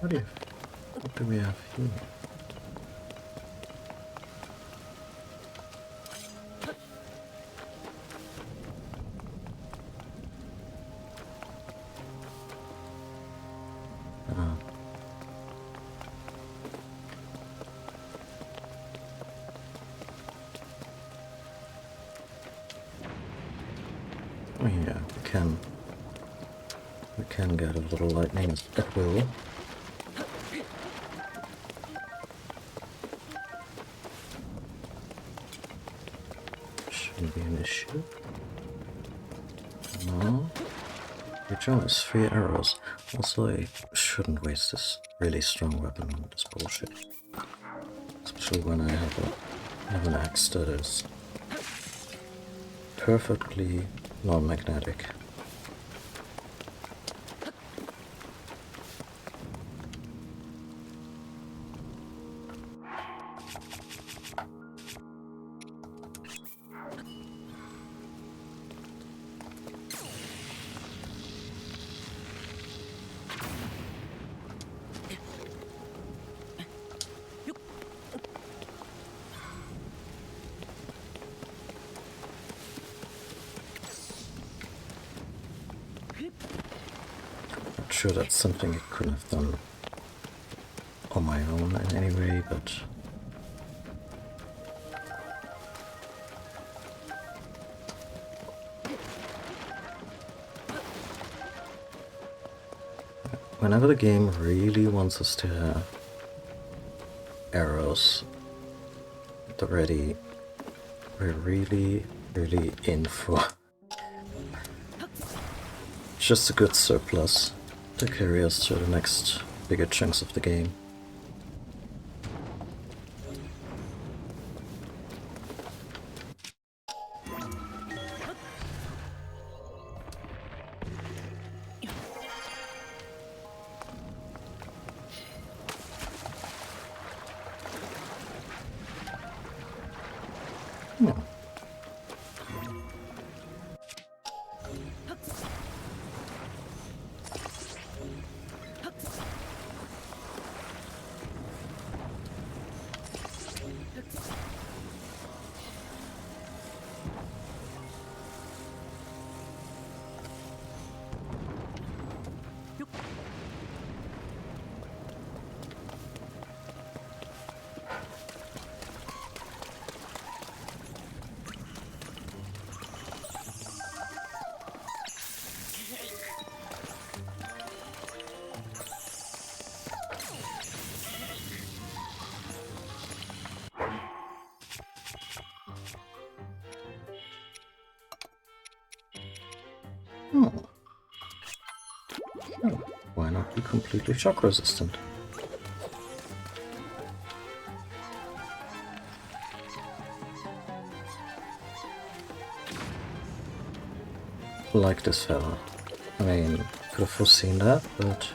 What do we have here? Oh yeah, we can get a little lightning at will. Shouldn't be an issue. No. Rejoice, 3 arrows. Also, I shouldn't waste this really strong weapon on this bullshit. Especially when I have an axe that is perfectly non-magnetic. Not sure that's something I couldn't have done on my own in any way, but whenever the game really wants us to have arrows at the ready, we're really in for just a good surplus to carry us to the next bigger chunks of the game. Hmm. Oh. Oh, why not be completely shock resistant? Like this fella. I mean, could have foreseen that, but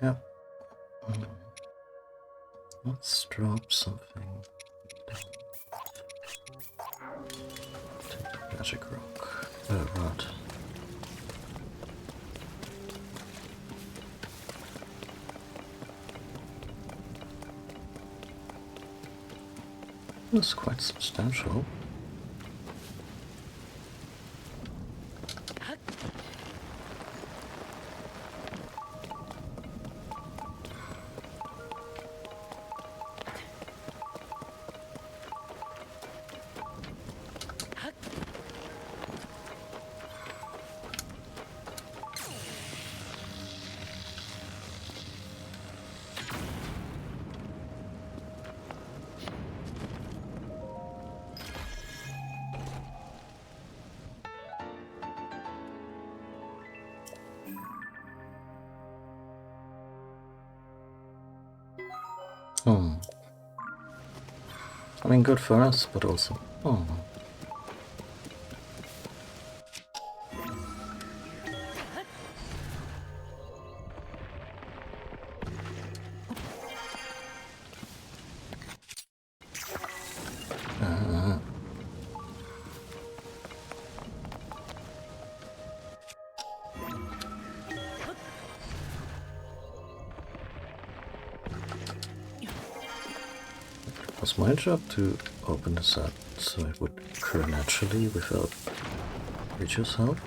yeah. Let's drop something down. Take the magic rock. Rod. That's quite substantial. Oh. I mean, good for us, but also... Oh. was my job to open this up so it would occur naturally without Richo's help?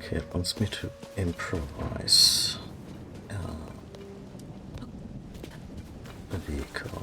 Okay, it wants me to improvise a vehicle.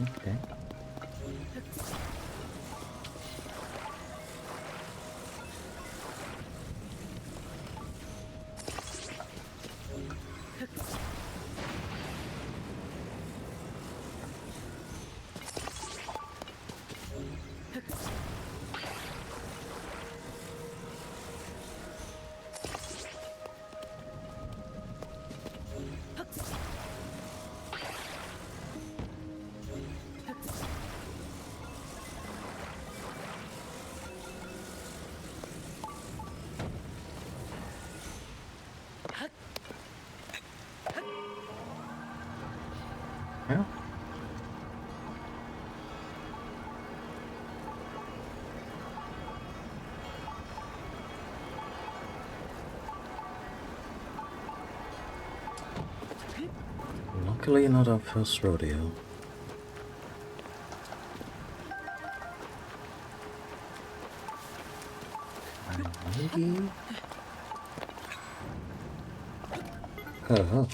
Okay. Yeah. Luckily not our first rodeo. Maybe? Oh.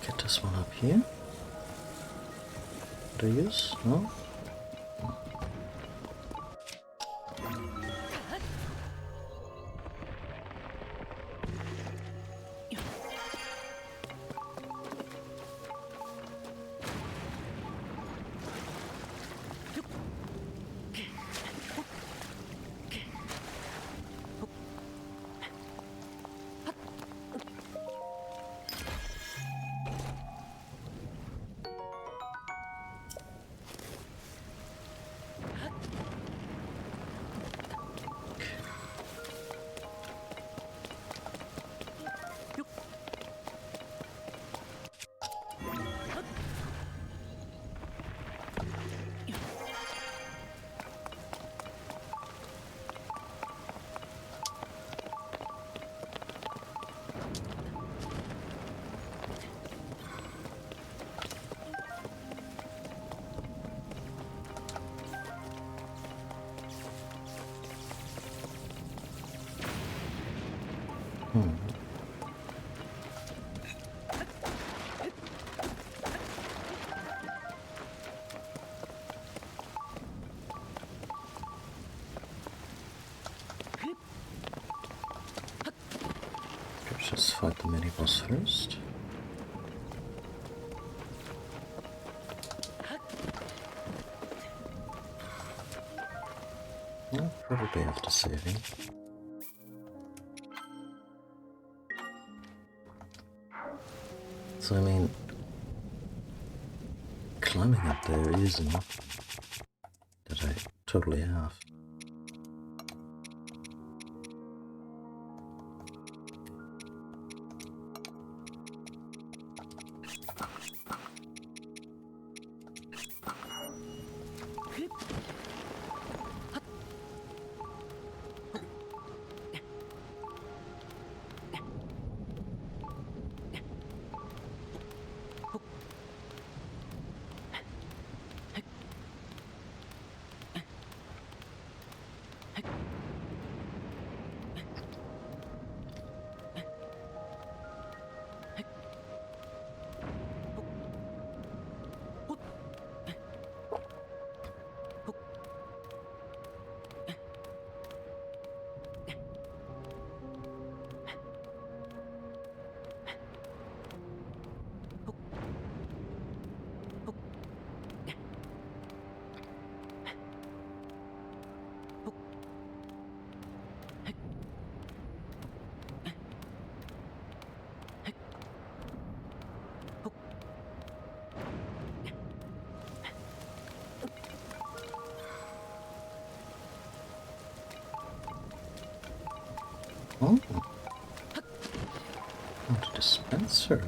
Get this one up here. Do you use? No? Let's just fight the mini boss first. Well, probably after saving. So, I mean, climbing up there is enough that I totally have. Oh, what a dispenser.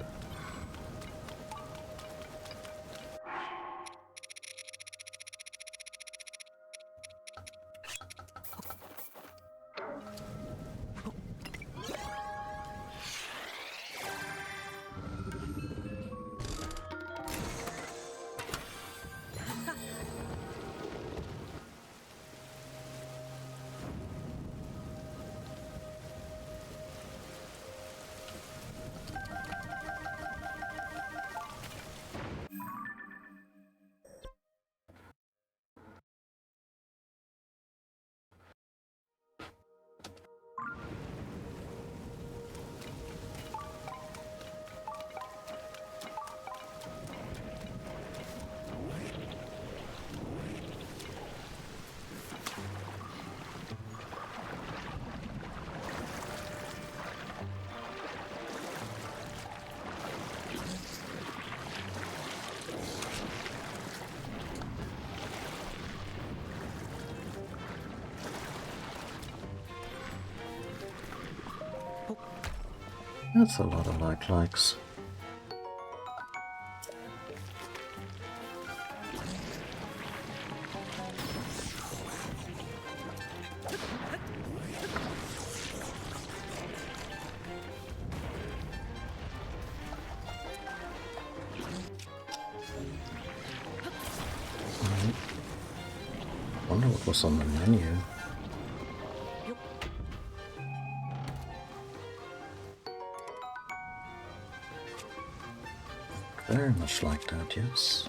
That's a lot of likes. Wonder what was on the menu. Very much like that, yes.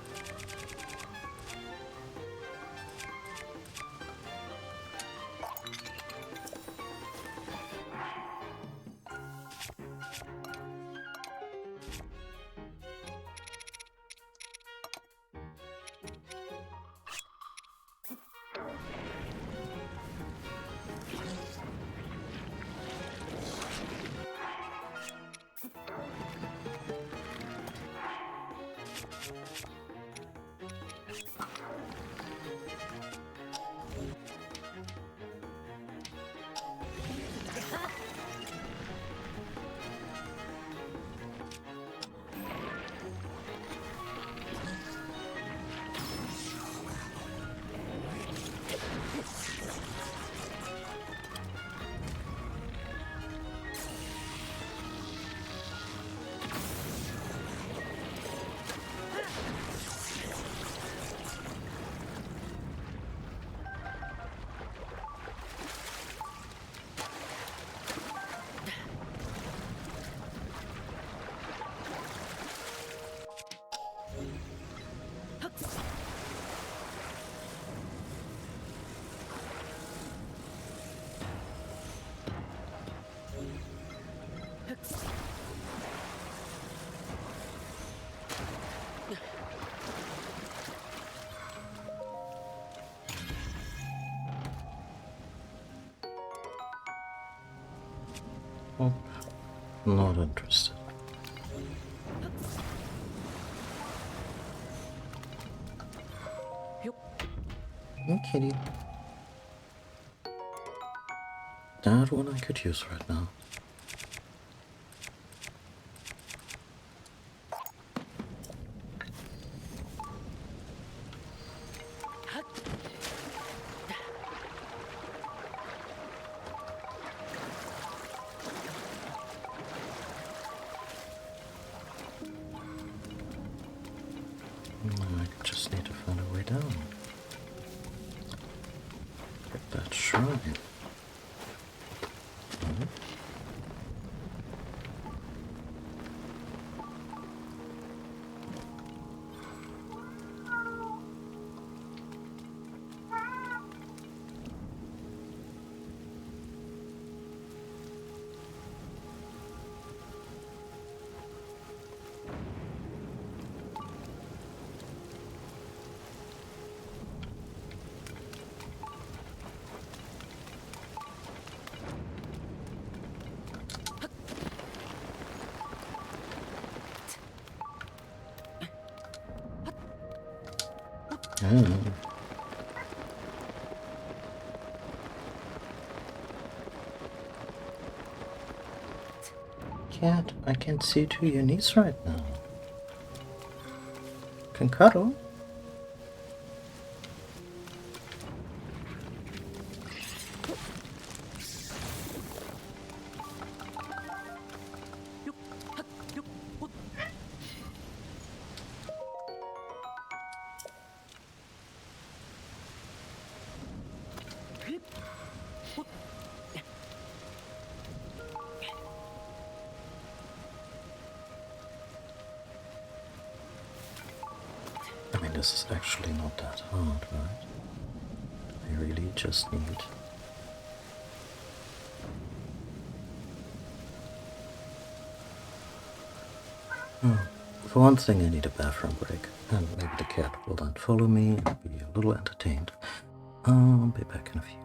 Oh, not interested. Okay. That one I could use right now. I just need to find a way down. Get that shrine. Cat, I can't see to your knees right now. Can cuddle. I mean, this is actually not that hard, right? I really just need... For one thing, I need a bathroom break, and maybe the cat will then follow me and be a little entertained. I'll be back in a few.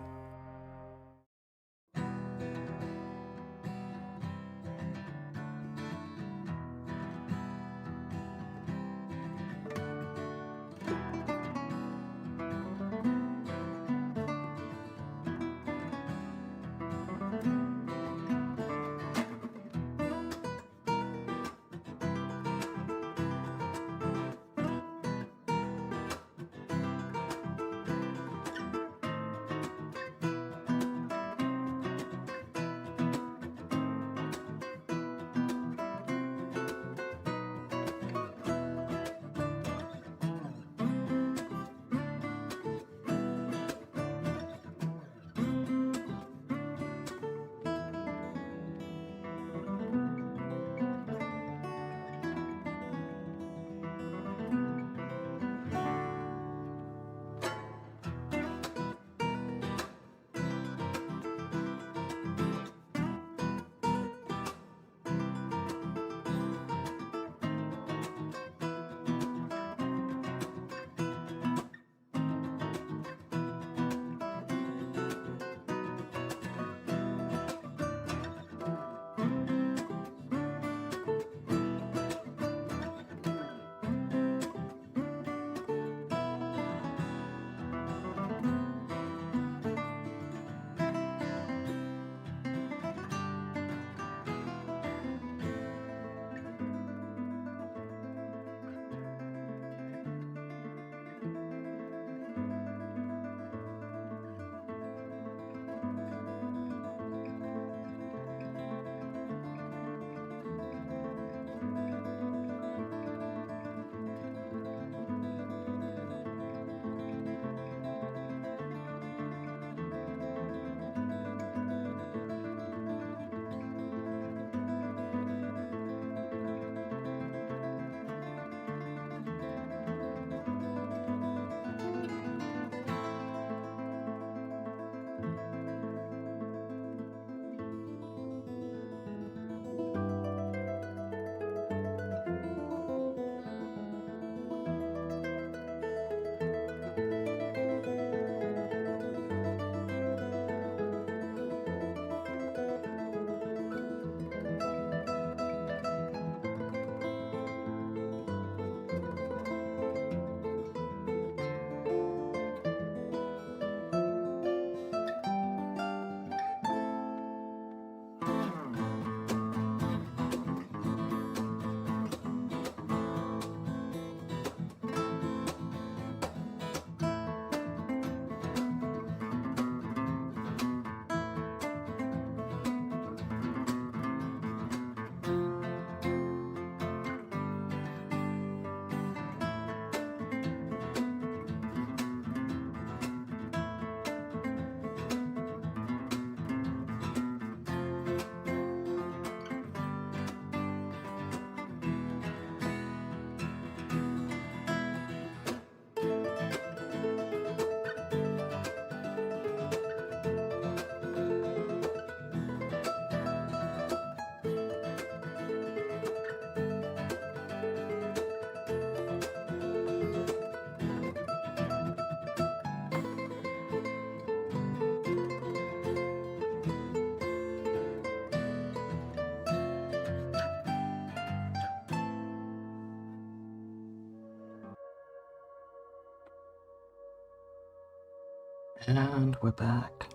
And we're back.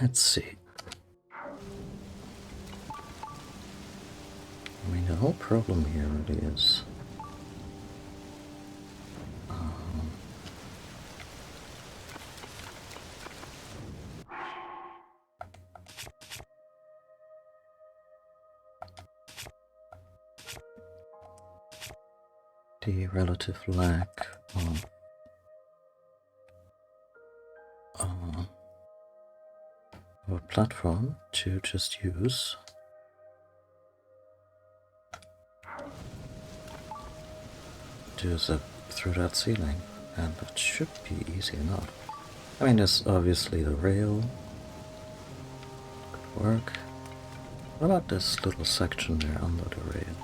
Let's see. I mean, the whole problem here really is the relative lack of a platform to just use. To zip through that ceiling, and it should be easy enough. I mean, there's obviously the rail. Could work. What about this little section there under the rail?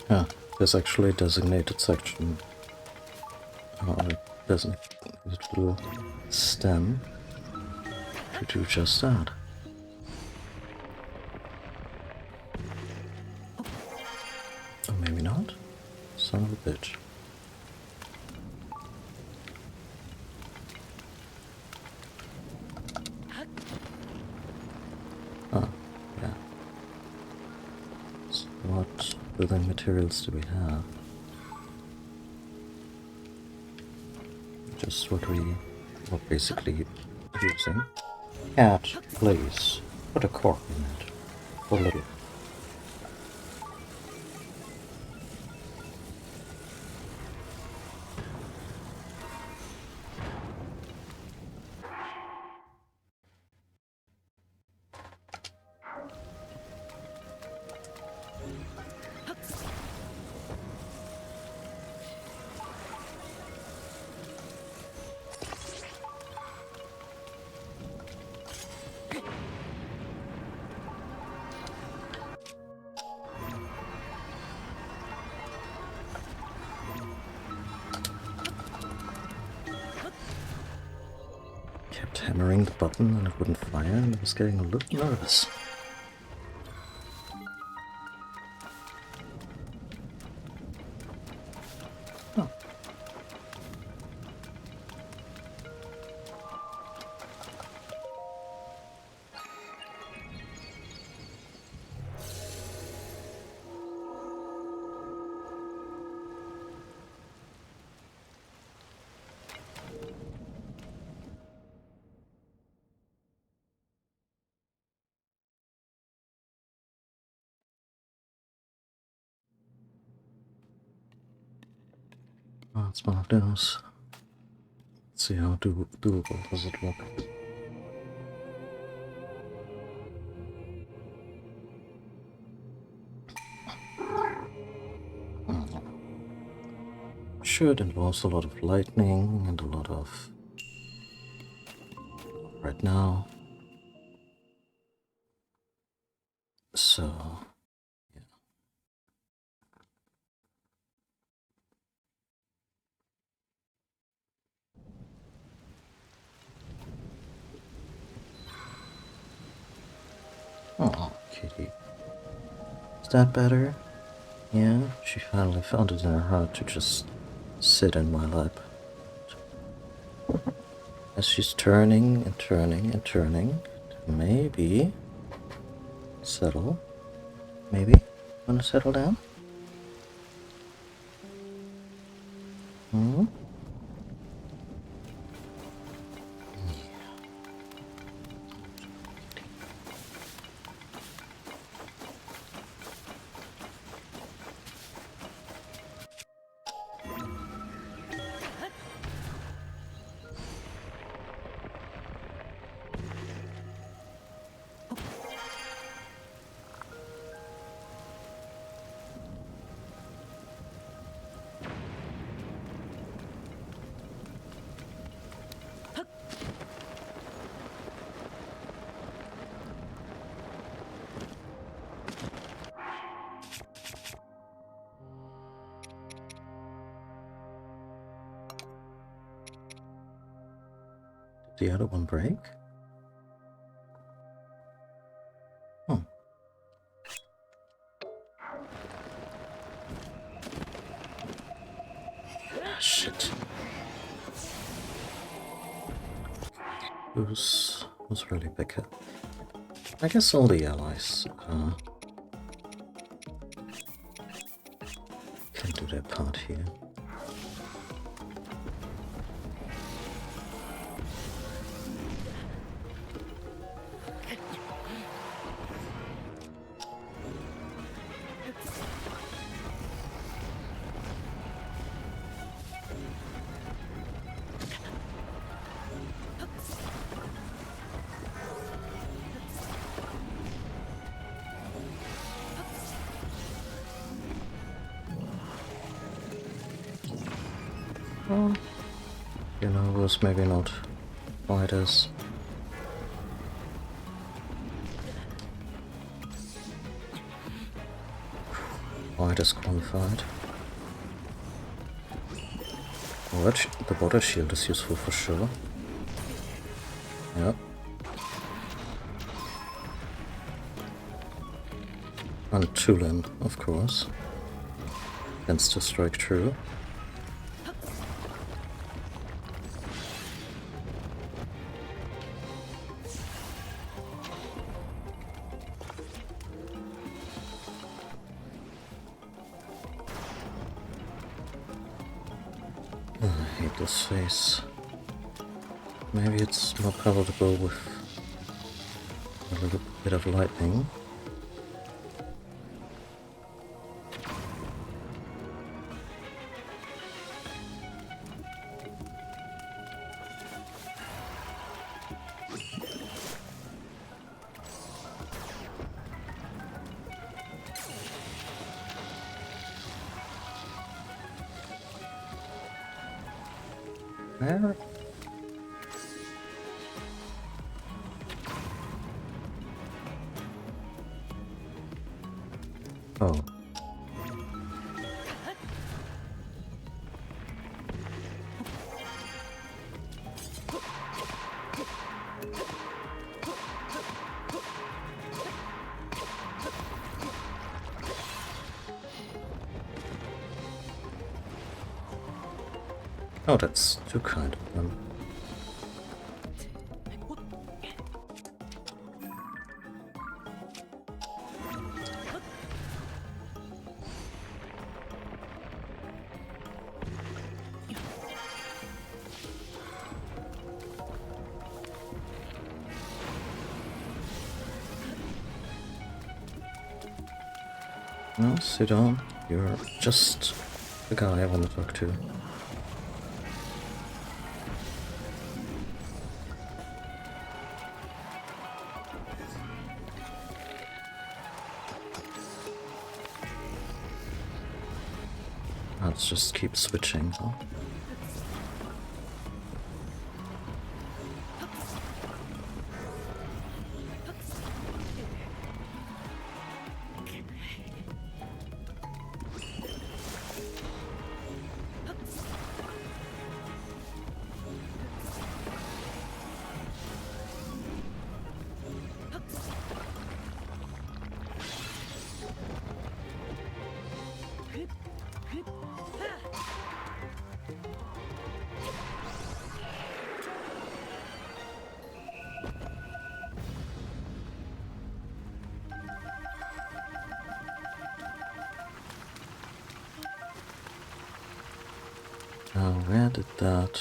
Yeah, there's actually a designated section. Designated little stem to do just that. Or maybe not. Son of a bitch. Oh, yeah. So what building materials do we have? Just what we were basically using. Cat, please. Put a cork in it. For a little. Kept hammering the button and it wouldn't fire, and I was getting a little nervous. Oh. Oh, it's one of those. Let's see how doable does it look. Sure, it involves a lot of lightning and a lot of right now. So, yeah. Oh, kitty. Is that better? Yeah, she finally found it in her heart to just sit in my lap. As she's turning and turning and turning, maybe settle. Maybe wanna settle down? Hmm? the other one break? Oh. Ah, shit. Who's really bigger? I guess all the allies can do their part here. Well, you know, it was maybe not quite as qualified. Oh, the water shield is useful for sure. Yep. And Tulin, of course. Against to strike true. I hate this face. Maybe it's more palatable with a little bit of lightning. Where? Oh. Oh, that's too kind of them. Well, Sidon, you're just the guy I want to talk to. Let's just keep switching, huh? Now, where did that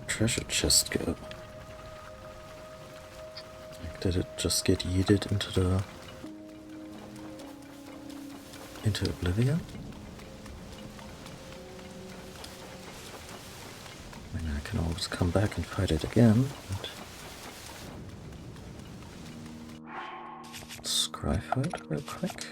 treasure chest go? Like, did it just get yeeted into oblivion? I mean, I can always come back and fight it again, but... Let's scry it real quick.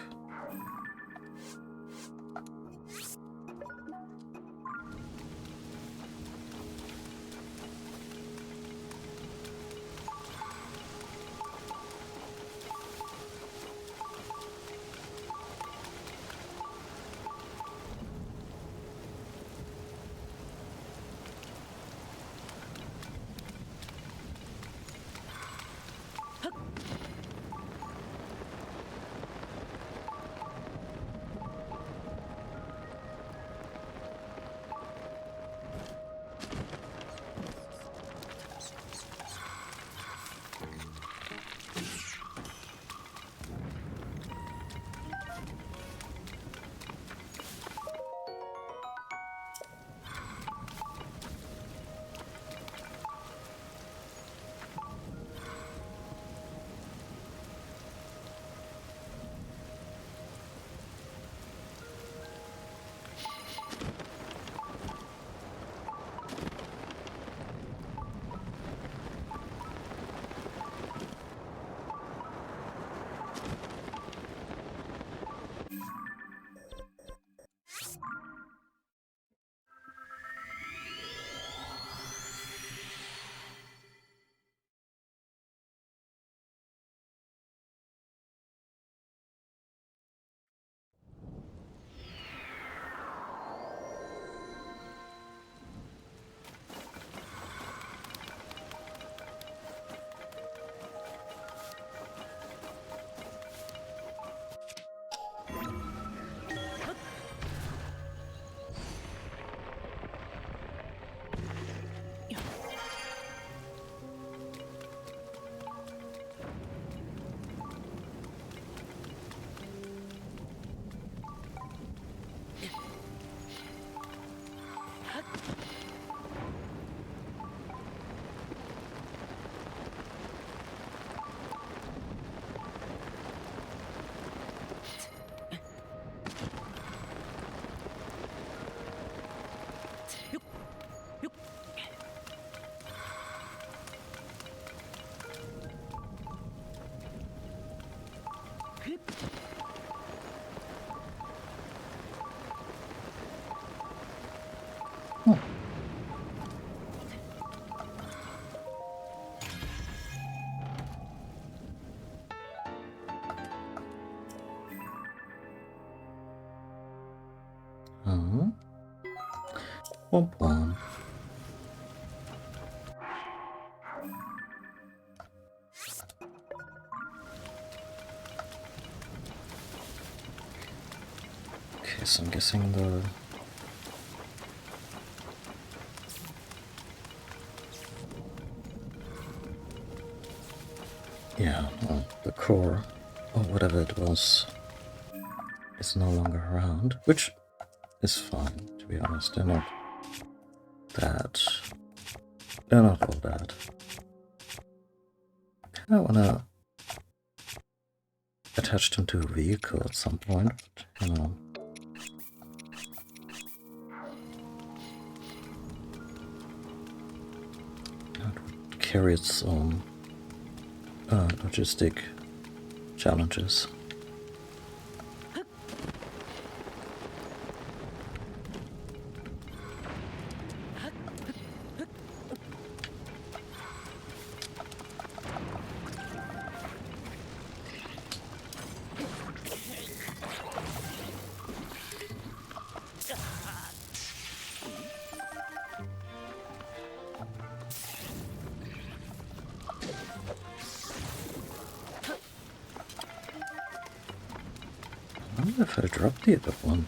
Womp womp. Okay, so I'm guessing the... Yeah, well, the core, or whatever it was, is no longer around, which is fine, to be honest. They're not that... They're not all that. I wanna attach them to a vehicle at some point, but, you know. That would carry its own logistic challenges. I wonder if I dropped the other one.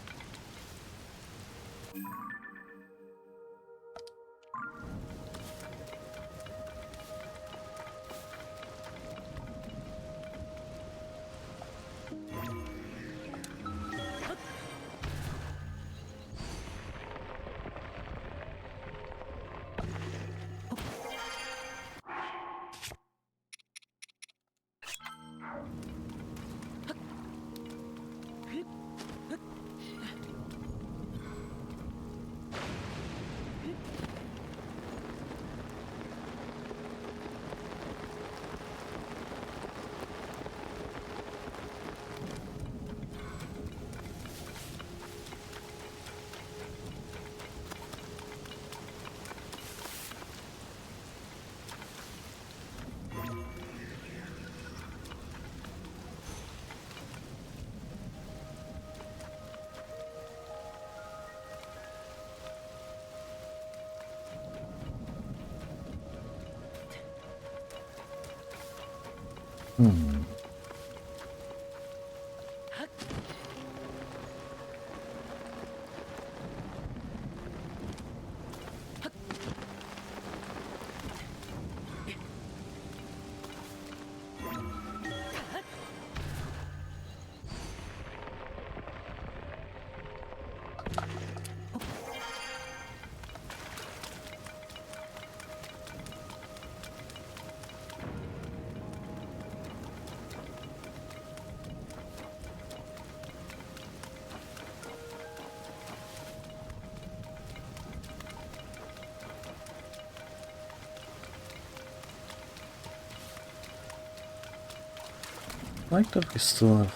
I like that we still have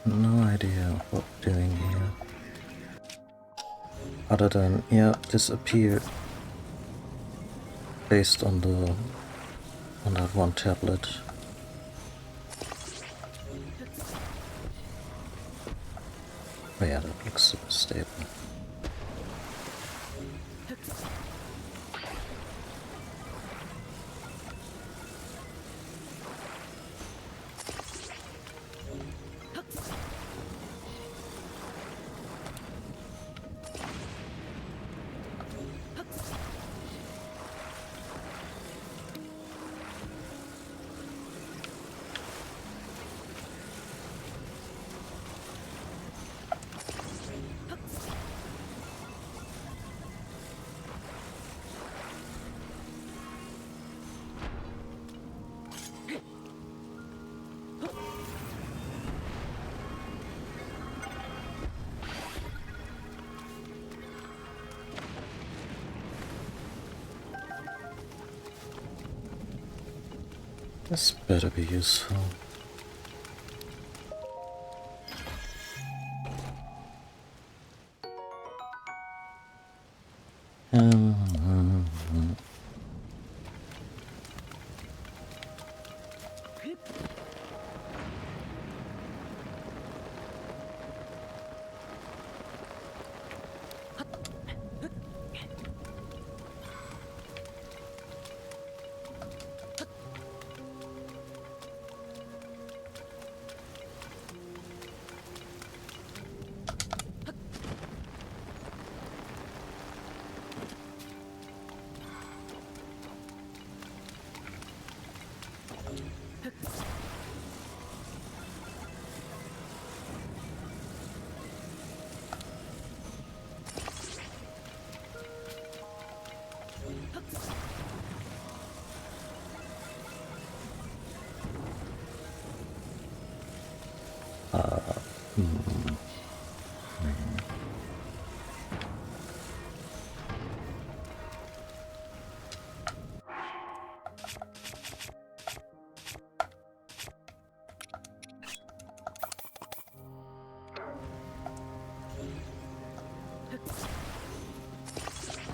no idea what we're doing here. Other than, yeah, disappear based on that one tablet. Oh yeah, that looks super stable. This better be useful.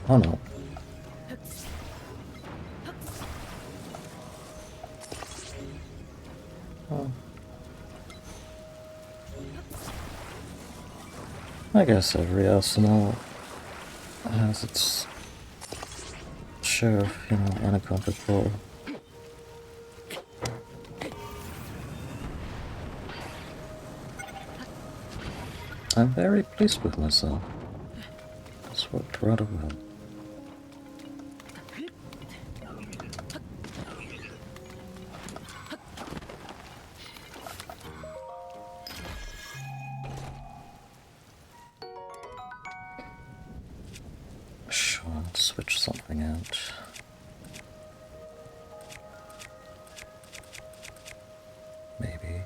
Oh no. Oh. I guess every arsenal has its share of, unaccounted for. I'm very pleased with myself. This worked rather well. Sure, I'll switch something out. Maybe.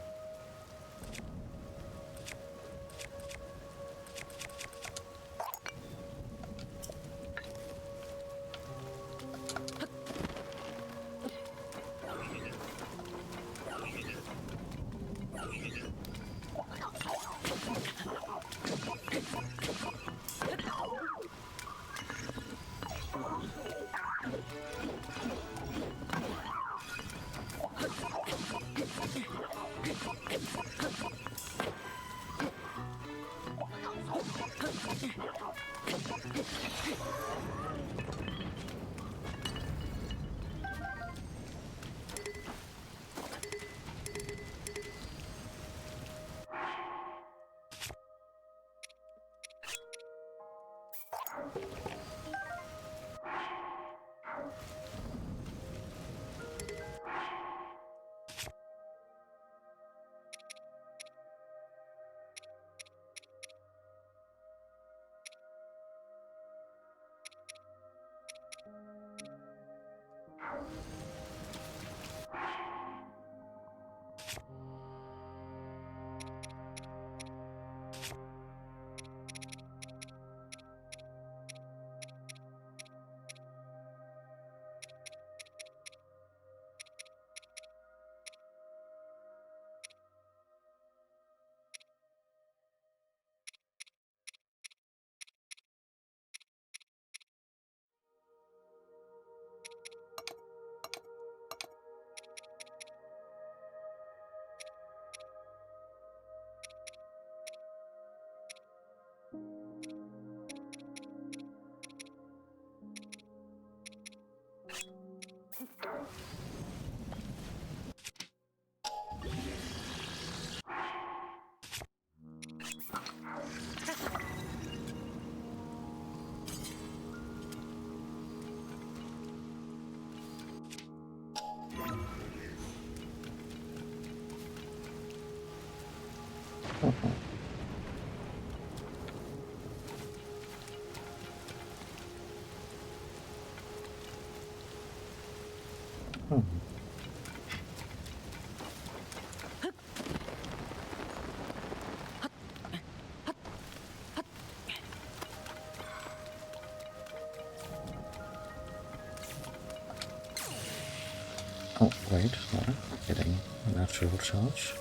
Oh, wait, no, getting a natural charge.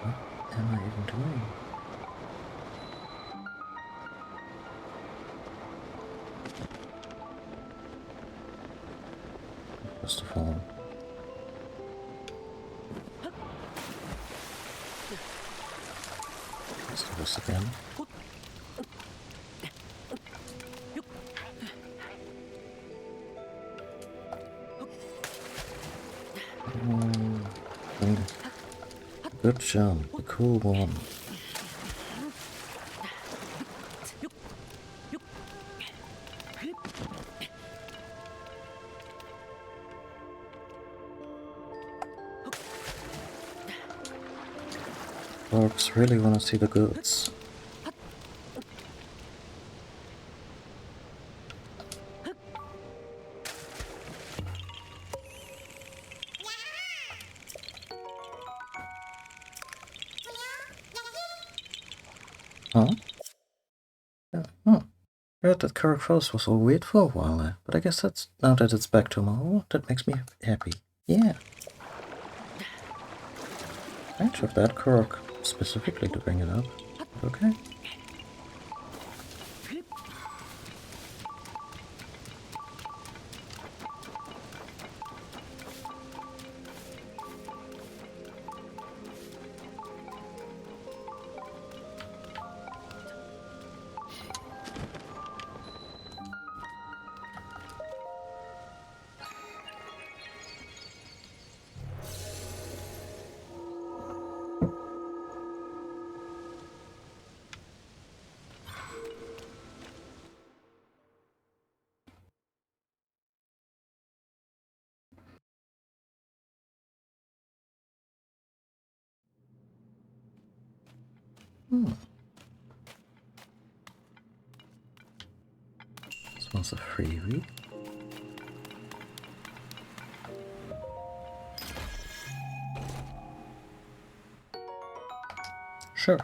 What am I even doing? First of all, let's do this again. Good jump, a cool one. Orcs really want to see the goods. Huh? Yeah. Oh. I heard that Carrick Forest was all weird for a while there, but I guess that's now that it's back to normal, that makes me happy. Yeah. I took that Carrick specifically to bring it up. Okay. Hmm. This one's a freebie. Sure.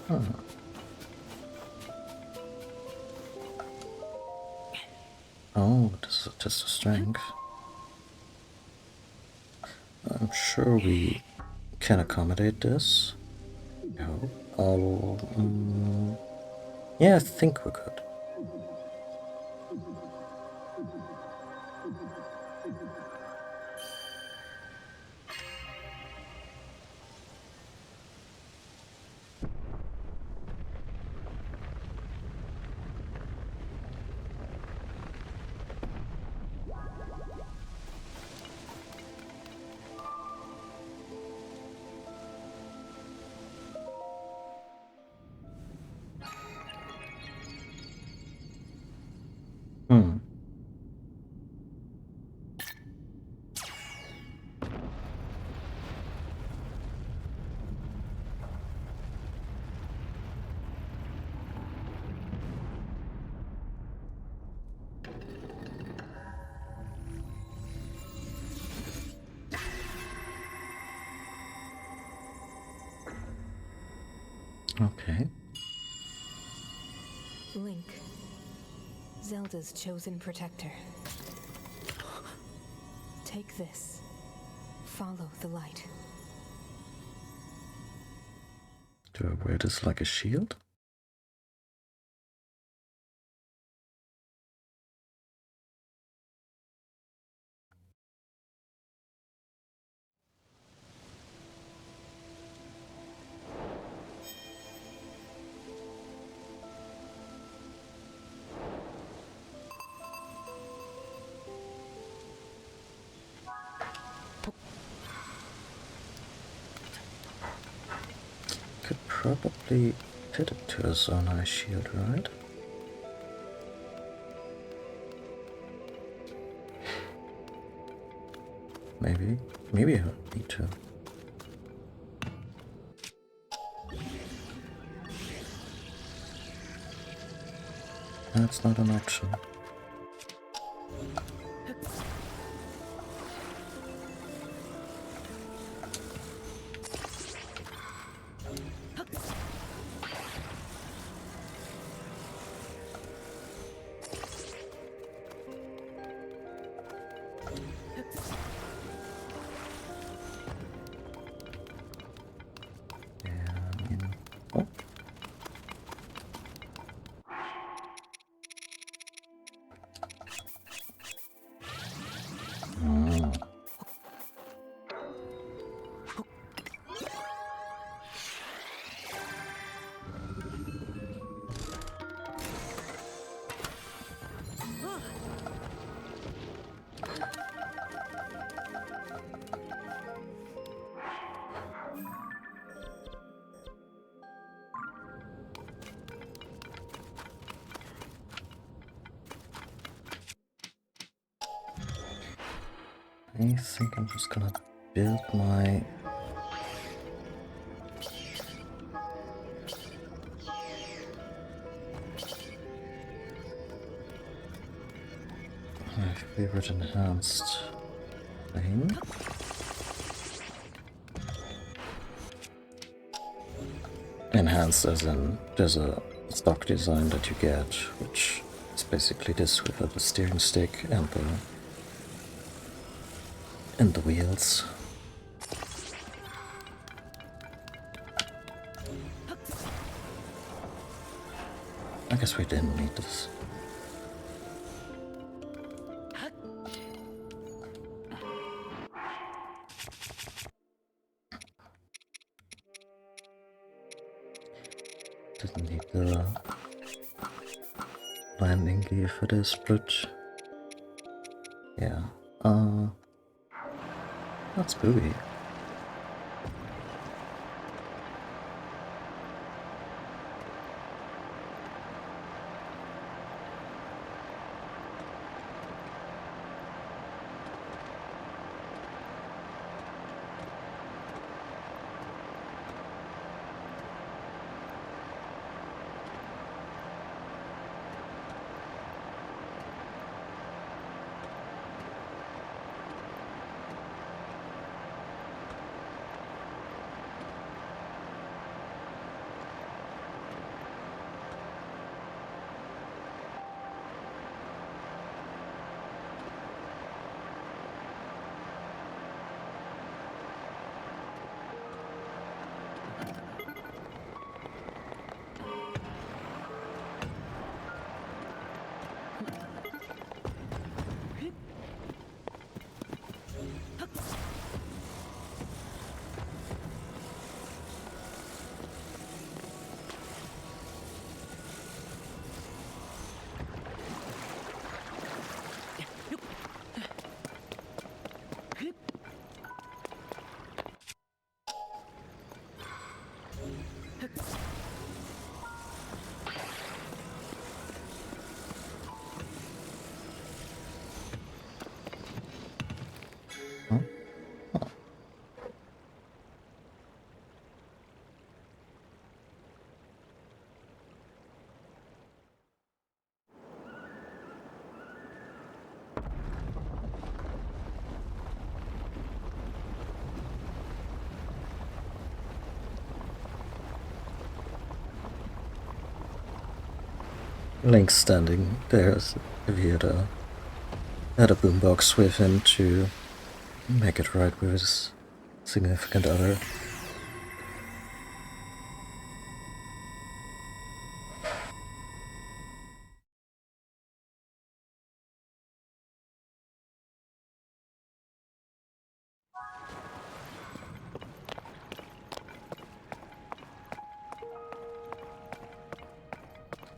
Huh. Oh, this is just a strength. I'm sure we can accommodate this. No. Yeah, I think we could. Hmm. Okay. Link, Zelda's chosen protector. Take this. Follow the light. Do I wear this like a shield? Could probably fit it to a Zonai shield, right? Maybe I don't need to. That's not an option. I think I'm just gonna build my favorite enhanced thing. Enhanced as in there's a stock design that you get, which is basically this without the steering stick and the wheels. I guess we didn't need this. Didn't need the landing gear for this, but yeah. That's booey. Huh? Link standing there if he had a boombox with him to make it right with his significant other.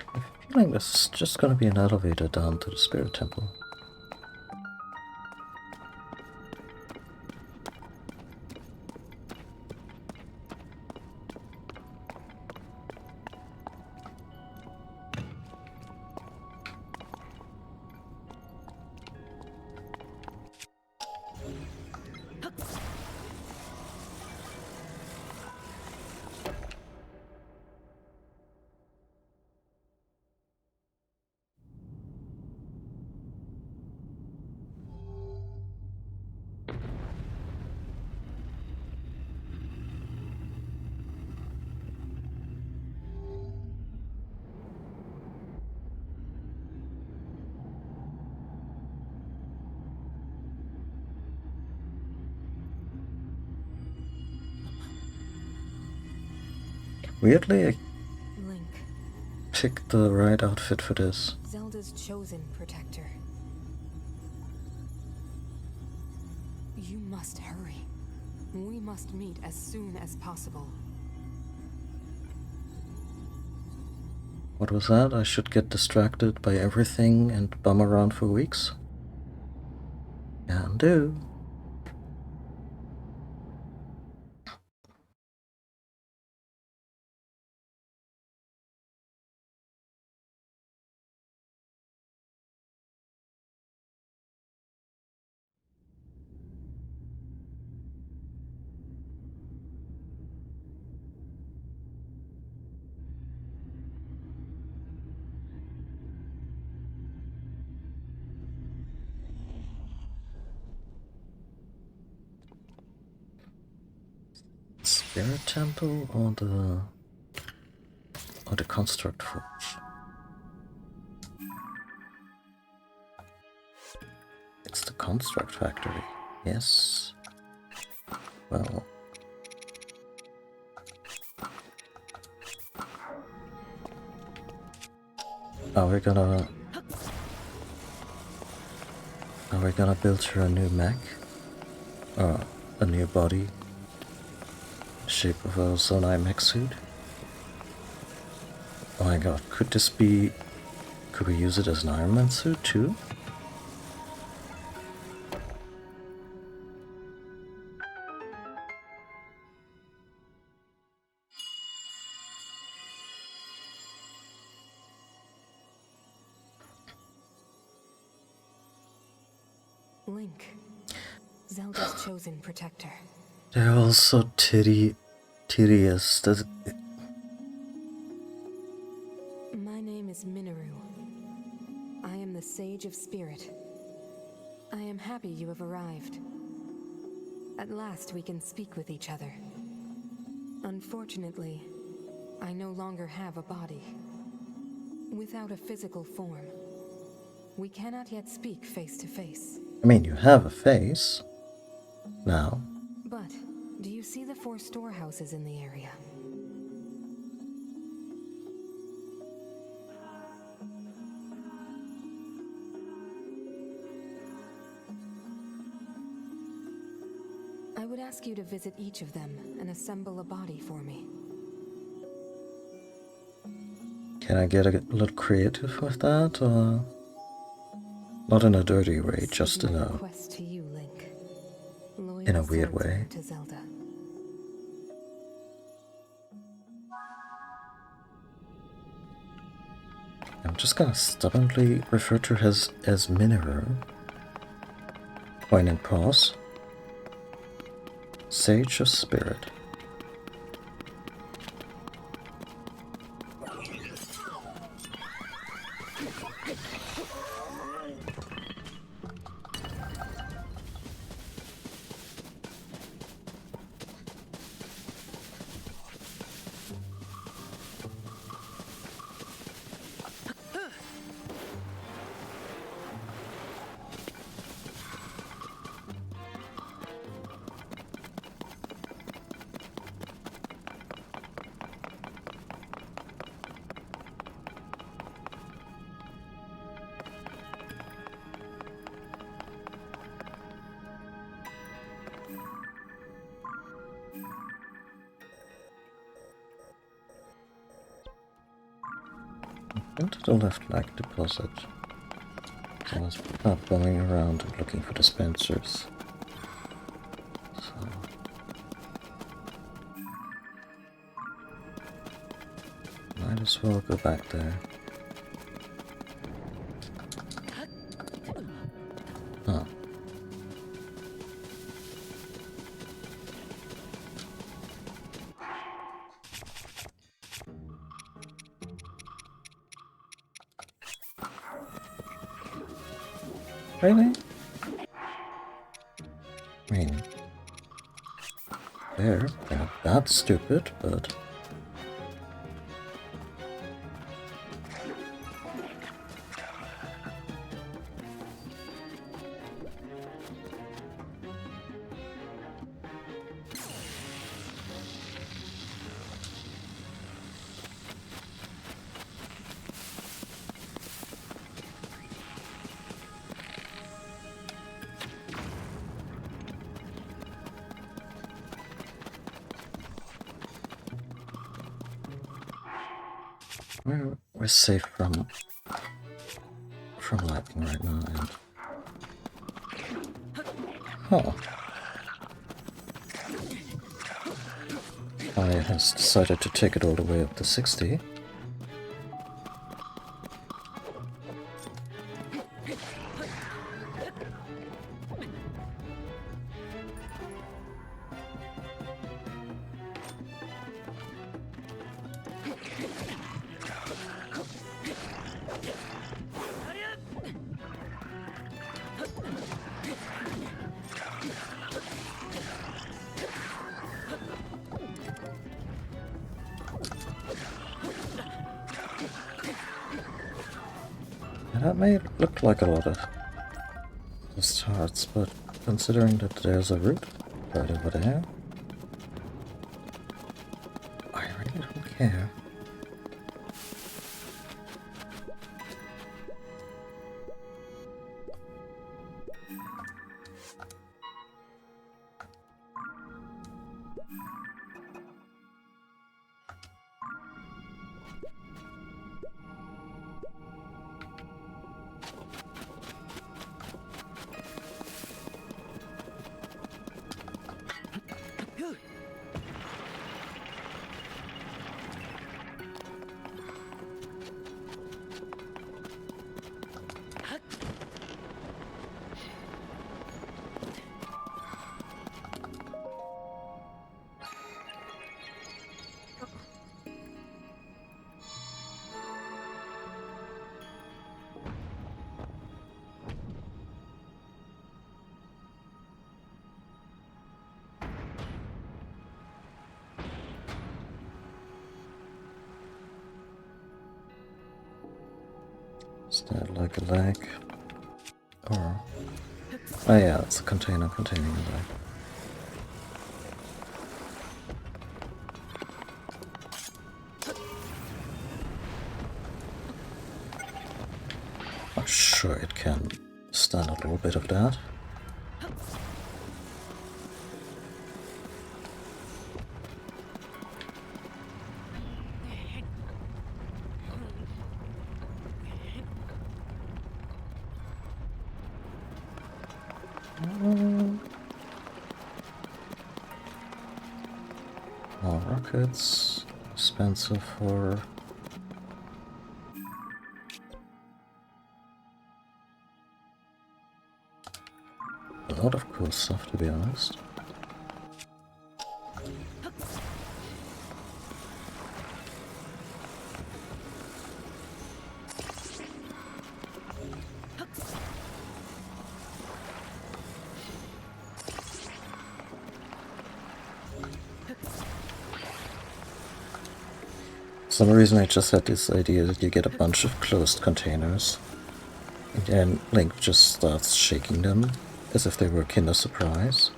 I feel like this is just gonna be an elevator down to the Spirit Temple. Weirdly, I Link, picked the right outfit for this. Zelda's chosen protector. You must hurry. We must meet as soon as possible. What was that? I should get distracted by everything and bum around for weeks? Can do. Spirit Temple or the Construct Forge? It's the Construct Factory. Yes. Well. Are we gonna build her a new mech? A new body? Shape of a Zonai mech suit? Oh my god, could this be... Could we use it as an Iron Man suit too? Link, Zelda's chosen protector. They're all so tedious. My name is Minoru. I am the Sage of Spirit. I am happy you have arrived. At last we can speak with each other. Unfortunately, I no longer have a body. Without a physical form, we cannot yet speak face to face. I mean, you have a face. Now. But, do you see the 4 storehouses in the area? I would ask you to visit each of them and assemble a body for me. Can I get a little creative with that, or... Not in a dirty way, just in a... Request to you, Link. Loyal in a weird soldier way. To Zelda. I'm just gonna stubbornly refer to her as Minoru. Poignant pause. Sage of Spirit. Into the left leg deposit. I was not going around and looking for dispensers. So. Might as well go back there. Huh. Really? I mean, they're not that stupid, but... We're safe from lightning right now, and... Huh. I has decided to take it all the way up to 60. That may look like a lot of starts, but considering that there's a route right over there, I really don't care. Is that like a leg? Or... oh yeah, it's a container containing a leg. I'm sure it can stand a little bit of that. More rockets, expensive for... a lot of cool stuff, to be honest. For some reason I just had this idea that you get a bunch of closed containers, and then Link just starts shaking them, as if they were Kinder Surprise.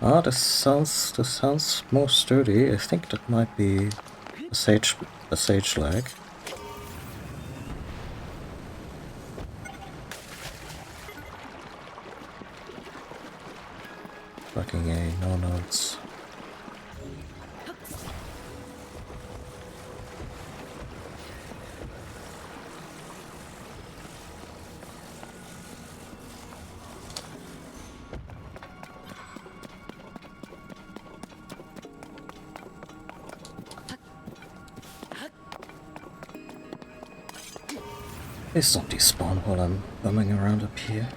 Ah, this sounds more sturdy. I think that might be a sage leg. Fucking A, no notes. Please don't despawn while I'm bumming around up here.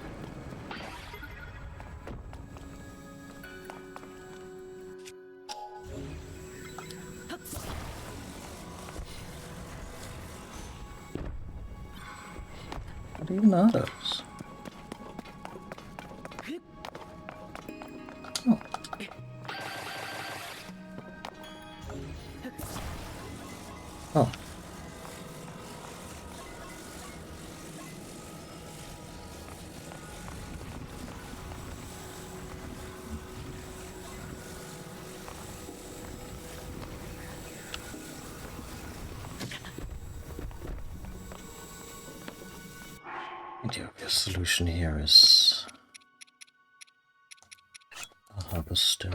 What even are those? Oh. Oh. The obvious solution here is a harvester.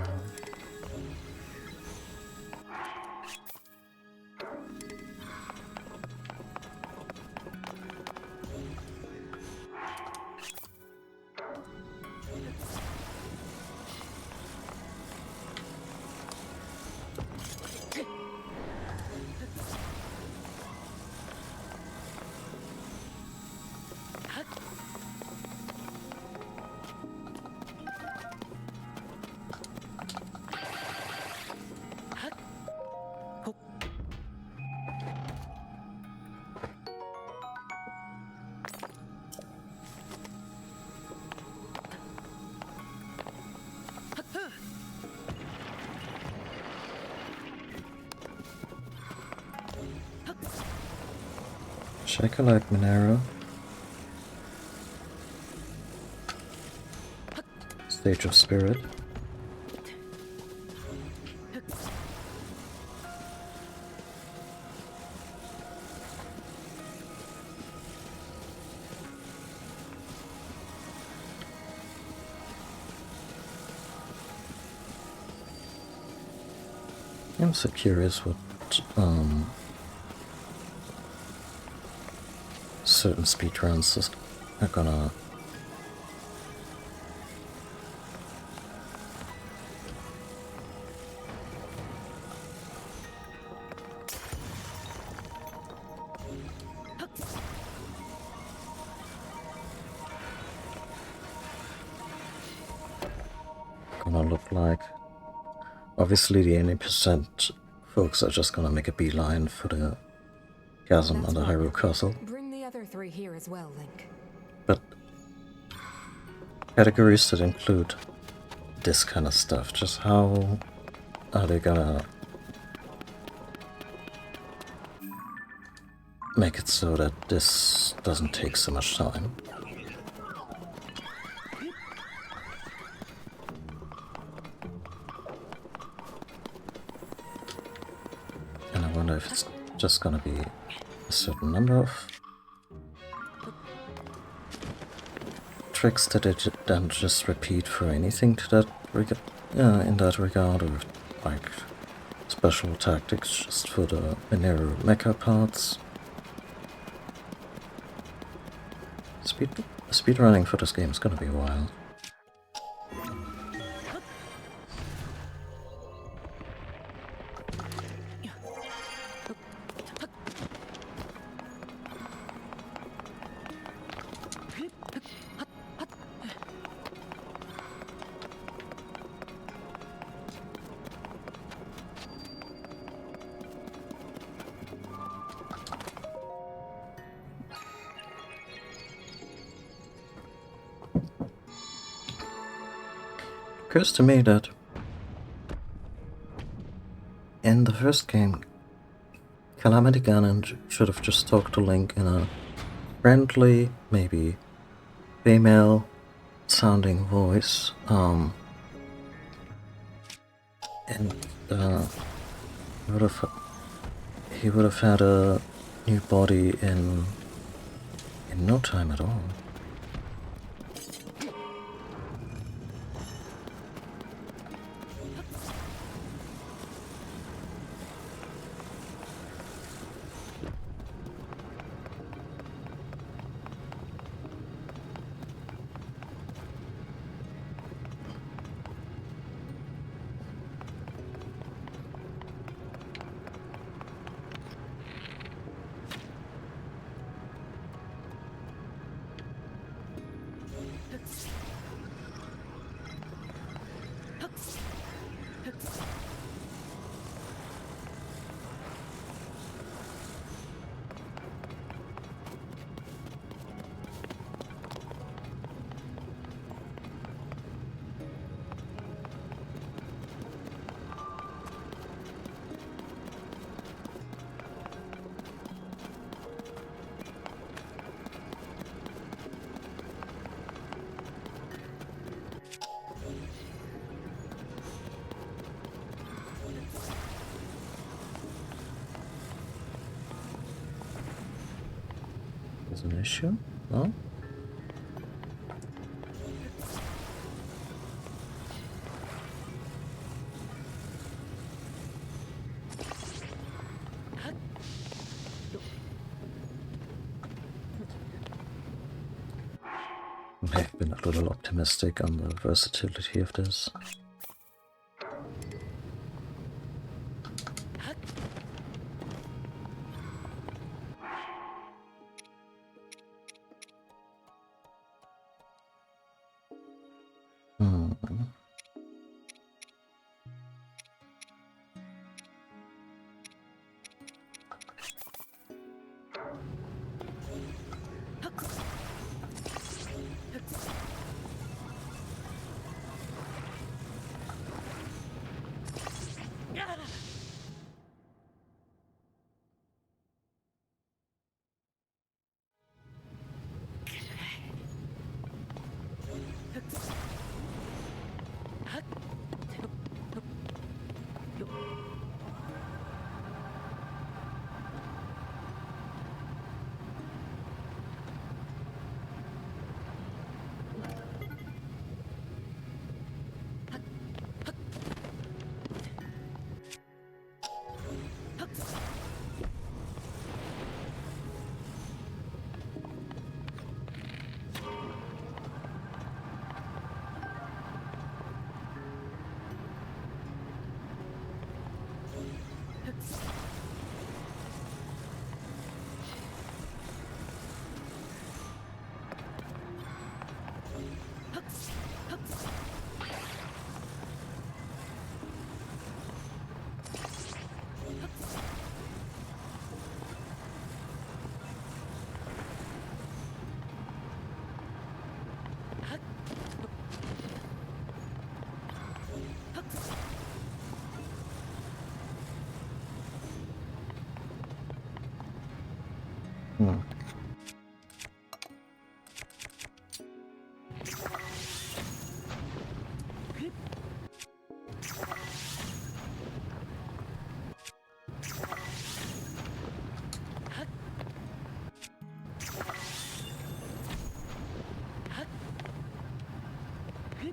Shakalite Monero. Stage of Spirit. I'm so curious what certain speedruns are gonna look like. Obviously the 80% folks are just gonna make a beeline for the chasm That's under right. Hyrule Castle. Bring the other three here as well, Link. But categories that include this kind of stuff, just how are they gonna make it so that this doesn't take so much time? And I wonder if it's just gonna be a certain number of tricks that they then just repeat for anything to that in that regard, or like special tactics just for the Monero mecha parts. Speedrunning for this game is gonna be a while. Occurs to me that in the first game, Calamity Ganon should have just talked to Link in a friendly, maybe female sounding voice, and he would have had a new body in no time at all. Is an issue? No? I've been a little optimistic on the versatility of this. I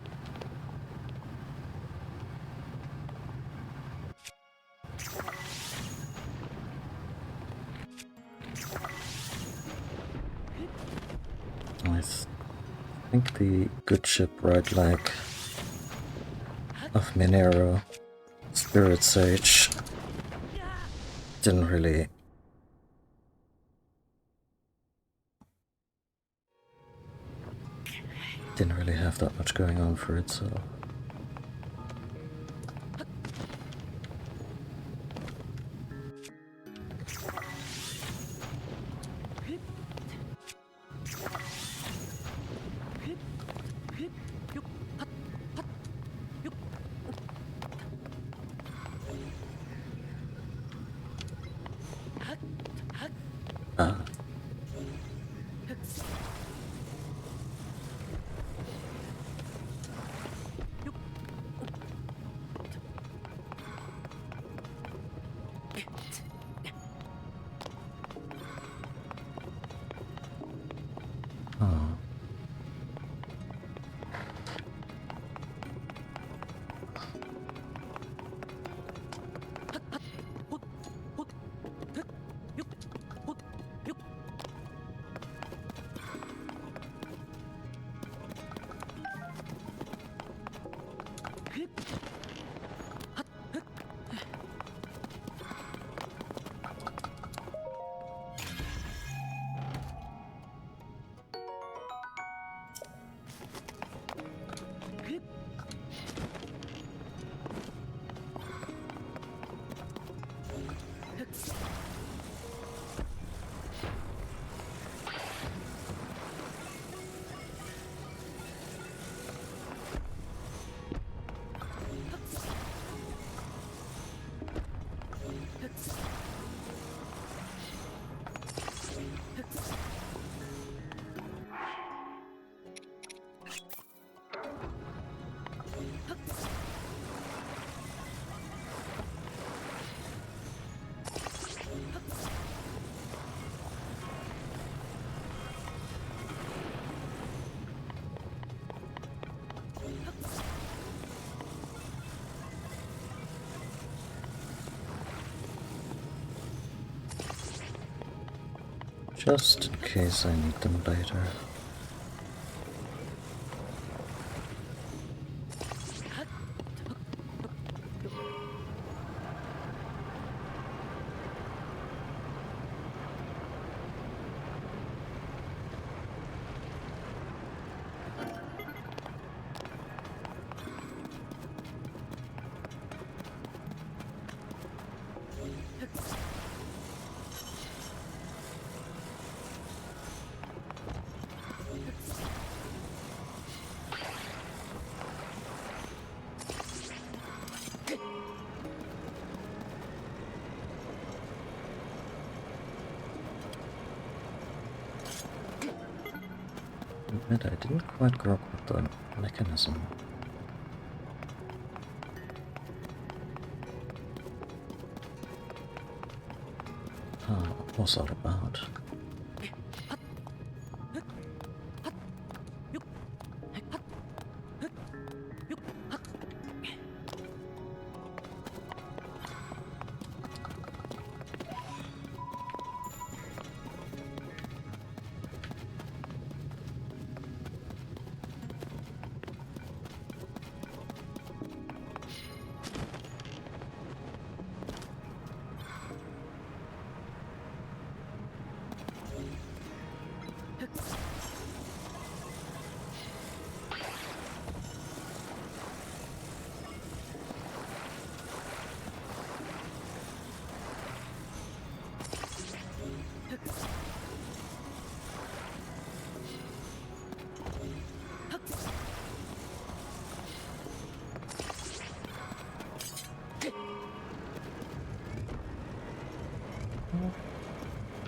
think the good ship right leg of Minero, Spirit Sage, didn't really have that much going on for it, so just in case I need them later. Admit I didn't quite grok with the mechanism. What was that about?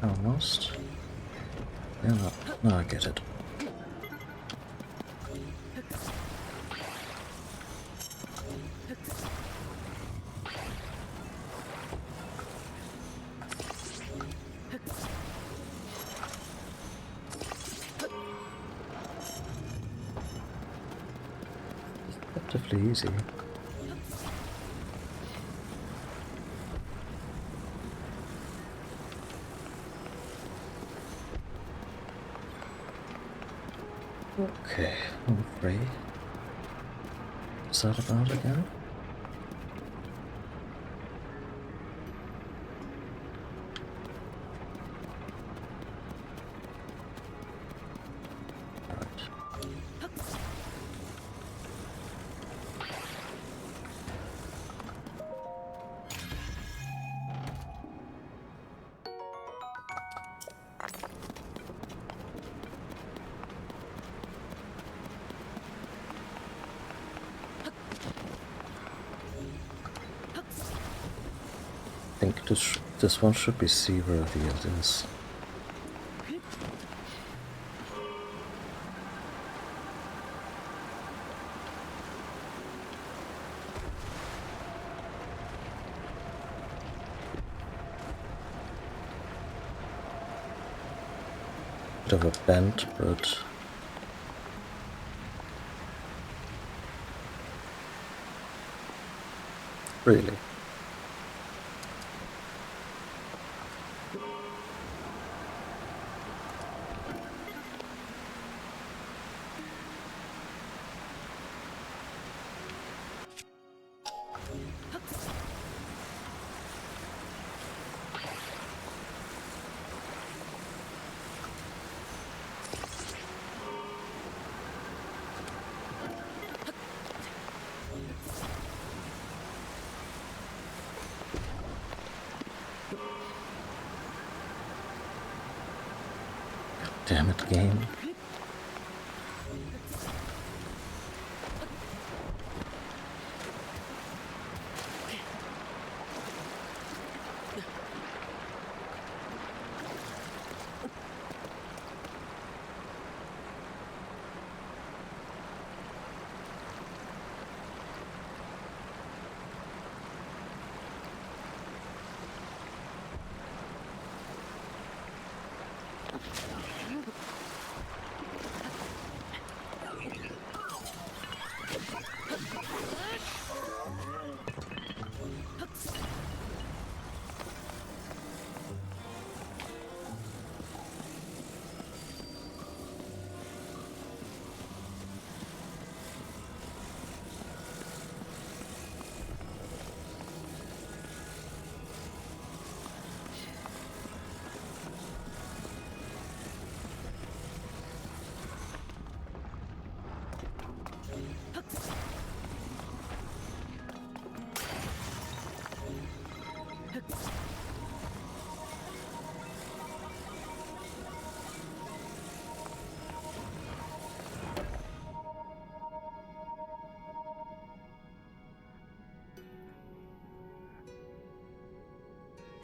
Almost. Yeah, no, I get it. Relatively easy. Okay, I'm free. What's that about again? I think this one should be seaworthy as is. Bit of a bend, but really. Damn it, game.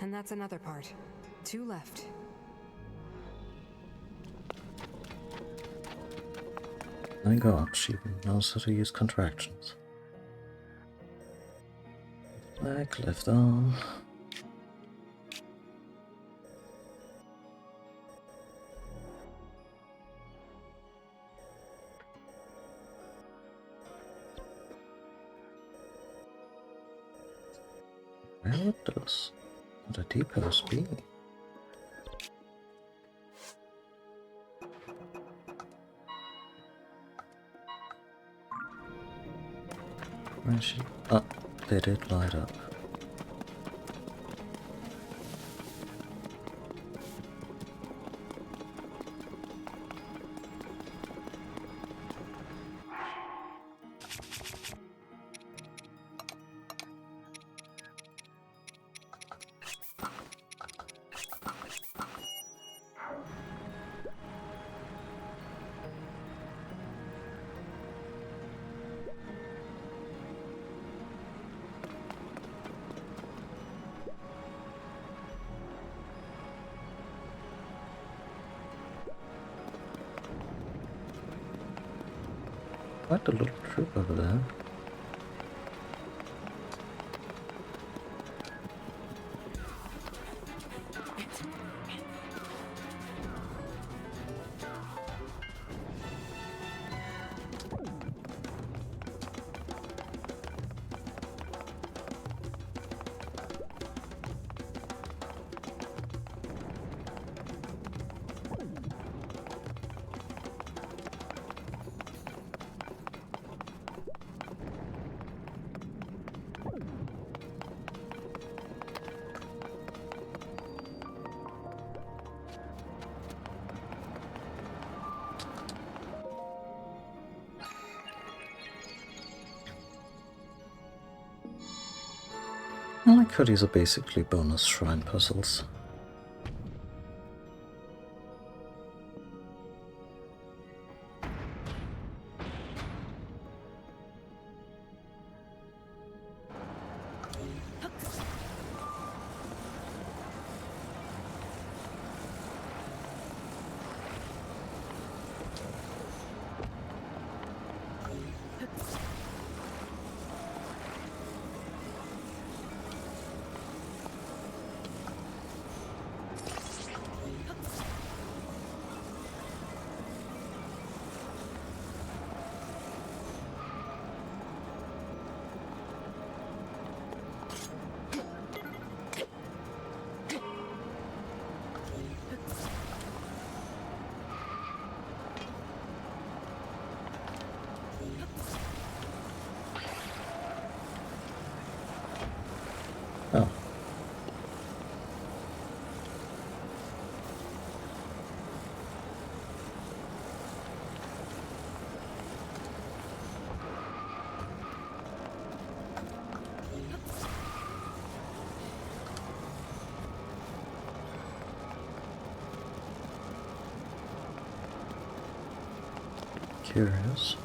And that's another part. 2 left. My god, she knows how to use contractions. Leg, left arm. Where would those the depots be? Where is she? Oh, they did light up. Quite a little troop over there. I like how these are basically bonus shrine puzzles. Oh. Curious.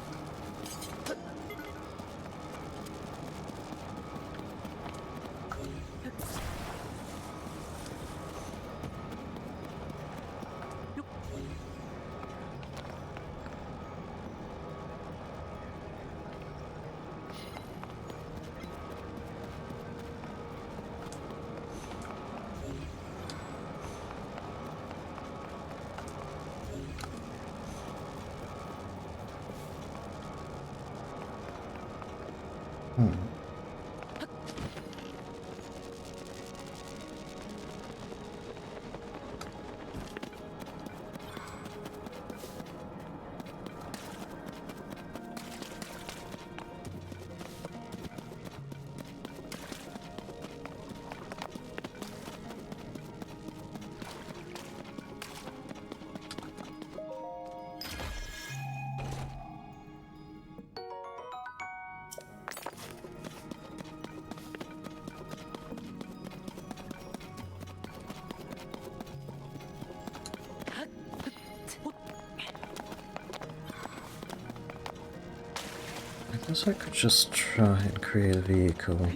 I guess I could just try and create a vehicle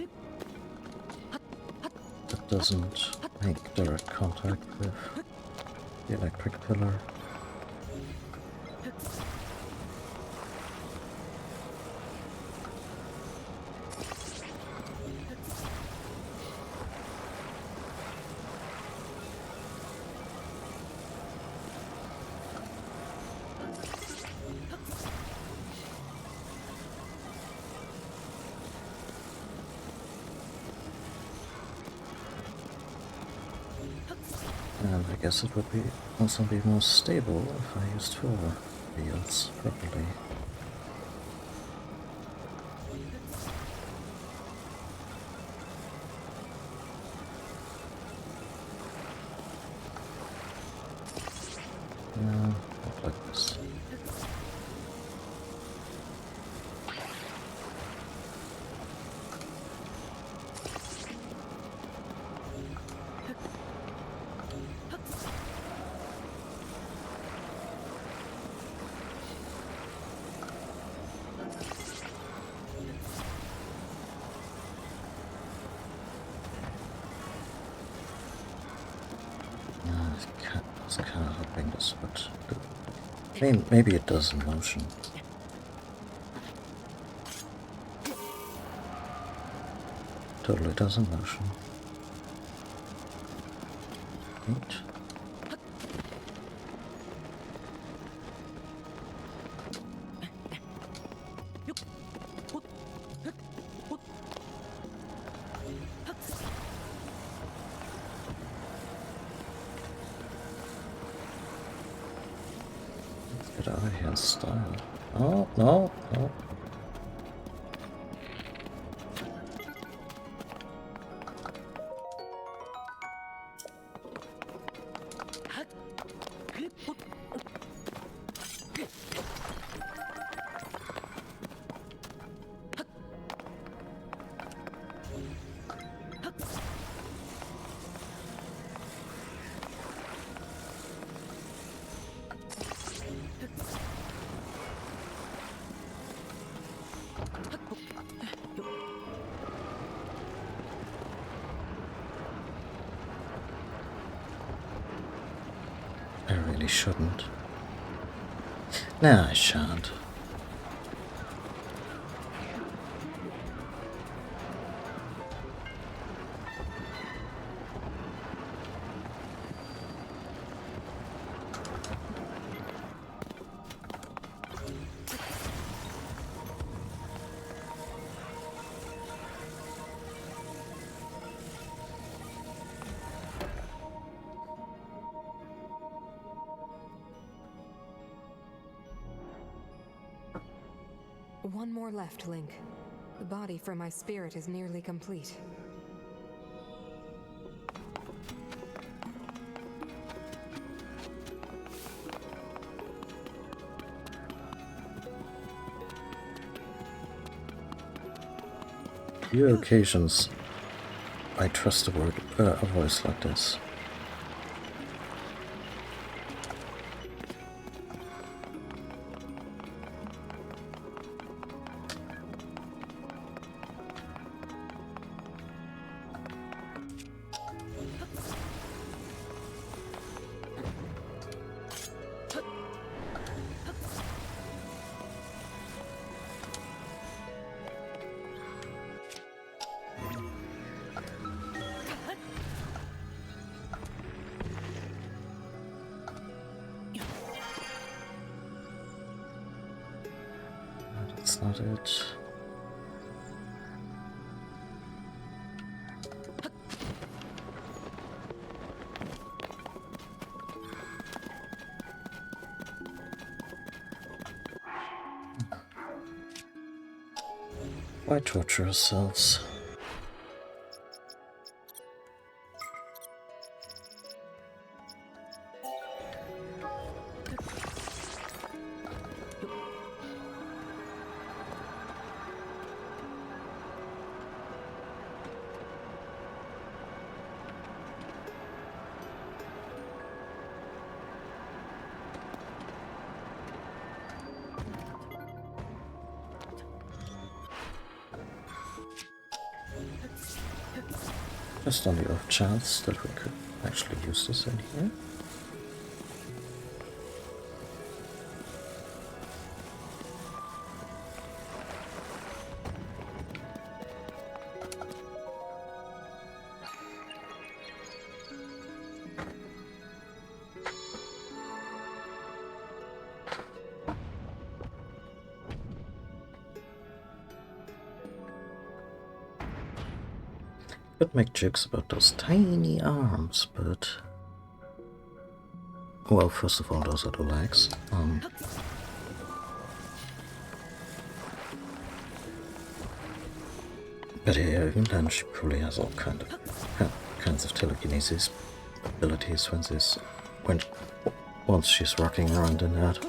that doesn't make direct contact with the electric pillar. And I guess it would be also be more stable if I used 4 wheels properly. No, not like this. I was kind of hoping this would do. I mean, maybe it does in motion. Totally does in motion. Neat. Let's get out of here, style. Oh, no, no. really shouldn't. Nah, I shan't. One more left, Link. The body for my spirit is nearly complete. Few occasions I trust a voice like this. That's not it. Why torture ourselves? Just on the off chance that we could actually use this in here. Could make jokes about those tiny arms, but... Well, first of all, those are the legs. But yeah, even then she probably has all kinds of telekinesis abilities once she's rocking around in that.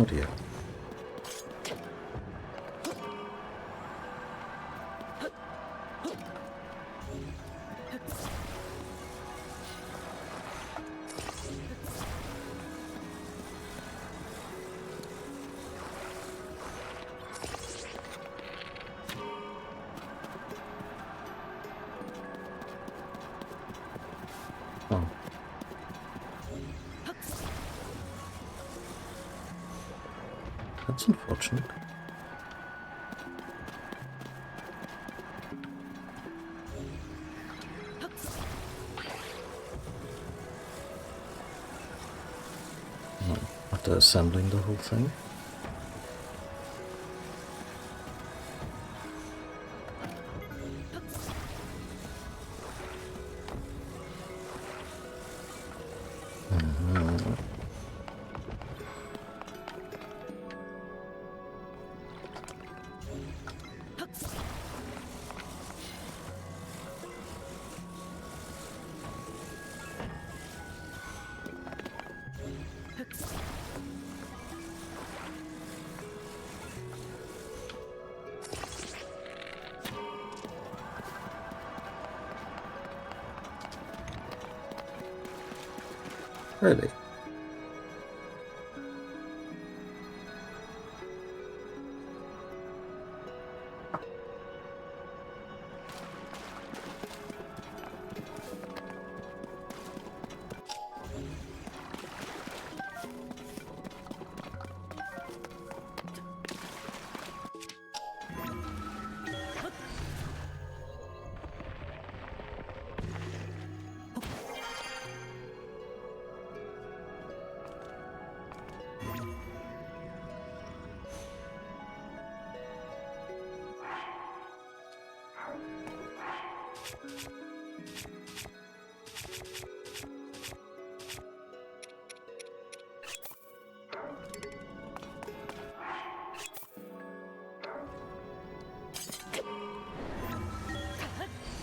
Oh dear. Oh. That's unfortunate. After assembling the whole thing. Really?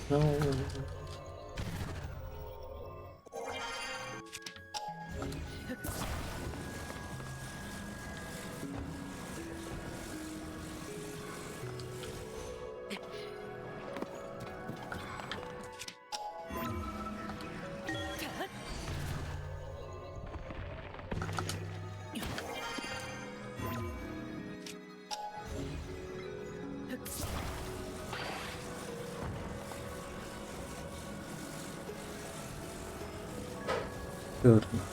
No. Good enough.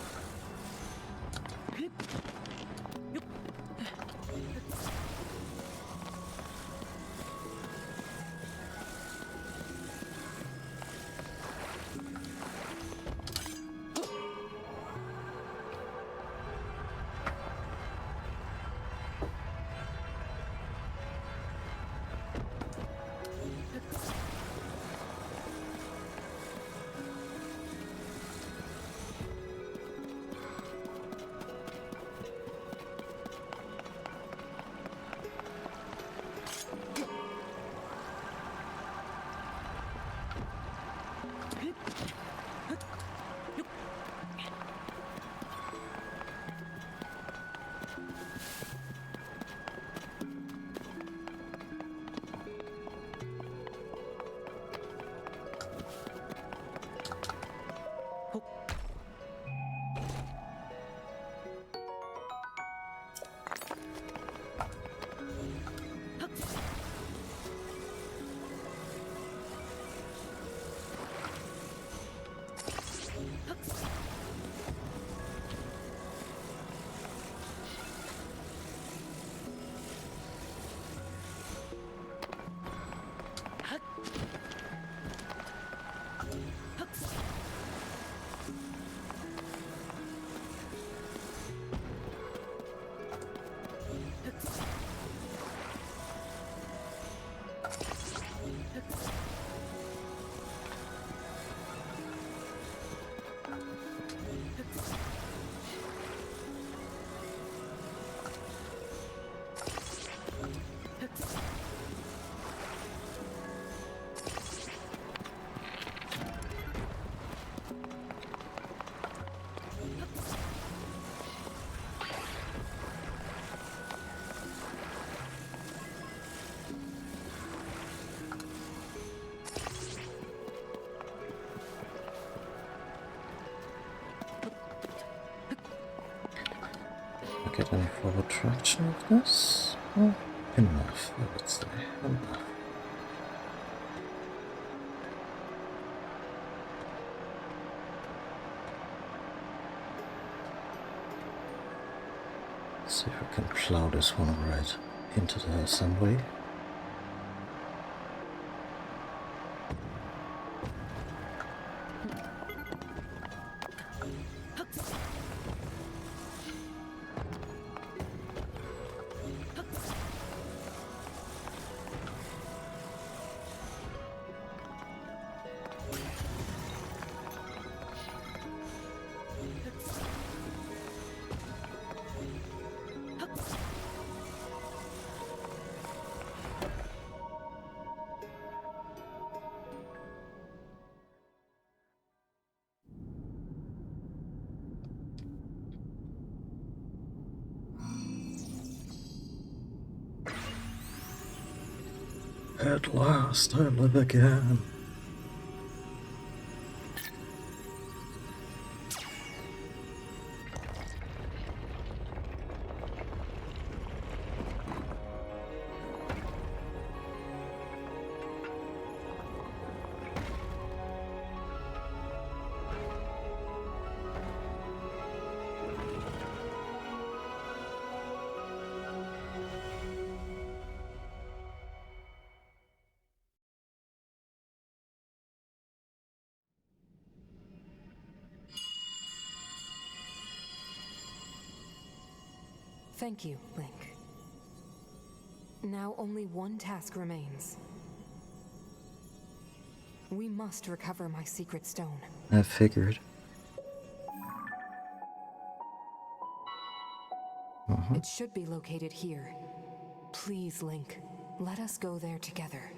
Get any forward traction of this? Well, enough, I would say. Enough. See if I can plow this one right into the assembly. At last, I live again. Thank you, Link. Now only one task remains. We must recover my secret stone. I figured. It should be located here. Please, Link, let us go there together.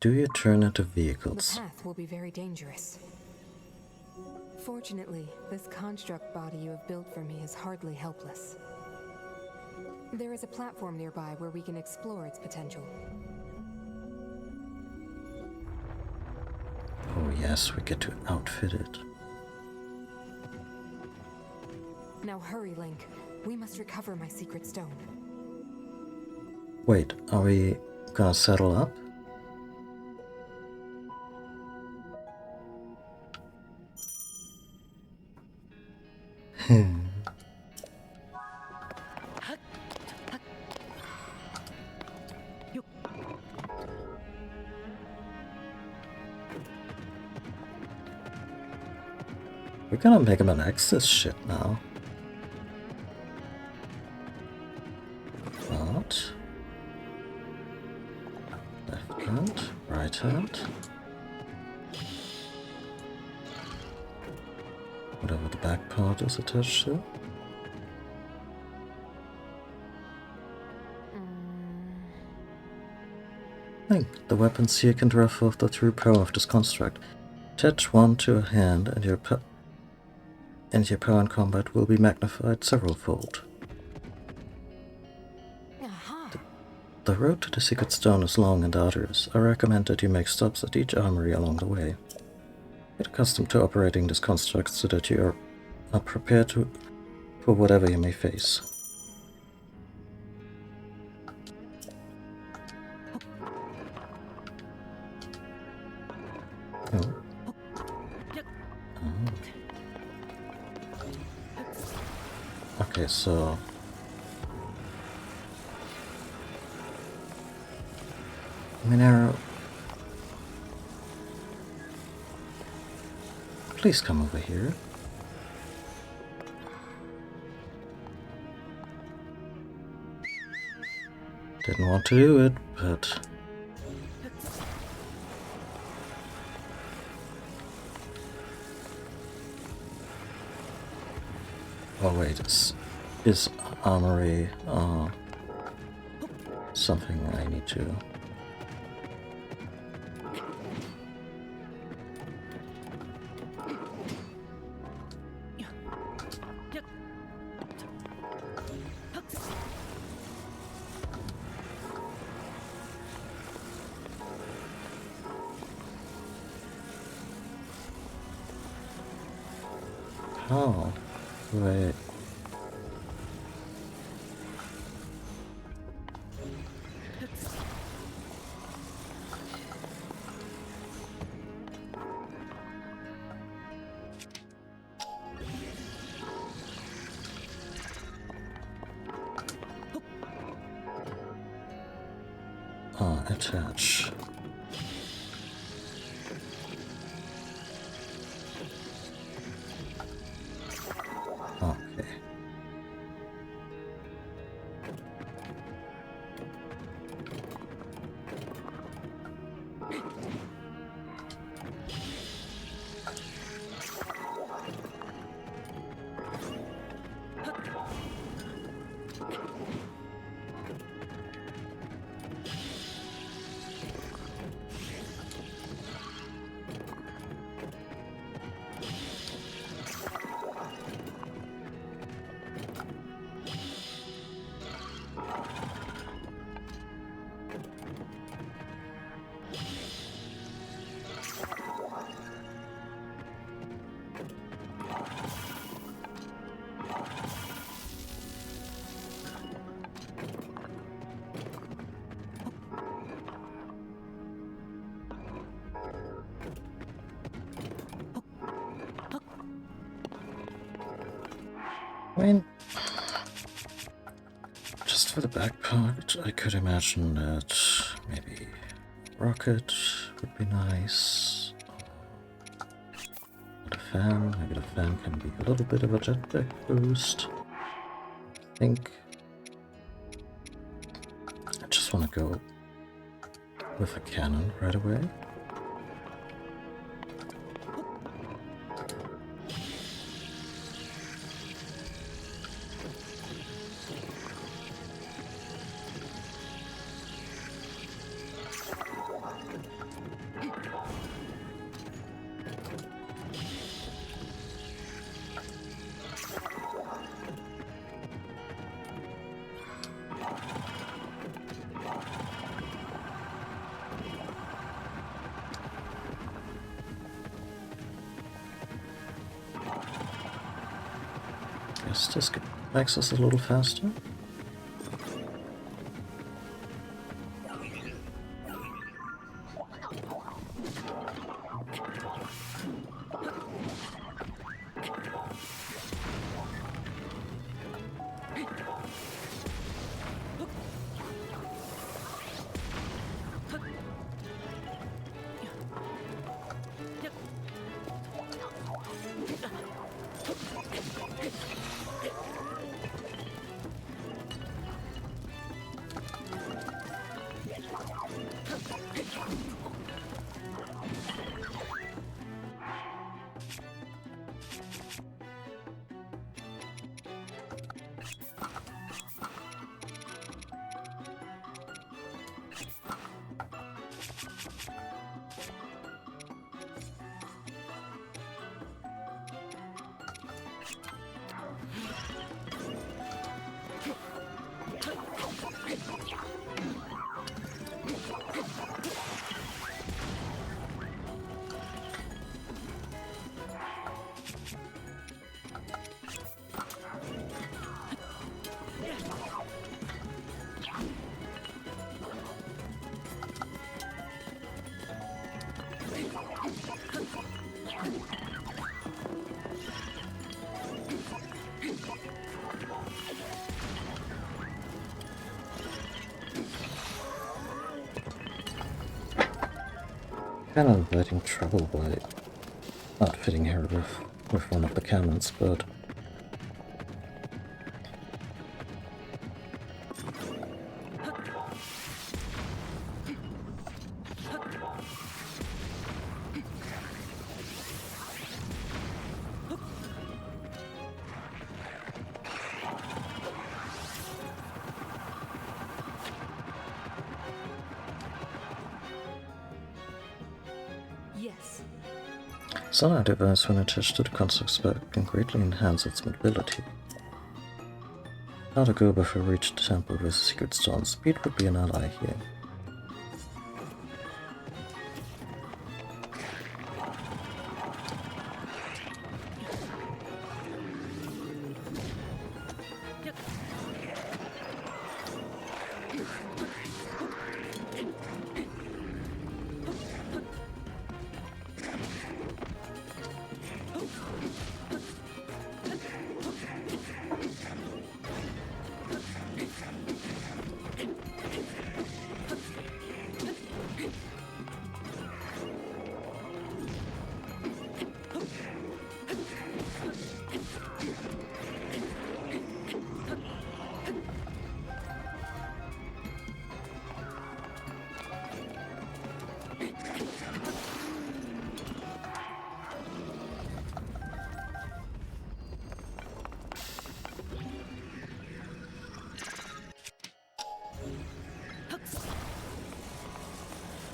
Do you turn into The vehicles? path will be very dangerous. Fortunately, this construct body you have built for me is hardly helpless. There is a platform nearby where we can explore its potential. Oh yes, we get to outfit it. Now hurry, Link. We must recover my secret stone. Wait, are we gonna settle up? We're gonna make him an Axis ship now. What? Left hand, right hand. Whatever the back part is attached to. Link, the weapons here can draw forth the true power of this construct. Attach one to a hand and your power in combat will be magnified several-fold. Aha! The road to the Secret Stone is long and arduous. I recommend that you make stops at each armory along the way. Get accustomed to operating this construct so that you are prepared for whatever you may face. Oh. Oh. Okay, so Mineru, please come over here. Didn't want to do it, but oh wait, is armory something I need to? Oh, wait. Attach. Okay. I mean, just for the back part, I could imagine that maybe rocket would be nice. Not a fan, maybe the fan can be a little bit of a jetpack boost. think I just want to go with a cannon right away. Guess this makes us a little faster. Kind of avoiding trouble by outfitting her with one of the cannons, but Yes. Sonar device when attached to the construct spec can greatly enhance its mobility. How to go before reach the temple with secret stone. Speed would be an ally here.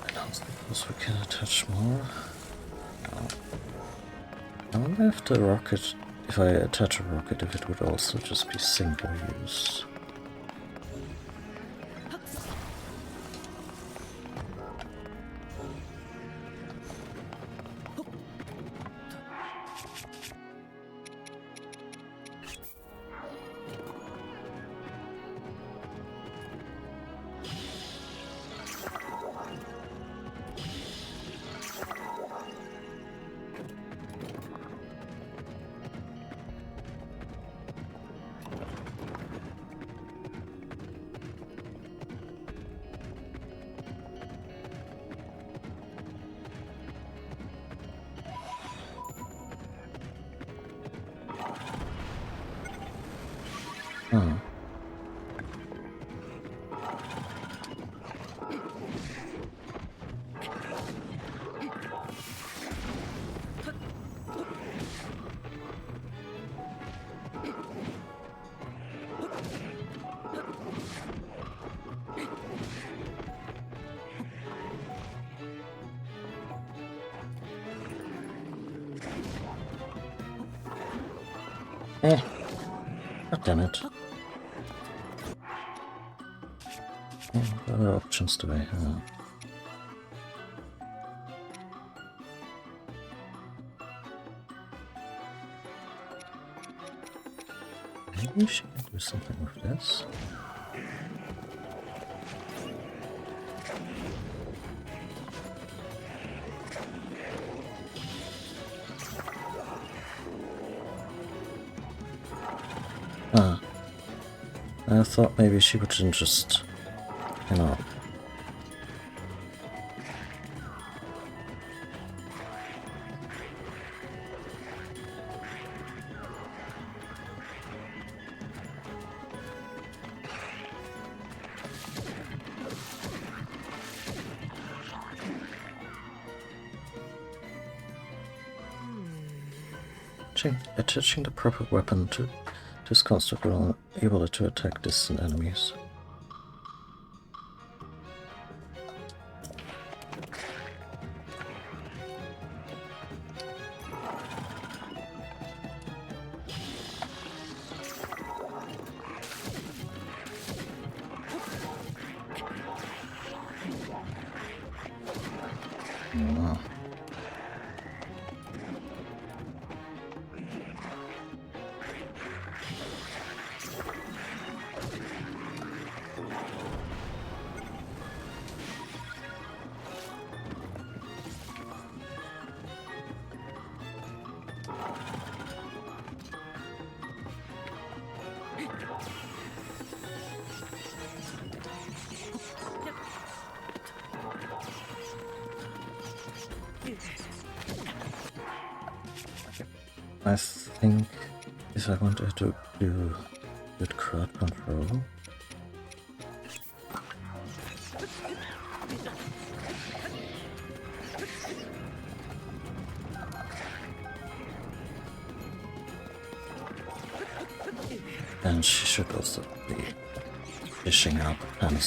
I don't suppose we can attach more. No. I wonder if the rocket, if I attach a rocket, if it would also just be single use. God damn it. What other options do I have? Maybe she can do something with this. I thought maybe she would just, you know... Attaching the proper weapon to this construct will enable it to attack distant enemies. Wow. I think if I wanted to do good crowd control, and she should also be fishing up and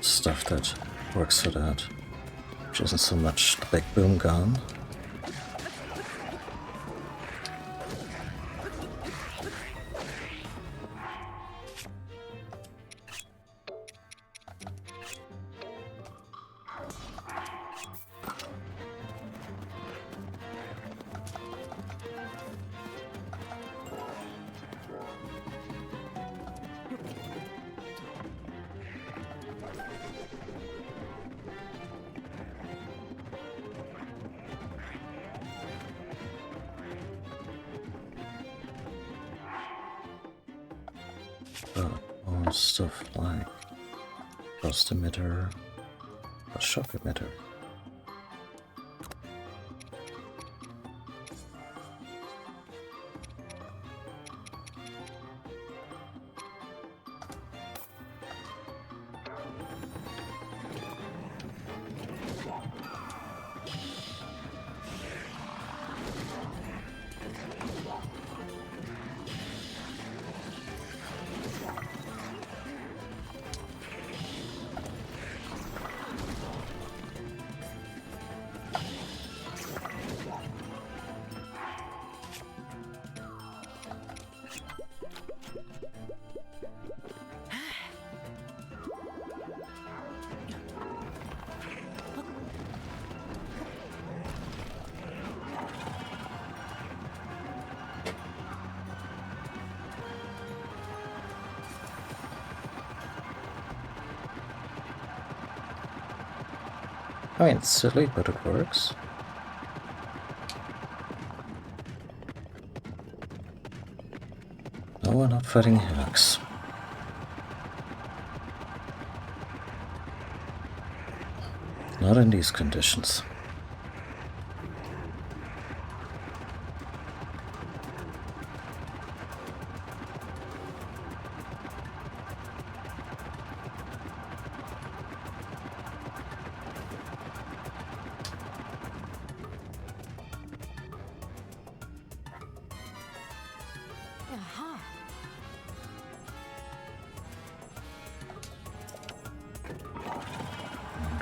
stuff that works for that, which isn't so much the big boom gun. Or stuff like burst emitter or shock emitter. I mean, it's silly, but it works. No, we're not fighting hacks. Not in these conditions. Aha!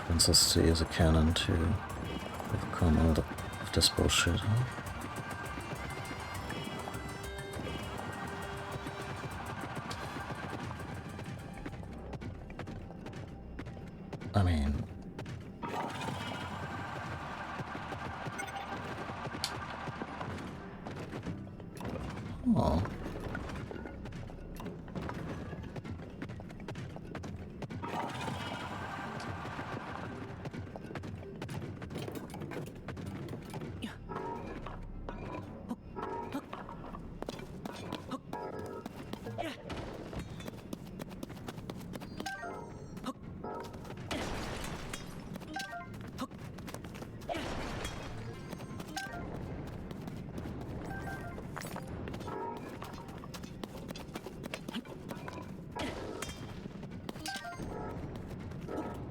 Wants us to use a cannon to overcome all of this bullshit, huh? Oh.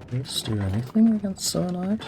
Please do anything against Zoanite?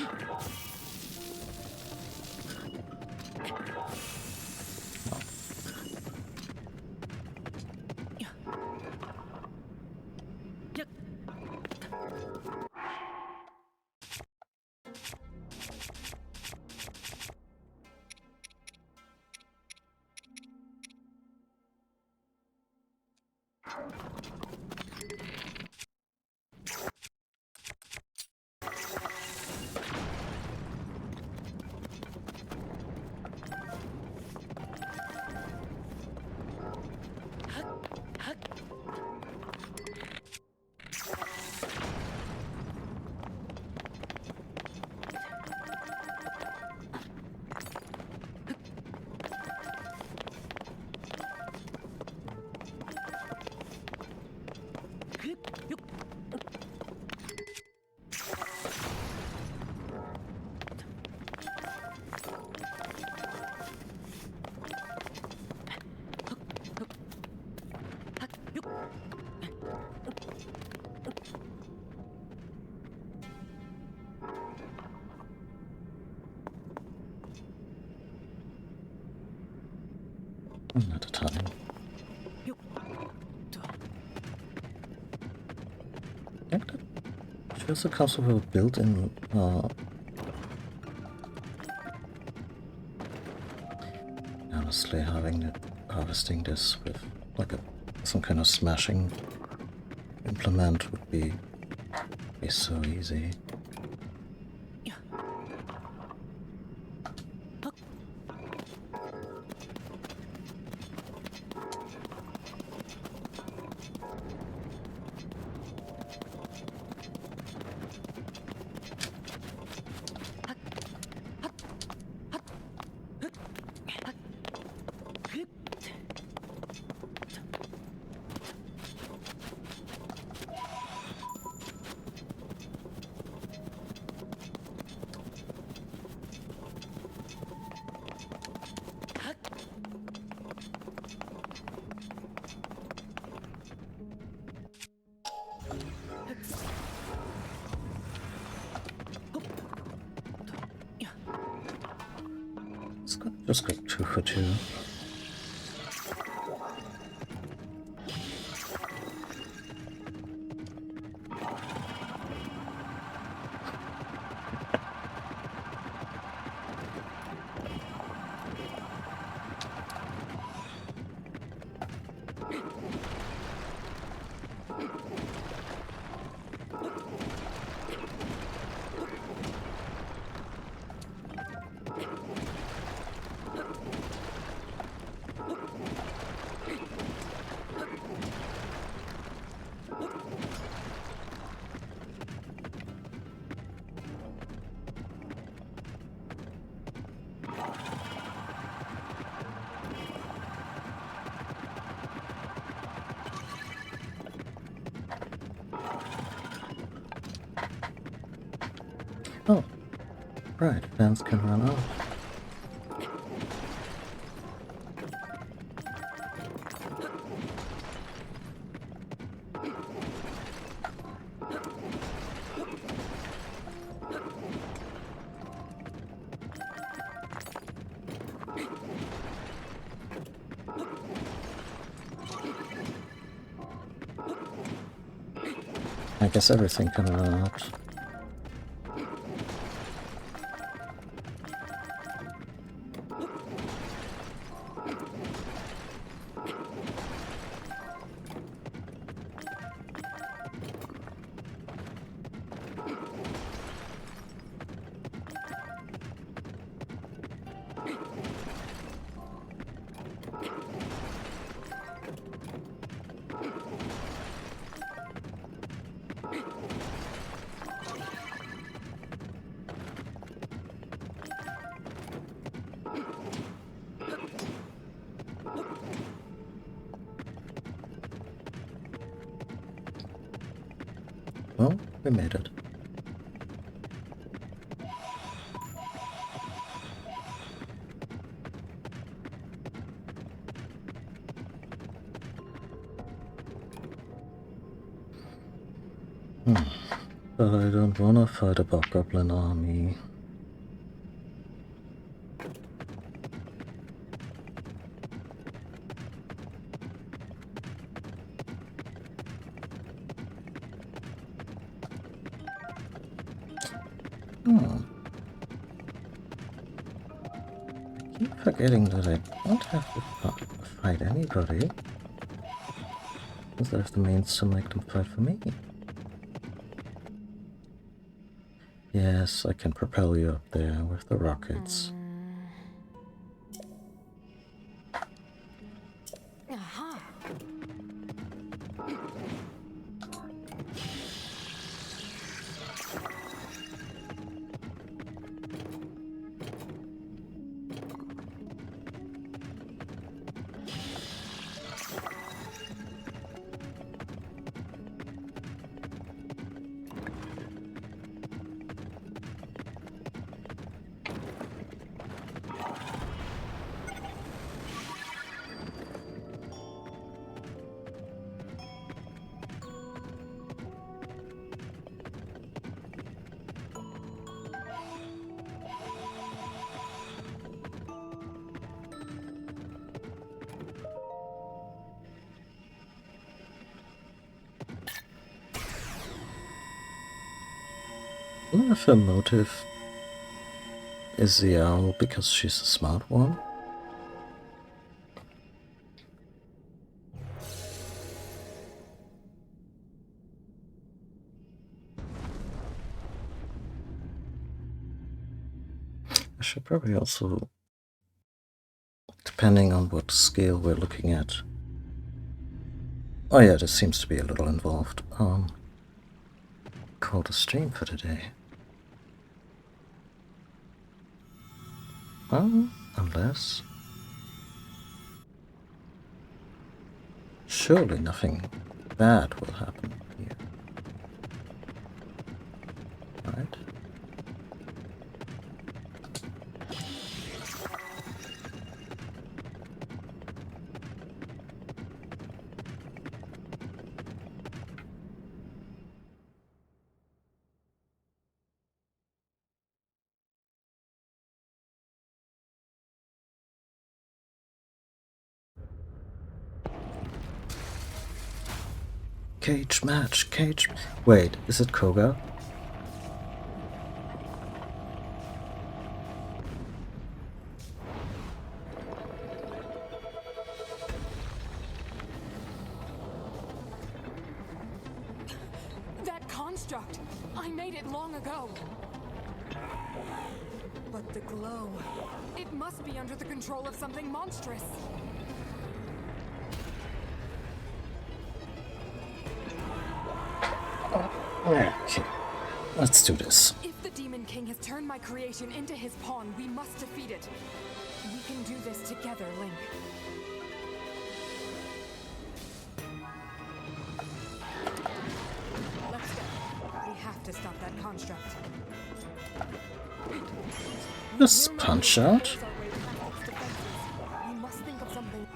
One at a time. I think that feels like also a built-in honestly harvesting this with like some kind of smashing implement would be so easy. Just got 2 for 2. Oh, right, fans can run out. I guess everything can run out. We made it. But I don't wanna fight a Bokoblin army. I keep forgetting that I don't have to fight anybody. Because I have the means to make them fight for me. Yes, I can propel you up there with the rockets. Aha! I wonder if her motive is the owl because she's a smart one? I should probably also, depending on what scale we're looking at. Oh yeah, this seems to be a little involved. Called a stream for today. Unless... surely nothing bad will happen here. Right? Cage match, cage... Wait, is it Koga? That construct! I made it long ago! But the glow... it must be under the control of something monstrous! Okay, let's do this. If the Demon King has turned my creation into his pawn, we must defeat it. We can do this together, Link. Let's go. We have to stop that construct. Just punch out. We must think of something.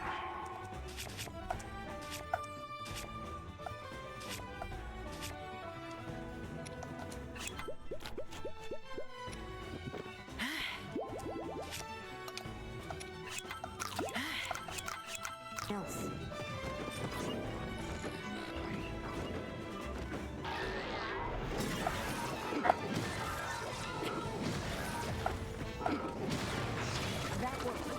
Else. That worked.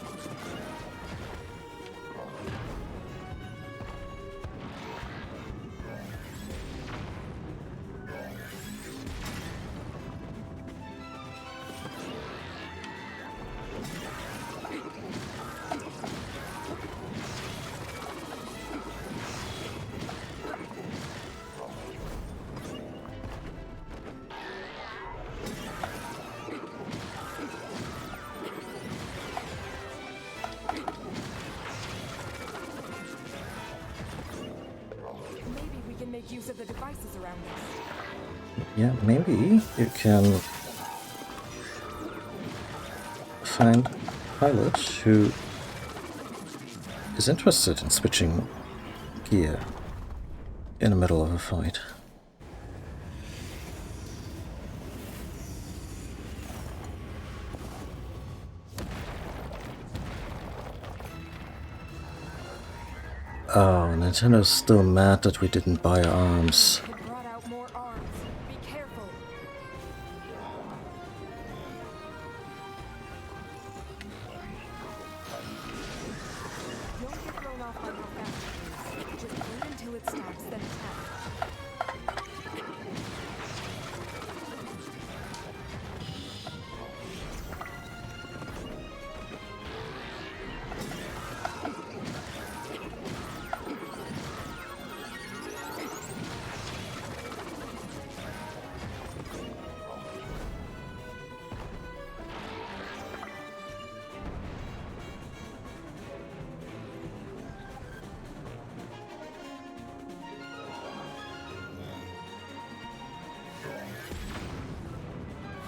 Maybe we can make use of the devices around us. Yeah, maybe you can find a pilot who is interested in switching gear in the middle of a fight. Oh, Nintendo's still mad that we didn't buy arms. It brought out more arms. Be careful. Don't get thrown off by how fast it moves. Just wait until it stops, then attack.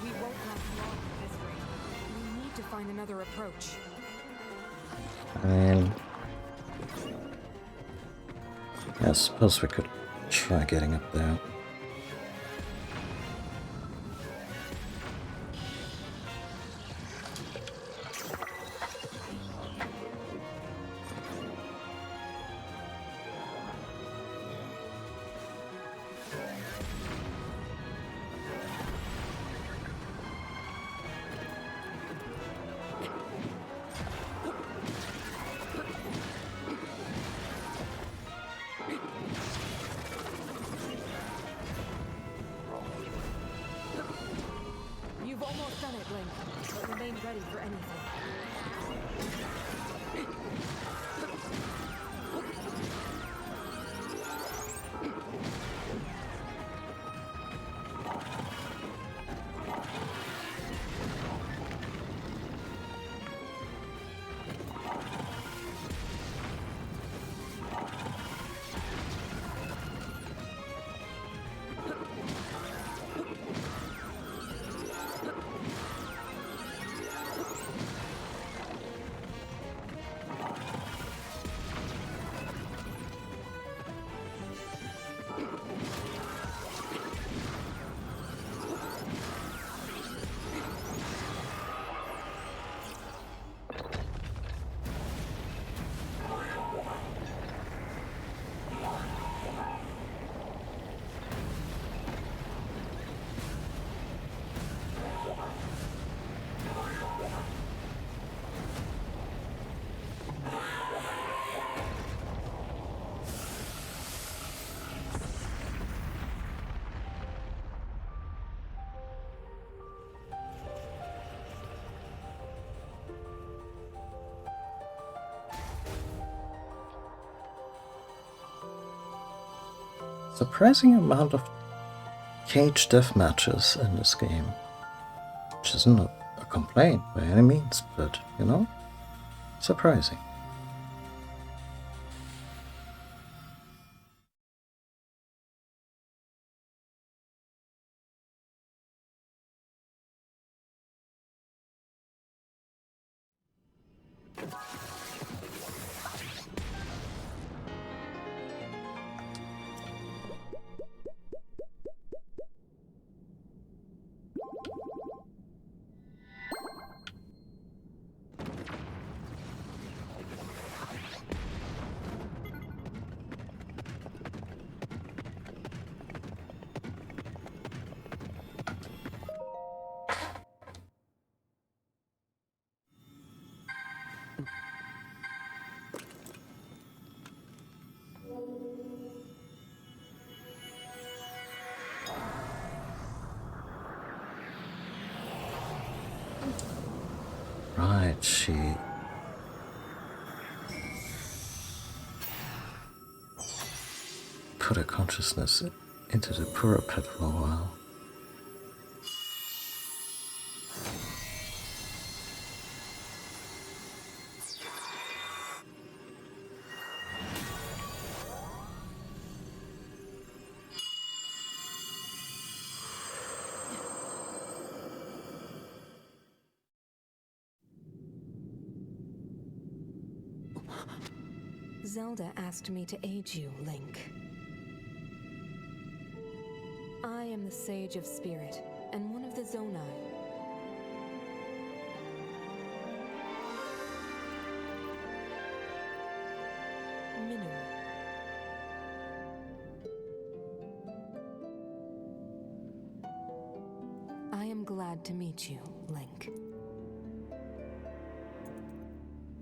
We won't last long at this rate. We need to find another approach. I mean, yeah, I suppose we could try getting up there. You've almost done it, Link, but remain ready for anything. Surprising amount of cage death matches in this game, which isn't a complaint by any means, but you know, surprising. Right, she put her consciousness into the Pura pit for a while. Zelda asked me to aid you, Link. I am the Sage of Spirit, and one of the Zonai. Minoru. I am glad to meet you, Link.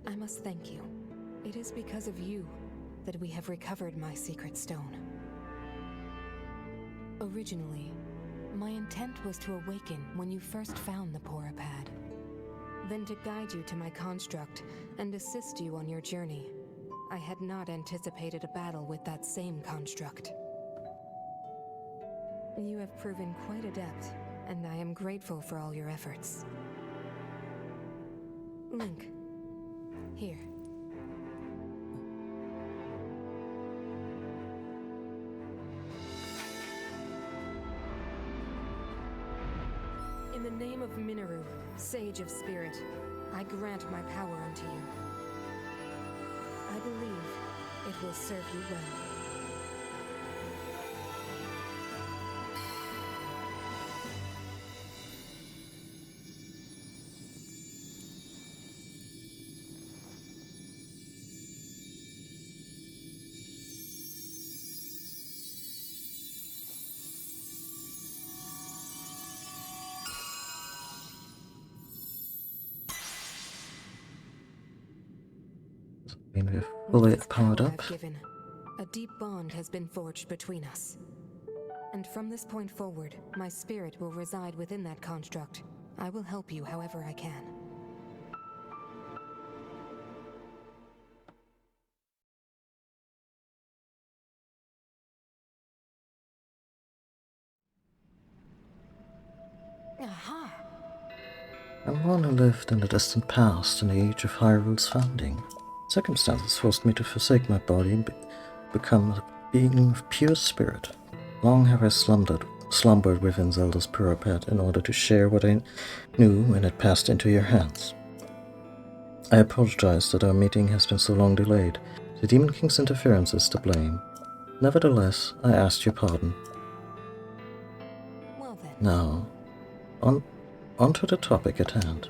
I must thank you. It is because of you that we have recovered my secret stone. Originally, my intent was to awaken when you first found the Porapad, then to guide you to my construct and assist you on your journey. I had not anticipated a battle with that same construct. You have proven quite adept, and I am grateful for all your efforts. Link, here. In the name of Minoru, Sage of Spirit, I grant my power unto you. I believe it will serve you well. When we're fully With this powered power up. I've given, a deep bond has been forged between us. And from this point forward, my spirit will reside within that construct. I will help you however I can. Aha! I'm one who lived in the distant past in the age of Hyrule's founding. Circumstances forced me to forsake my body and become a being of pure spirit. Long have I slumbered within Zelda's Porapad in order to share what I knew when it passed into your hands. I apologize that our meeting has been so long delayed. The Demon King's interference is to blame. Nevertheless, I asked your pardon. Well then. Now, onto the topic at hand.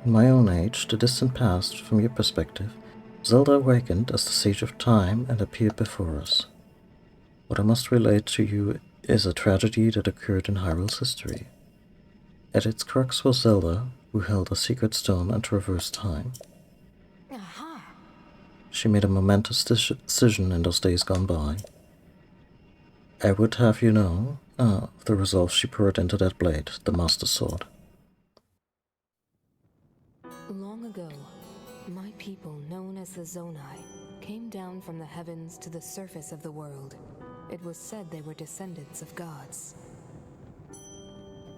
In my own age, the distant past, from your perspective, Zelda awakened as the Sage of Time and appeared before us. What I must relate to you is a tragedy that occurred in Hyrule's history. At its crux was Zelda, who held a secret stone and traversed time. Aha! She made a momentous decision in those days gone by. I would have you know the resolve she poured into that blade, the Master Sword. Long ago, my people, known as the Zonai, came down from the heavens to the surface of the world. It was said they were descendants of gods.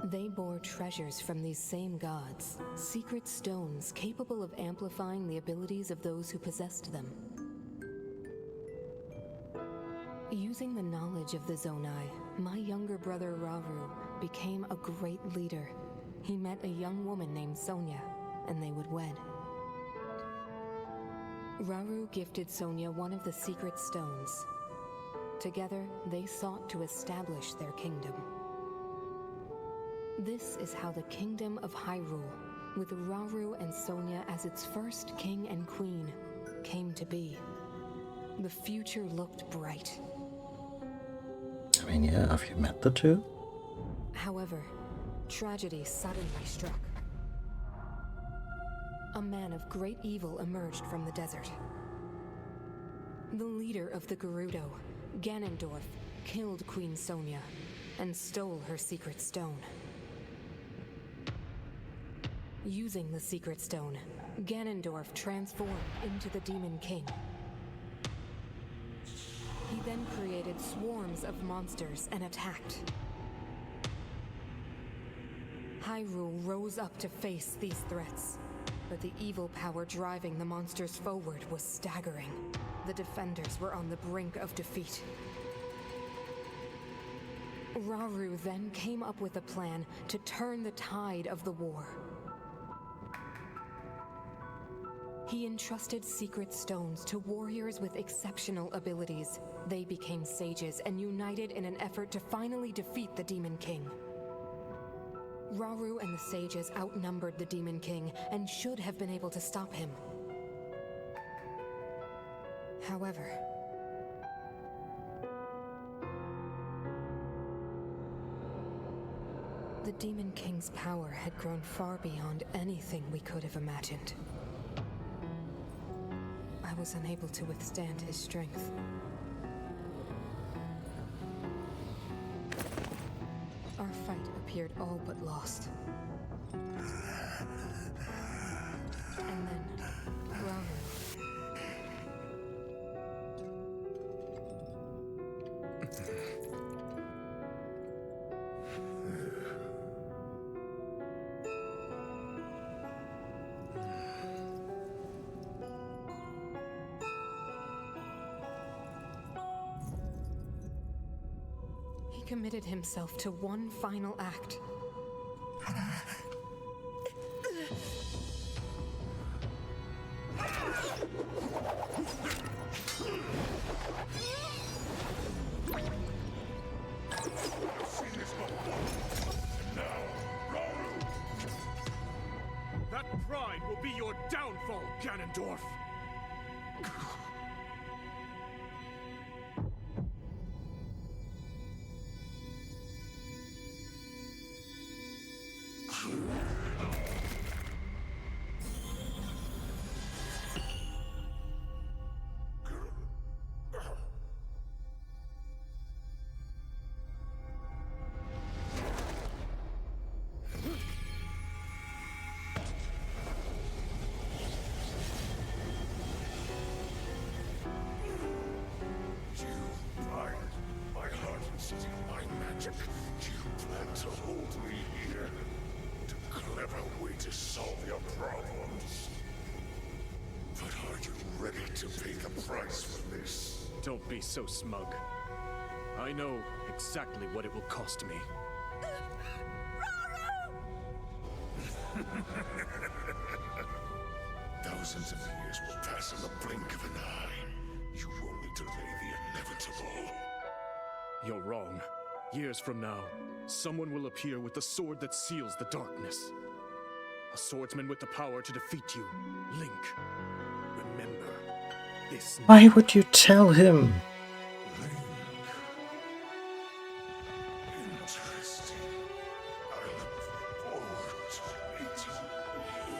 They bore treasures from these same gods, secret stones capable of amplifying the abilities of those who possessed them. Using the knowledge of the Zonai, my younger brother Rauru became a great leader. He met a young woman named Sonia, and they would wed. Rauru gifted Sonia one of the secret stones. Together, they sought to establish their kingdom. This is how the Kingdom of Hyrule, with Rauru and Sonia as its first king and queen, came to be. The future looked bright. I mean, yeah, have you met the two? However, tragedy suddenly struck. A man of great evil emerged from the desert. The leader of the Gerudo, Ganondorf, killed Queen Sonia and stole her secret stone. Using the secret stone, Ganondorf transformed into the Demon King. He then created swarms of monsters and attacked. Hyrule rose up to face these threats, but the evil power driving the monsters forward was staggering. The defenders were on the brink of defeat. Rauru then came up with a plan to turn the tide of the war. He entrusted secret stones to warriors with exceptional abilities. They became sages and united in an effort to finally defeat the Demon King. Rauru and the sages outnumbered the Demon King and should have been able to stop him. However, the Demon King's power had grown far beyond anything we could have imagined. I was unable to withstand his strength. Our fight appeared all but lost. And then, Rauru. He committed himself to one final act. That pride will be your downfall, Ganondorf! You plan to hold me here? It's a clever way to solve your problems. But are you ready to pay the price for this? Don't be so smug. I know exactly what it will cost me. Thousands of years will pass in the blink of an eye. You only delay the inevitable. You're wrong. Years from now, someone will appear with the sword that seals the darkness. A swordsman with the power to defeat you. Link. Remember this. Why would you tell him? Interesting. I look forward to meeting you.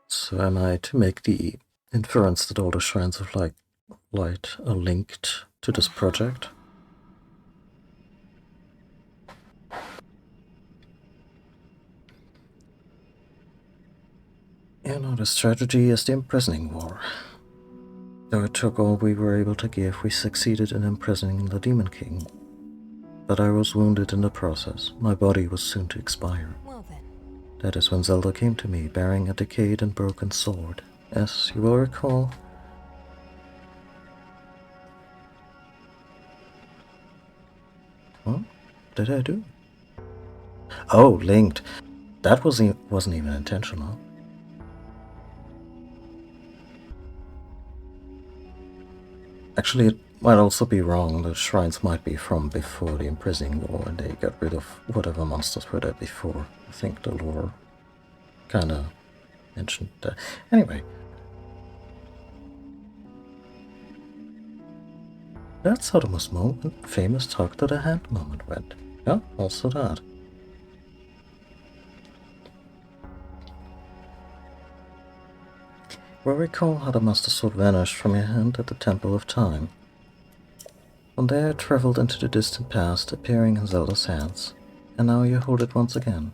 So am I to make the inference that all the Shrines of Light are linked to this project? You know, the strategy is the imprisoning war. Though it took all we were able to give, we succeeded in imprisoning the Demon King. But I was wounded in the process. My body was soon to expire. Well then, That is when Zelda came to me, bearing a decayed and broken sword. As you will recall. What did I do? Oh, linked. That wasn't even intentional. Actually, it might also be wrong. The shrines might be from before the imprisoning war, and they got rid of whatever monsters were there before. I think the lore kinda mentioned that. Anyway. That's how the most famous talk to the hand moment went. Yeah, also that. Will recall how the Master Sword vanished from your hand at the Temple of Time. From there it traveled into the distant past, appearing in Zelda's hands, and now you hold it once again.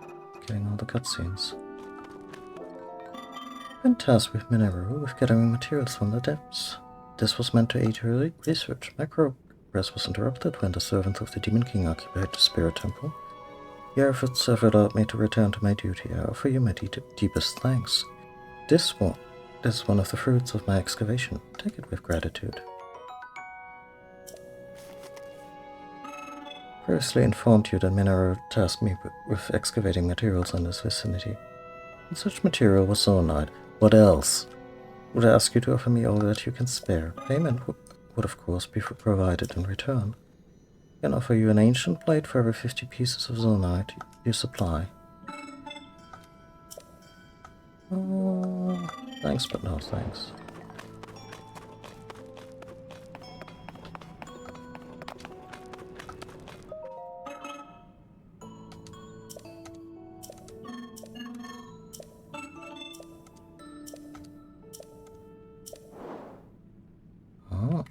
getting all the cutscenes. Been tasked with Mineru with gathering materials from the depths. This was meant to aid her research. My progress was interrupted when the servant of the Demon King occupied the Spirit Temple. Your efforts have allowed me to return to my duty. I offer you my deepest thanks. This is one of the fruits of my excavation. Take it with gratitude. Previously informed you that Mineru tasked me with excavating materials in this vicinity. And such material was zonaite. What else? Would I ask you to offer me all that you can spare? Payment would of course be provided in return. I can offer you an ancient blade for every 50 pieces of zonaite you supply. Thanks, but no thanks. Oh.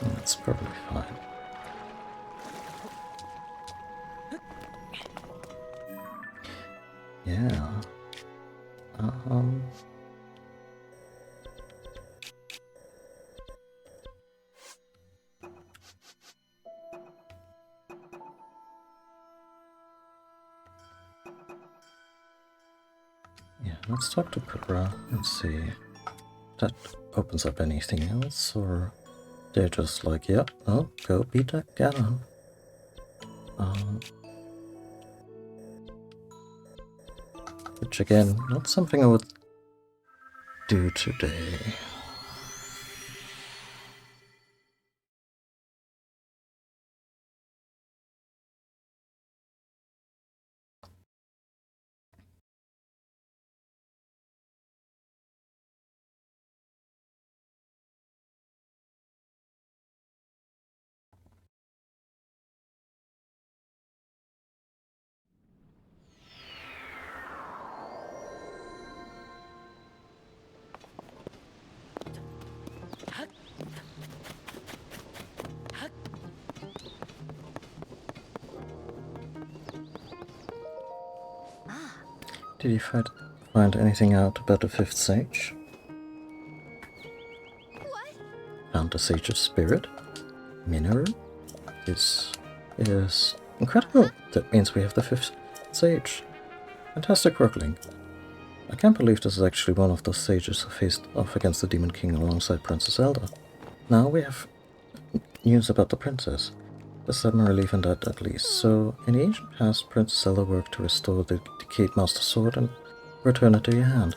That's probably fine. Yeah. Yeah, let's talk to Kura and see if that opens up anything else, or they're just like, yeah, oh, go beat that Ganon. Which again, not something I would do today. Did you find anything out about the fifth sage? What? Found the Sage of Spirit? Mineru? This is incredible. That means we have the fifth sage. Fantastic work, Link. I can't believe this is actually one of those sages who faced off against the Demon King alongside Princess Zelda. Now we have news about the princess. There's some relief in that at least. So, in the ancient past, Princess Zelda worked to restore the decayed Master Sword and return it to your hand,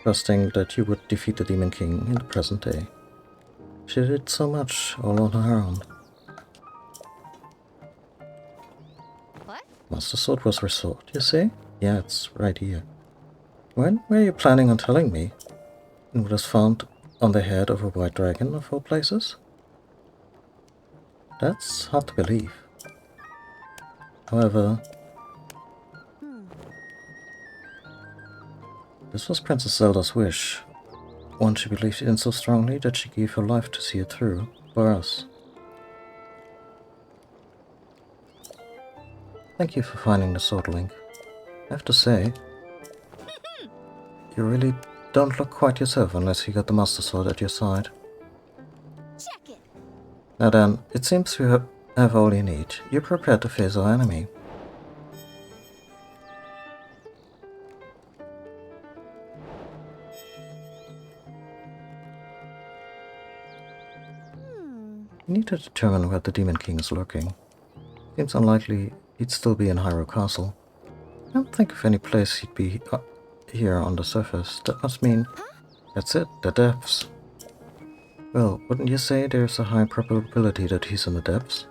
trusting that you would defeat the Demon King in the present day. She did so much all on her own. What? Master Sword was restored, you see? Yeah, it's right here. When were you planning on telling me? And what was found on the head of a white dragon of all places? That's hard to believe. However, this was Princess Zelda's wish. One she believed in so strongly that she gave her life to see it through, for us. Thank you for finding the sword, Link. I have to say, you really don't look quite yourself unless you got the Master Sword at your side. Check it. Now then, it seems you have all you need. You're prepared to face our enemy. need to determine where the Demon King is lurking. Seems unlikely he'd still be in Hyrule Castle. I don't think of any place he'd be here on the surface. That must mean... That's it, the depths. Well, wouldn't you say there's a high probability that he's in the depths?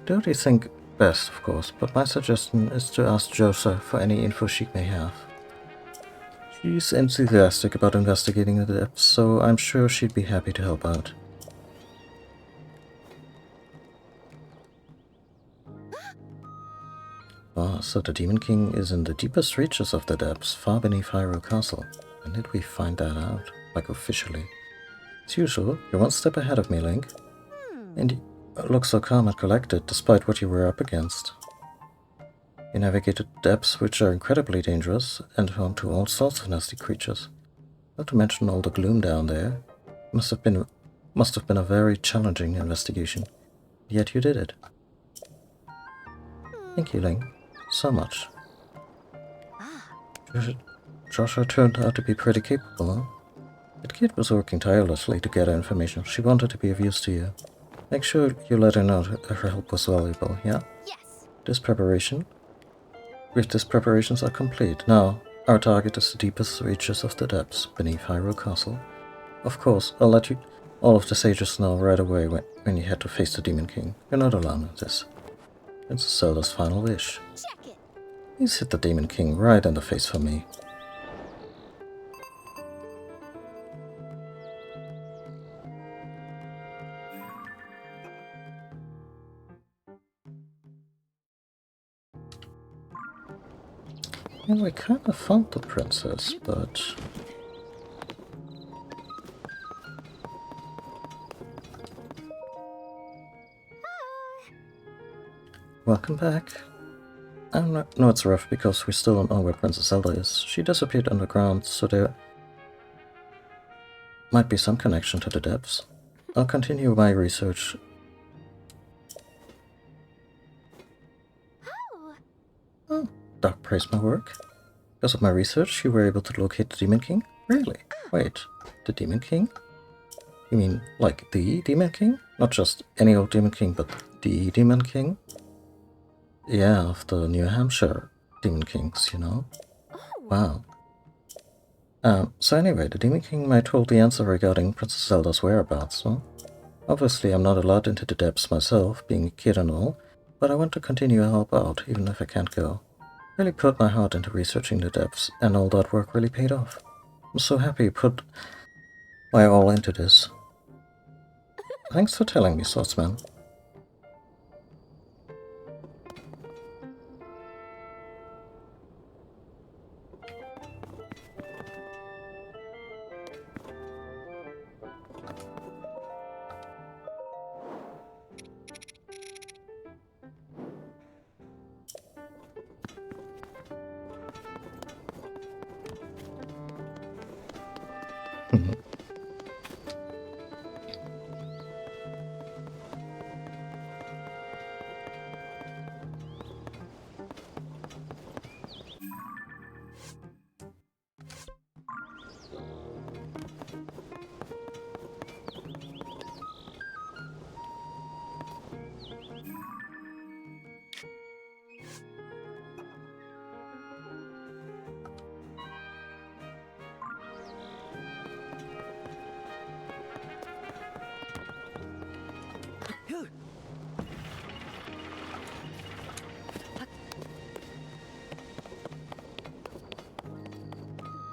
Do what you think best, of course, but my suggestion is to ask Josa for any info she may have. She's enthusiastic about investigating the depths, so I'm sure she'd be happy to help out. Ah, so the Demon King is in the deepest reaches of the depths, far beneath Hyrule Castle. When did we find that out? Like, officially? As usual, you're one step ahead of me, Link. And you look so calm and collected, despite what you were up against. You navigated depths which are incredibly dangerous, and home to all sorts of nasty creatures. Not to mention all the gloom down there. Must have been a very challenging investigation. Yet you did it. Thank you, Link. So much. Joshua turned out to be pretty capable, huh? That kid was working tirelessly to gather information. She wanted to be of use to you. Make sure you let her know her help was valuable, yeah? Yes. With this preparations are complete. Now, our target is the deepest reaches of the depths, beneath Hyrule Castle. Of course, I'll let you all of the sages know right away when you head to face the Demon King. You're not alone in this. It's Zelda's final wish. Check it. Please hit the Demon King right in the face for me. And we kind of found the princess, but... Welcome back. I know it's rough because we still don't know where Princess Zelda is. She disappeared underground, so there might be some connection to the depths. I'll continue my research. Oh, Doc praised my work. Because of my research, you were able to locate the Demon King? Really? Wait, the Demon King? You mean, like, the Demon King? Not just any old Demon King, but the Demon King? Yeah, of the New Hampshire Demon Kings, you know? Wow. So anyway, the Demon King might hold the answer regarding Princess Zelda's whereabouts, huh? Obviously, I'm not allowed into the depths myself, being a kid and all, but I want to continue to help out, even if I can't go. Really put my heart into researching the depths, and all that work really paid off. I'm so happy you put my all into this. Thanks for telling me, Swordsman.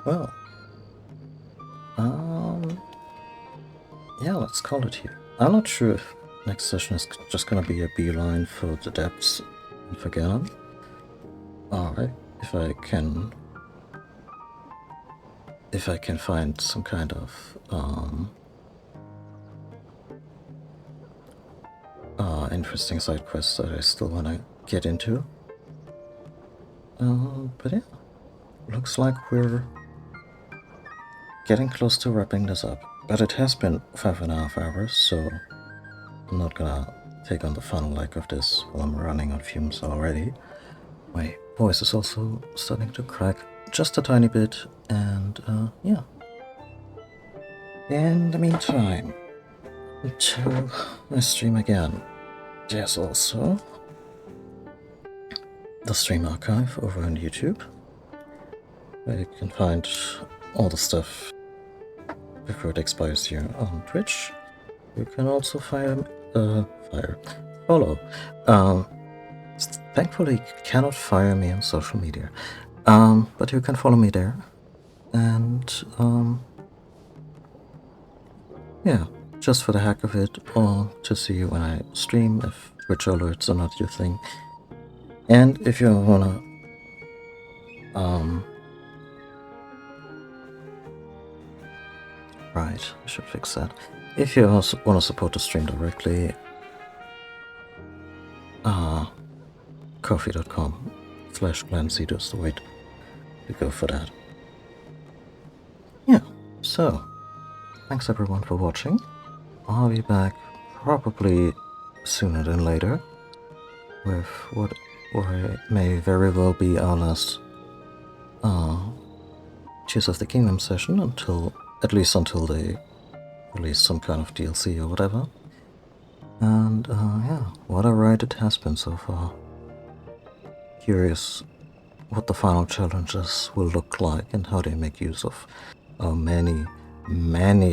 Well, yeah, let's call it here. I'm not sure if next session is just gonna be a beeline for the depths and for Ganon. Alright, if I can find some kind of interesting side quests that I still wanna get into. But yeah, looks like we're getting close to wrapping this up, but it has been 5.5 hours, so I'm not gonna take on the fun like of this while I'm running on fumes already. My voice is also starting to crack just a tiny bit, and yeah. In the meantime, to my stream again. There's also the stream archive over on YouTube, where you can find all the stuff before it expires here on Twitch. You can also follow. Thankfully, you cannot fire me on social media, but you can follow me there, and yeah, just for the heck of it, or to see when I stream if Twitch alerts are not your thing. And if you wanna right, I should fix that. If you also want to support the stream directly, coffee.com/GlenCedo is the way to go for that. Yeah, so, thanks everyone for watching. I'll be back probably sooner than later with what may very well be our last Tears of the Kingdom session at least until they release some kind of DLC or whatever. And yeah, what a ride it has been so far. Curious what the final challenges will look like and how they make use of our many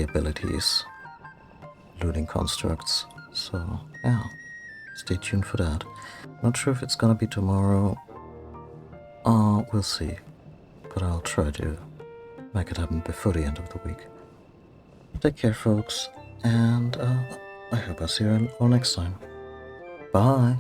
abilities, looting constructs. So yeah, stay tuned for that. Not sure if it's gonna be tomorrow. We'll see. But I'll try to make it happen before the end of the week. Take care, folks, and I hope I'll see you all next time. Bye!